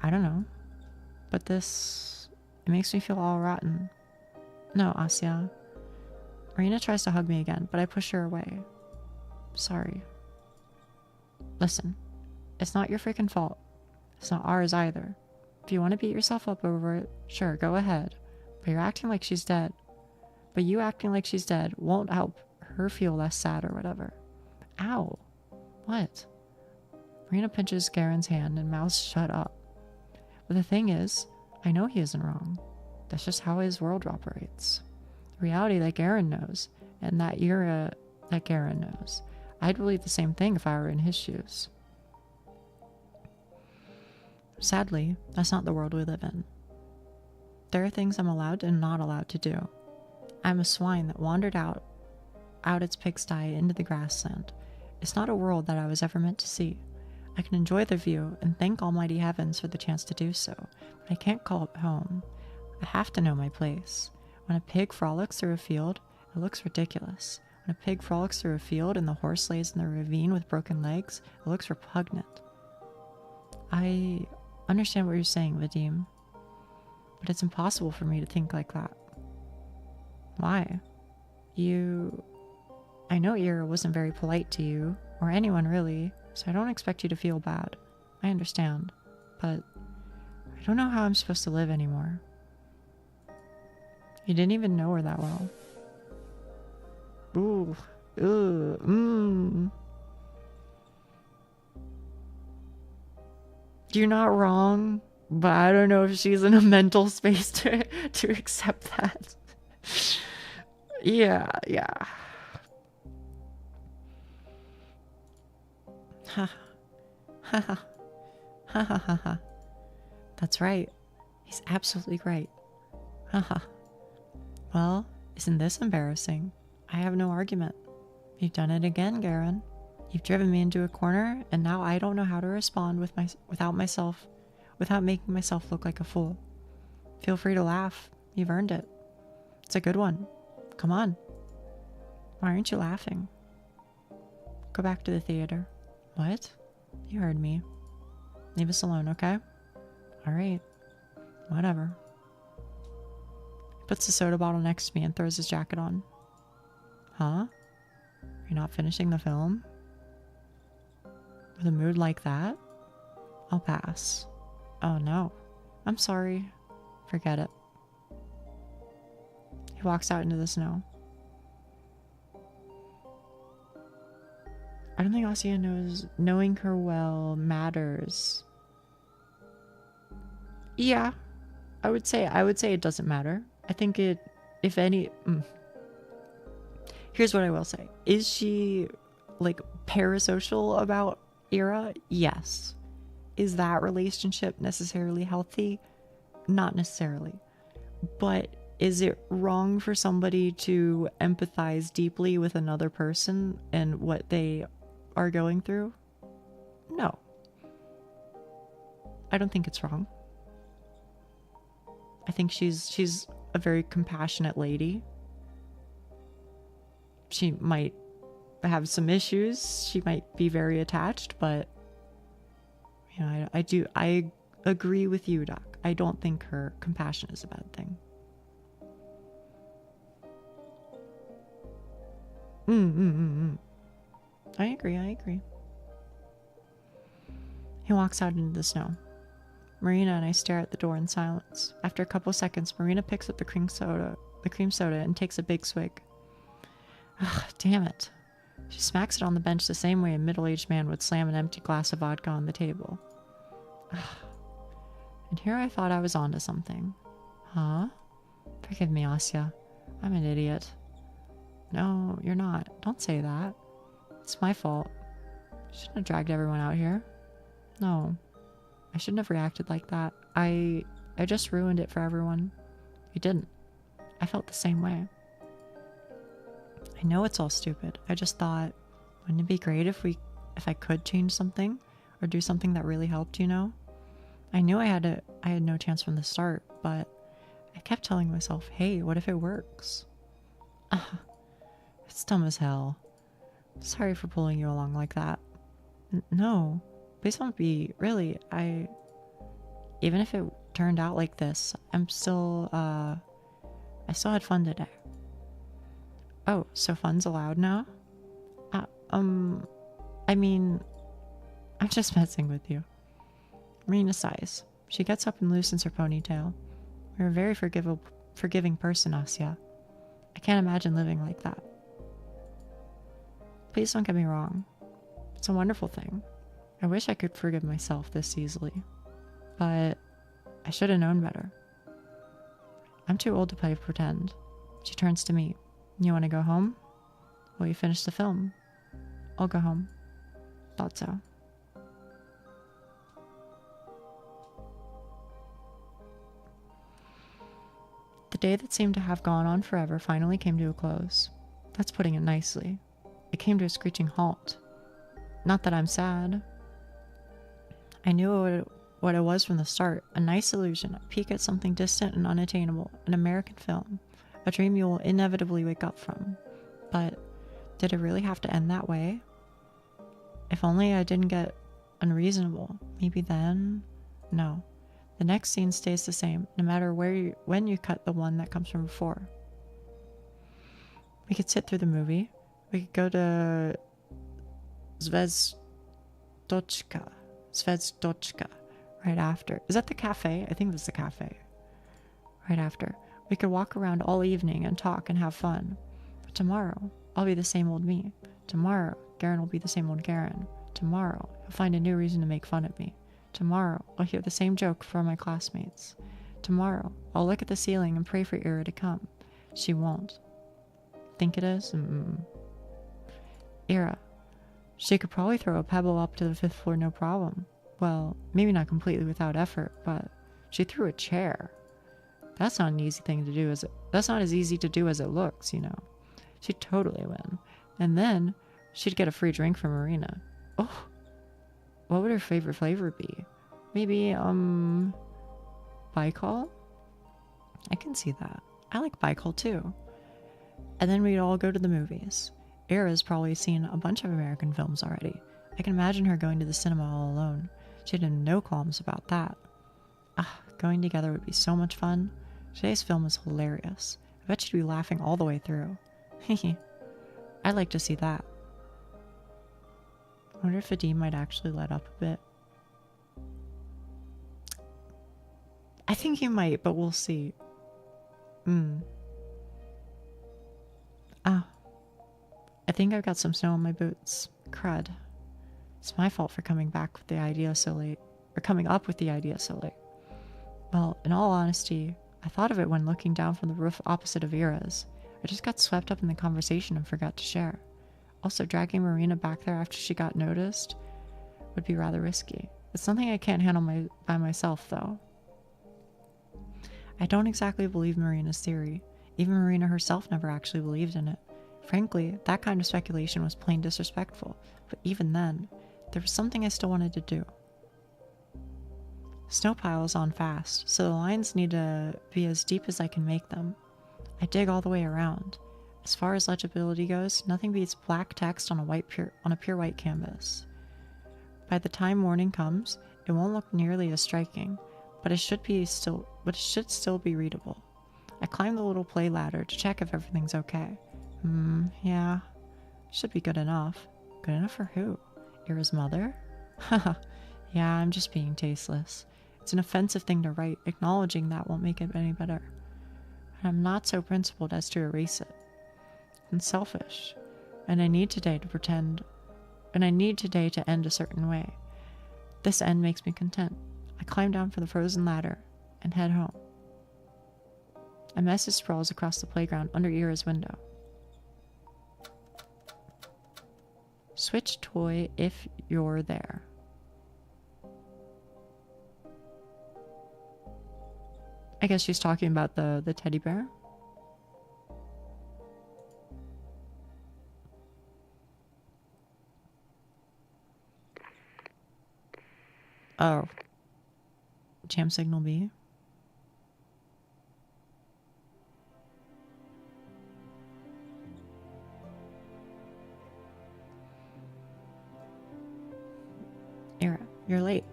I don't know. But it makes me feel all rotten. No, Asya. Marina tries to hug me again, but I push her away. Sorry. Listen, it's not your freaking fault. It's not ours either. If you want to beat yourself up over it, sure, go ahead. But you're acting like she's dead. But you acting like she's dead won't help her feel less sad or whatever. Ow. What? Marina pinches Garen's hand and mouths shut up. But the thing is, I know he isn't wrong. That's just how his world operates. The reality that Garen knows, and that era that Garen knows. I'd believe the same thing if I were in his shoes. Sadly, that's not the world we live in. There are things I'm allowed and not allowed to do. I'm a swine that wandered out its pigsty into the grassland. It's not a world that I was ever meant to see. I can enjoy the view and thank almighty heavens for the chance to do so, but I can't call it home. I have to know my place. When a pig frolics through a field, it looks ridiculous. When a pig frolics through a field and the horse lays in the ravine with broken legs, it looks repugnant. I understand what you're saying, Vadim, but it's impossible for me to think like that. Why? I know Ira wasn't very polite to you, or anyone really, so I don't expect you to feel bad. I understand, but I don't know how I'm supposed to live anymore. You didn't even know her that well. Ooh. Ooh. You're not wrong, but I don't know if she's in a mental space to accept that. Yeah. Ha ha ha ha ha ha ha. That's right. He's absolutely right. Haha. Well, isn't this embarrassing? I have no argument. You've done it again, Garen. You've driven me into a corner, and now I don't know how to respond without making myself look like a fool. Feel free to laugh. You've earned it. It's a good one. Come on. Why aren't you laughing? Go back to the theater. What? You heard me. Leave us alone, okay? Alright. Whatever. He puts the soda bottle next to me and throws his jacket on. Huh? You're not finishing the film? With a mood like that? I'll pass. Oh no. I'm sorry. Forget it. He walks out into the snow. I don't think Asya knows knowing her well matters. Yeah. I would say it doesn't matter. I think it, if any, here's what I will say. Is she like parasocial about Ira? Yes. Is that relationship necessarily healthy? Not necessarily. But is it wrong for somebody to empathize deeply with another person and what they are going through? No. I don't think it's wrong. I think she's a very compassionate lady. She might have some issues. She might be very attached, but you know, I agree with you, Doc. I don't think her compassion is a bad thing. I agree. He walks out into the snow. Marina and I stare at the door in silence. After a couple seconds, Marina picks up the cream soda and takes a big swig. Ugh, damn it. She smacks it on the bench the same way a middle-aged man would slam an empty glass of vodka on the table. Ugh. And here I thought I was onto something. Huh? Forgive me, Asya. I'm an idiot. No, you're not. Don't say that. It's my fault. I shouldn't have dragged everyone out here. No. I shouldn't have reacted like that. I just ruined it for everyone. You didn't. I felt the same way. I know it's all stupid. I just thought, wouldn't it be great if I could change something or do something that really helped, you know? I knew I had no chance from the start, but I kept telling myself, hey, what if it works? It's dumb as hell. Sorry for pulling you along like that. No, please don't be. Really, even if it turned out like this, I still had fun today. Oh, so fun's allowed now? I mean, I'm just messing with you. Marina sighs. She gets up and loosens her ponytail. You're a very forgiving person, Asya. I can't imagine living like that. Please don't get me wrong. It's a wonderful thing. I wish I could forgive myself this easily. But I should have known better. I'm too old to play pretend. She turns to me. You want to go home? Will you finish the film? I'll go home. Thought so. The day that seemed to have gone on forever finally came to a close. That's putting it nicely. It came to a screeching halt. Not that I'm sad. I knew what it was from the start. A nice illusion, a peek at something distant and unattainable, an American film, a dream you will inevitably wake up from. But did it really have to end that way? If only I didn't get unreasonable. Maybe then? No. The next scene stays the same, no matter when you cut the one that comes from before. We could sit through the movie. We could go to Zvezdochka, right after. Is that the cafe? I think that's the cafe. Right after. We could walk around all evening and talk and have fun. But tomorrow, I'll be the same old me. Tomorrow, Garen will be the same old Garen. Tomorrow, he'll find a new reason to make fun of me. Tomorrow, I'll hear the same joke from my classmates. Tomorrow, I'll look at the ceiling and pray for Ira to come. She won't. Think it is? Ira. She could probably throw a pebble up to the 5th floor no problem. Well, maybe not completely without effort, but she threw a chair. That's not an easy thing to do. That's not as easy to do as it looks, you know. She'd totally win. And then she'd get a free drink from Marina. Oh, what would her favorite flavor be? Maybe, Baikal? I can see that. I like Baikal too. And then we'd all go to the movies. Ira's probably seen a bunch of American films already. I can imagine her going to the cinema all alone. She'd have no qualms about that. Going together would be so much fun. Today's film was hilarious. I bet she'd be laughing all the way through. Hehe. I'd like to see that. I wonder if Vadim might actually let up a bit. I think he might, but we'll see. I think I've got some snow on my boots. Crud. It's my fault for coming up with the idea so late. Well, in all honesty, I thought of it when looking down from the roof opposite of Ira's. I just got swept up in the conversation and forgot to share. Also, dragging Marina back there after she got noticed would be rather risky. It's something I can't handle by myself, though. I don't exactly believe Marina's theory. Even Marina herself never actually believed in it. Frankly, that kind of speculation was plain disrespectful, but even then, there was something I still wanted to do. Snow piles on fast, so the lines need to be as deep as I can make them. I dig all the way around. As far as legibility goes, nothing beats black text on a pure white canvas. By the time morning comes, it won't look nearly as striking, but it should still be readable. I climb the little play ladder to check if everything's okay. Yeah. Should be good enough. Good enough for who? Ira's mother? Haha. Yeah, I'm just being tasteless. It's an offensive thing to write. Acknowledging that won't make it any better. And I'm not so principled as to erase it. And selfish. And I need today to end a certain way. This end makes me content. I climb down for the frozen ladder and head home. A message sprawls across the playground under Ira's window. Switch toy if you're there. I guess she's talking about the teddy bear. Oh. Jam signal B. Ira, you're late.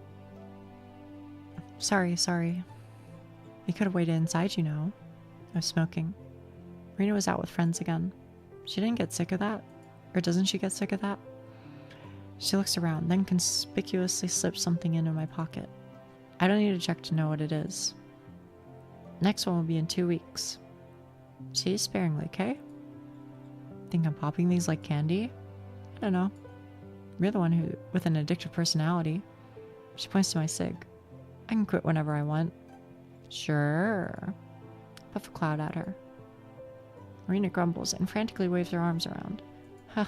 Sorry. We could have waited inside, you know. I was smoking. Rena was out with friends again. She didn't get sick of that? Or doesn't she get sick of that? She looks around, then conspicuously slips something into my pocket. I don't need to check to know what it is. Next one will be in 2 weeks. See sparingly, okay? Think I'm popping these like candy? I don't know. You're the one who with an addictive personality. She points to my cig. I can quit whenever I want. Sure. Puff a cloud at her. Marina grumbles and frantically waves her arms around. Huh.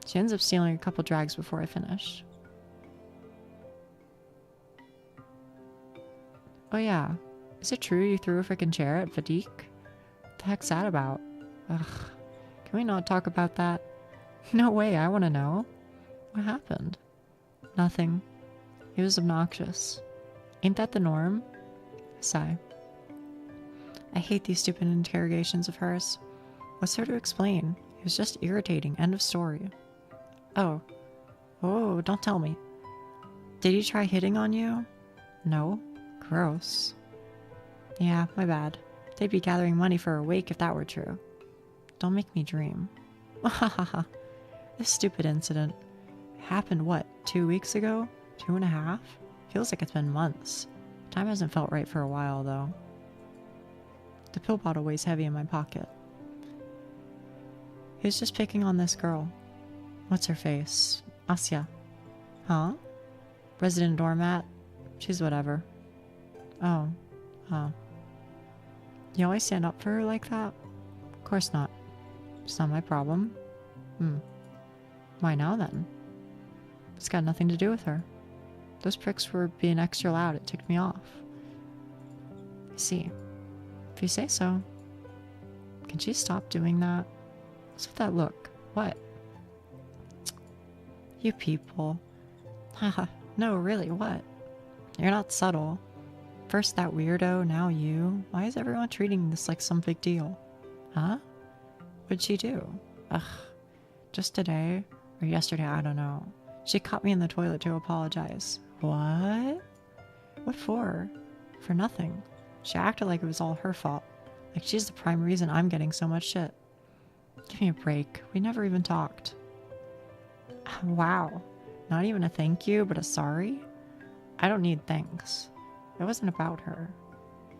She ends up stealing a couple drags before I finish. Oh yeah. Is it true you threw a freaking chair at Vadik? What the heck's that about? Ugh. Can we not talk about that? No way, I want to know. What happened? Nothing. He was obnoxious. Ain't that the norm? Sigh. I hate these stupid interrogations of hers. What's there to explain? He was just irritating. End of story. Oh. Oh, don't tell me. Did he try hitting on you? No. Gross. Yeah, my bad. They'd be gathering money for a wake if that were true. Don't make me dream. Wahahaha. This stupid incident happened, what, 2 weeks ago? 2.5? Feels like it's been months. Time hasn't felt right for a while, though. The pill bottle weighs heavy in my pocket. He was just picking on this girl. What's her face? Asya. Huh? Resident doormat? She's whatever. Oh. Huh. You always stand up for her like that? Of course not. It's not my problem. Why now then? It's got nothing to do with her. Those pricks were being extra loud. It ticked me off. I see. If you say so. Can she stop doing that? What's with that look? What? You people. Haha. No, really, what? You're not subtle. First that weirdo, now you. Why is everyone treating this like some big deal? Huh? What'd she do? Ugh. Just today? Or yesterday, I don't know. She caught me in the toilet to apologize. What? What for? For nothing. She acted like it was all her fault. Like she's the prime reason I'm getting so much shit. Give me a break. We never even talked. Wow. Not even a thank you, but a sorry? I don't need thanks. It wasn't about her.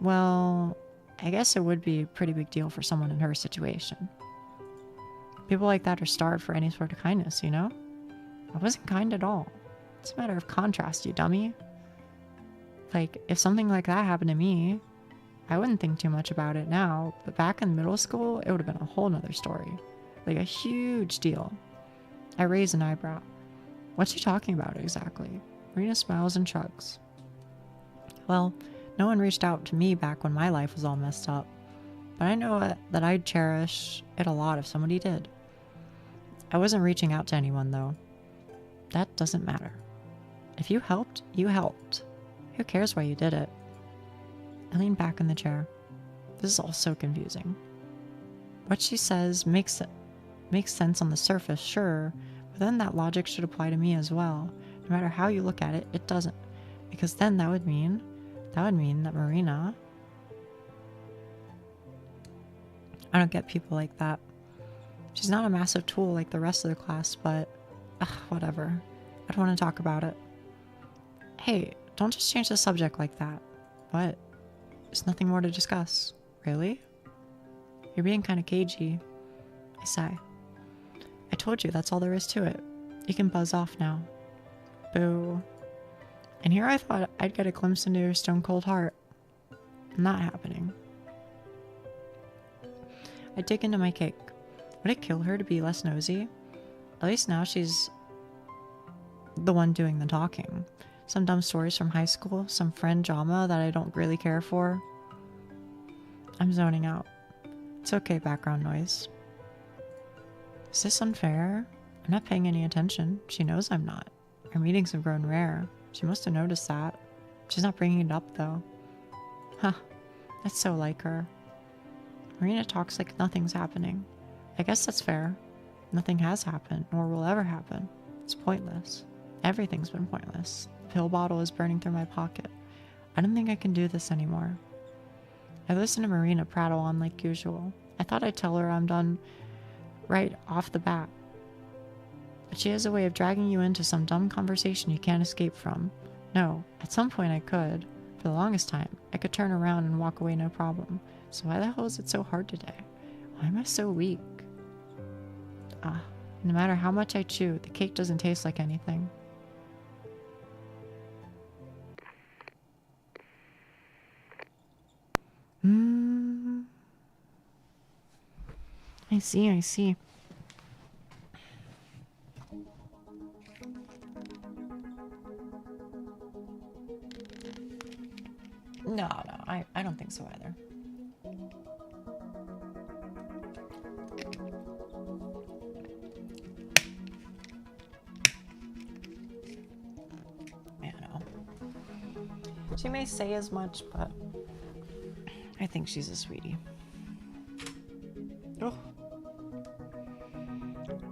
Well, I guess it would be a pretty big deal for someone in her situation. People like that are starved for any sort of kindness, you know? I wasn't kind at all. It's a matter of contrast, you dummy. Like, if something like that happened to me, I wouldn't think too much about it now, but back in middle school, it would have been a whole nother story. Like a huge deal. I raise an eyebrow. What's she talking about exactly? Marina smiles and shrugs. Well, no one reached out to me back when my life was all messed up. But I know that I'd cherish it a lot if somebody did. I wasn't reaching out to anyone, though. That doesn't matter. If you helped, you helped. Who cares why you did it? I lean back in the chair. This is all so confusing. What she says makes sense on the surface, sure, but then that logic should apply to me as well. No matter how you look at it, it doesn't. Because then that would mean that Marina... I don't get people like that. She's not a massive tool like the rest of the class, but... whatever. I don't want to talk about it. Hey, don't just change the subject like that. What? There's nothing more to discuss. Really? You're being kind of cagey. I sigh. I told you that's all there is to it. You can buzz off now. Boo. And here I thought I'd get a glimpse into your stone cold heart. Not happening. I dig into my cake. Would it kill her to be less nosy? At least now she's the one doing the talking. Some dumb stories from high school, some friend drama that I don't really care for. I'm zoning out. It's okay, background noise. Is this unfair? I'm not paying any attention. She knows I'm not. Our meetings have grown rare. She must have noticed that. She's not bringing it up, though. Huh. That's so like her. Marina talks like nothing's happening. I guess that's fair. Nothing has happened, nor will ever happen. It's pointless. Everything's been pointless. The pill bottle is burning through my pocket. I don't think I can do this anymore. I listen to Marina prattle on like usual. I thought I'd tell her I'm done right off the bat. But she has a way of dragging you into some dumb conversation you can't escape from. No, at some point I could. For the longest time, I could turn around and walk away no problem. So why the hell is it so hard today? Why am I so weak? No matter how much I chew, the cake doesn't taste like anything. I see. No, I don't think so either. I know. She may say as much, but I think she's a sweetie. Oh.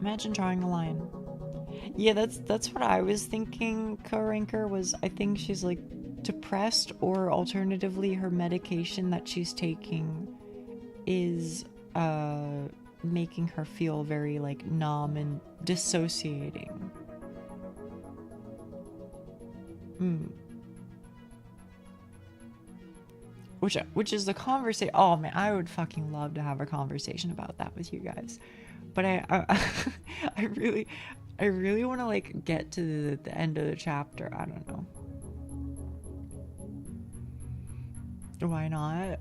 Imagine drawing a line. Yeah, that's what I was thinking, Karanker, was I think she's like depressed, or alternatively her medication that she's taking is making her feel very like numb and dissociating. which is the conversation. Oh man, I would fucking love to have a conversation about that with you guys. But I really want to like get to the end of the chapter. I don't know. Why not?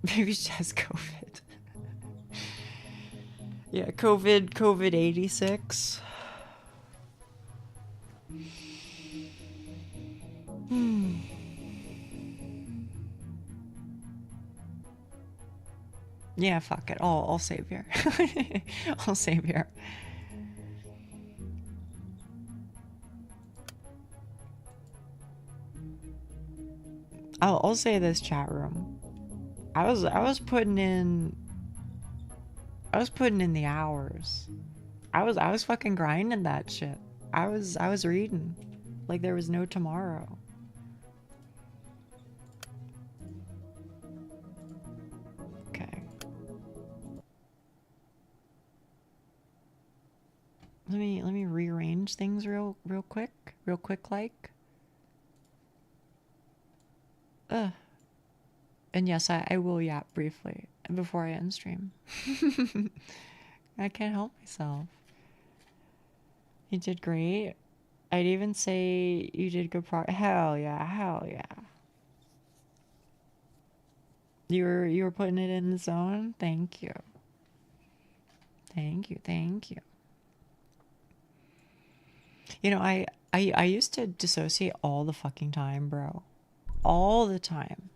Maybe she has COVID. Yeah, COVID 86. Yeah, fuck it. I'll save here. I'll save here. I'll say this, chat room. I was putting in the hours. I was fucking grinding that shit. I was reading like there was no tomorrow. Okay. Let me rearrange things real quick like. And yes, I will yap briefly before I end stream. I can't help myself. You did great. I'd even say you did good progress. Hell yeah. You were putting it in the zone. Thank you. You know, I used to dissociate all the fucking time, bro. All the time.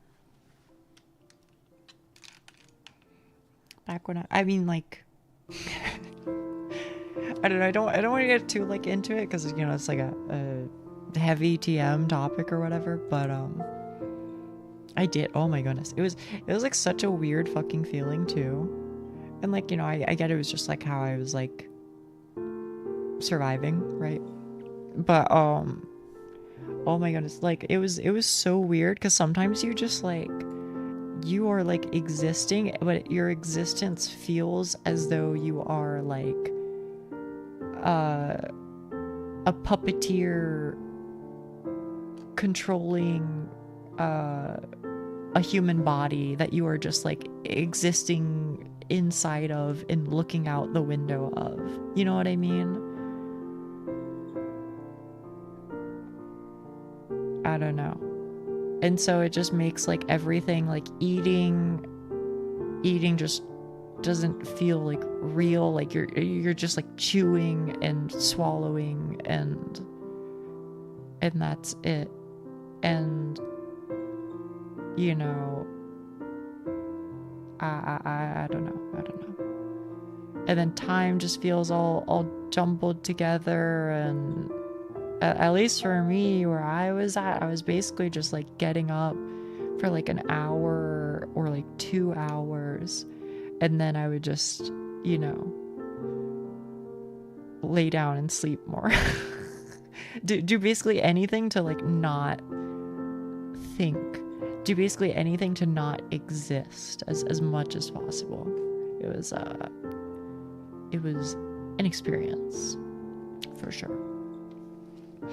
Back when I mean like I don't know, I don't want to get too like into it because you know it's like a heavy TM topic or whatever, but I did. Oh my goodness. It was like such a weird fucking feeling too. And like, you know, I get it was just like how I was like surviving, right? But oh my goodness, like it was so weird because sometimes you just like you are like existing, but your existence feels as though you are like a puppeteer controlling a human body that you are just like existing inside of and looking out the window of. You know what I mean? I don't know. And so it just makes like everything like eating just doesn't feel like real. Like you're just like chewing and swallowing and that's it. And you know, I don't know. And then time just feels all jumbled together. And at least for me, where I was at, I was basically just like getting up for like an hour or like 2 hours, and then I would just, you know, lay down and sleep more. do basically anything to like not think. Do basically anything to not exist as much as possible. It was an experience for sure. お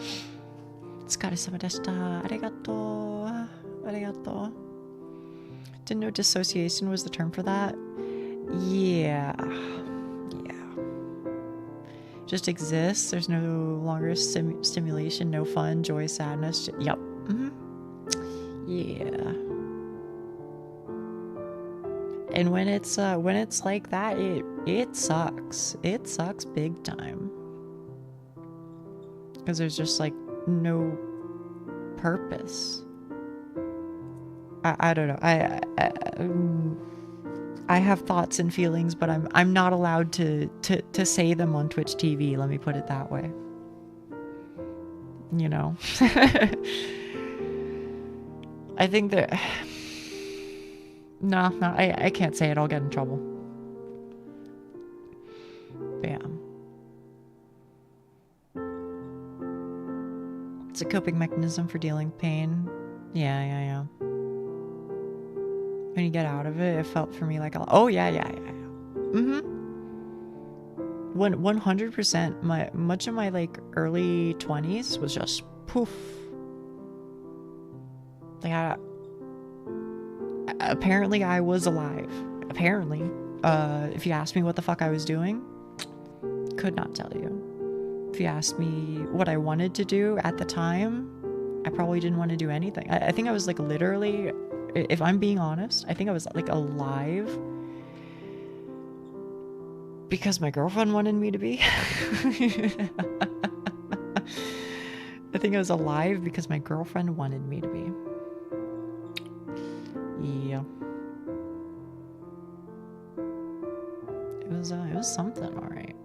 疲れ様でした。ありがとう。ありがとう。Didn't know dissociation was the term for that. Yeah. Just exists. There's no longer stimulation, no fun, joy, sadness. Yep. Yeah. And when it's like that, it sucks. It sucks big time. Because there's just like no purpose. I don't know. I have thoughts and feelings, but I'm not allowed to say them on Twitch TV. Let me put it that way. You know. I think that no, I can't say it. I'll get in trouble. But yeah. It's a coping mechanism for dealing with pain. Yeah. When you get out of it, it felt for me like, oh yeah. 100%. Much of my like early 20s was just poof. Like, apparently I was alive. Apparently. If you asked me what the fuck I was doing, could not tell you. If you asked me what I wanted to do at the time, I probably didn't want to do anything. I think I was like literally, if I'm being honest, I think I was like alive because my girlfriend wanted me to be. I think I was alive because my girlfriend wanted me to be. Yeah. It was something, alright.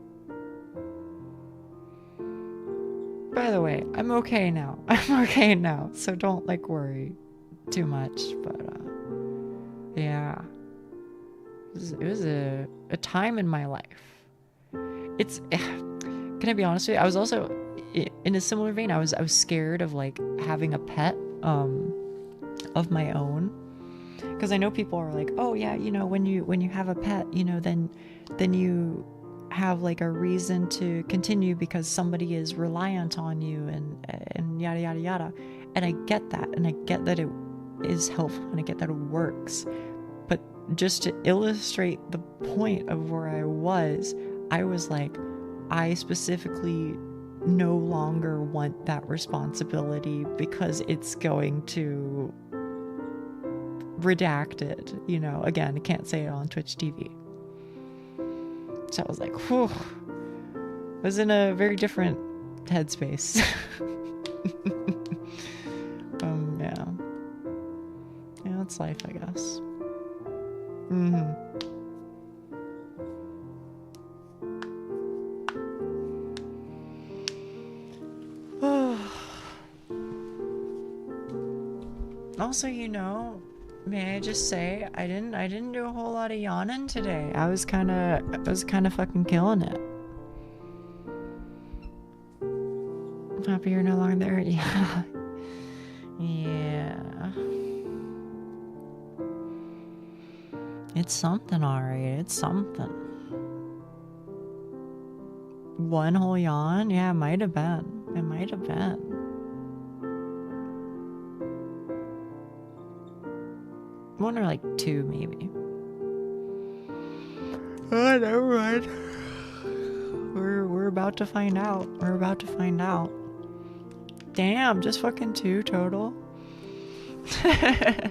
By the way, I'm okay now. I'm okay now, so don't like worry too much, but yeah. It was a time in my life. It's can I be honest with you? I was also in a similar vein. I was scared of like having a pet of my own, because I know people are like, oh yeah, you know, when you have a pet, you know, then you have like a reason to continue because somebody is reliant on you and yada yada yada. And I get that, and I get that it is helpful, and I get that it works. But just to illustrate the point of where I was like, I specifically no longer want that responsibility because it's going to redact it, you know. Again, I can't say it on Twitch TV. So I was like, whew. I was in a very different headspace. Yeah. Yeah, that's life, I guess. Also, you know, may I just say, I didn't do a whole lot of yawning today. I was kind of fucking killing it. I'm happy you're no longer there. Yeah. Yeah. It's something, alright. It's something. One whole yawn? Yeah, it might have been. It might have been. One or like two, maybe. Oh, never mind. We're about to find out. We're about to find out. Damn, just fucking two total. I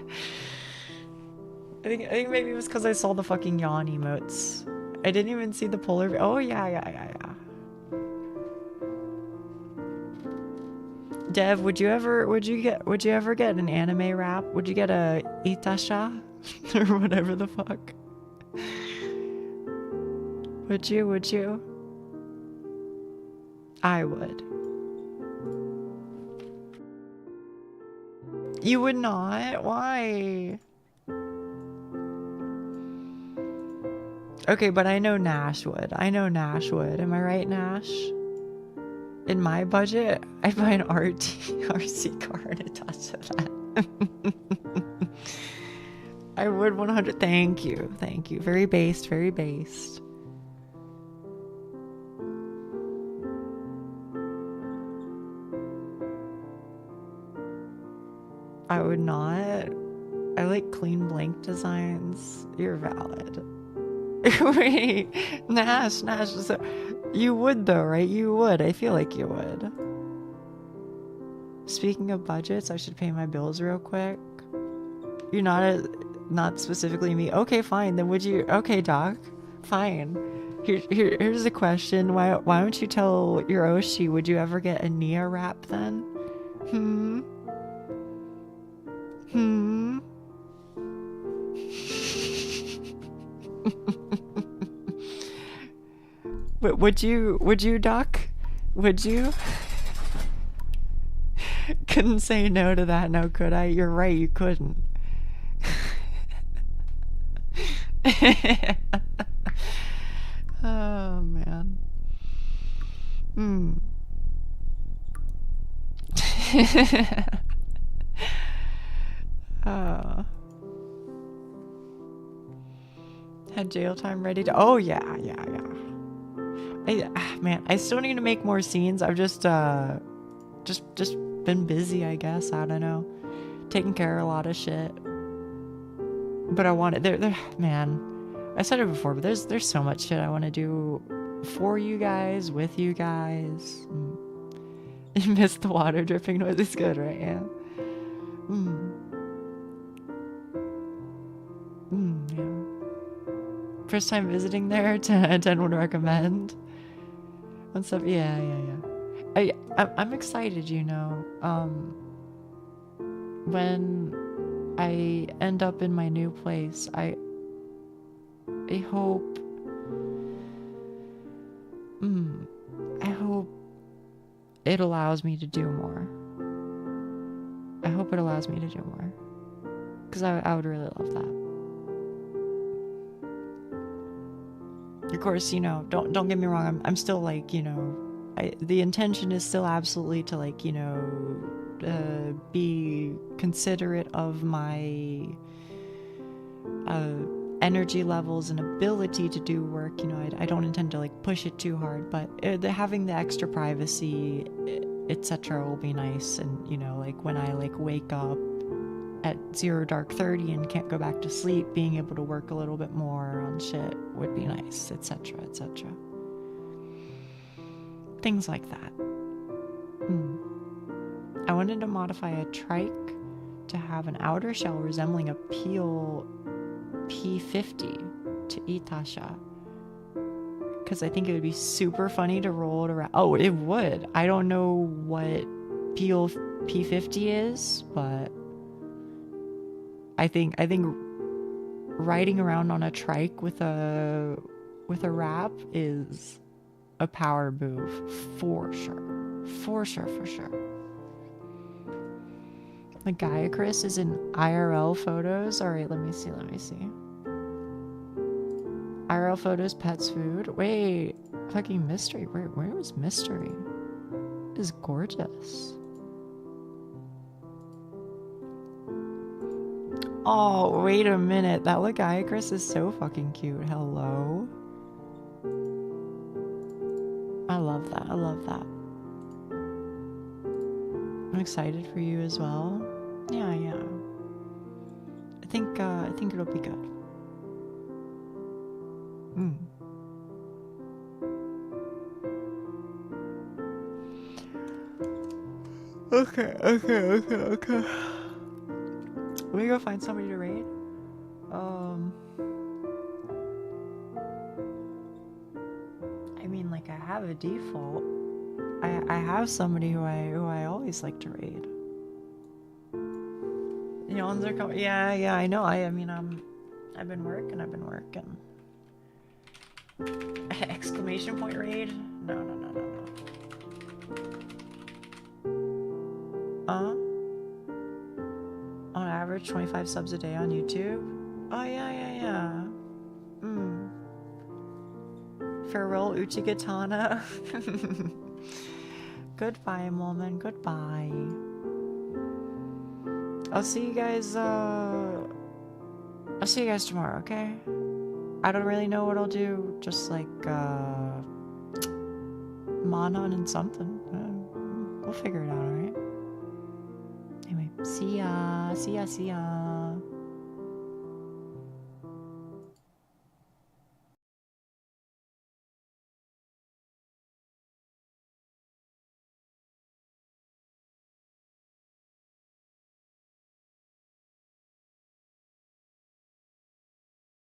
think maybe it was because I saw the fucking yawn emotes. I didn't even see the polar. Oh yeah. Dev, would you ever get an anime rap? Would you get a Itasha or whatever the fuck? Would you? I would. You would not? Why? Okay, but I know Nash would. Am I right, Nash? In my budget, I'd buy an RC car and attach to that. I would 100. Thank you. Very based. I would not. I like clean blank designs. You're valid. Wait, Nash. So you would though, right? You would. I feel like you would. Speaking of budgets, I should pay my bills real quick. You're not specifically me. Okay, fine. Then would you? Okay, Doc. Fine. Here's a question. Why don't you tell your Oshi? Would you ever get a Nia rap then? Would you, Doc? Would you? Couldn't say no to that, no, could I? You're right, you couldn't. Oh, man. Had jail time ready to. Oh yeah. Man, I still need to make more scenes. I've just been busy, I guess. I don't know. taking care of a lot of shit. But I want it. There, man. I said it before, but there's so much shit I want to do for you guys, with you guys. You missed the water dripping noise. It's good, right? Yeah. Yeah. First time visiting there, 10 would recommend. And stuff. Yeah. I'm excited, you know. When I end up in my new place, I hope it allows me to do more. I hope it allows me to do more, because I would really love that. Of course, you know, don't get me wrong, I'm still like, you know, the intention is still absolutely to, like, you know, be considerate of my energy levels and ability to do work. You know, I don't intend to like push it too hard, but having the extra privacy, etc., will be nice. And, you know, like when I like wake up at 0 dark 30 and can't go back to sleep, being able to work a little bit more on shit would be nice, etc., etc. Things like that. I wanted to modify a trike to have an outer shell resembling a peel P50 to Itasha, because I think it would be super funny to roll it around. Oh, it would. I don't know what peel P50 is, but I think riding around on a trike with a wrap is a power move for sure. For sure. The Gaia Chris is in IRL photos. Alright, let me see. IRL photos, pets, food. Wait, fucking mystery. Where was mystery? It is gorgeous. Oh, wait a minute. That Gaia Chris is so fucking cute. Hello. I love that. I'm excited for you as well. Yeah. I think it'll be good. Okay. Let me go find somebody to raid. I mean, like, I have a default. I have somebody who I always like to raid. The yawns are coming. Yeah, I know. I mean, I've been working. Exclamation point raid? No. On average, 25 subs a day on YouTube. Oh, yeah. Farewell, Uchigatana. Goodbye, Molman. Goodbye. I'll see you guys tomorrow, okay? I don't really know what I'll do. Just like Manon and something. We'll figure it out, alright? Anyway, see ya.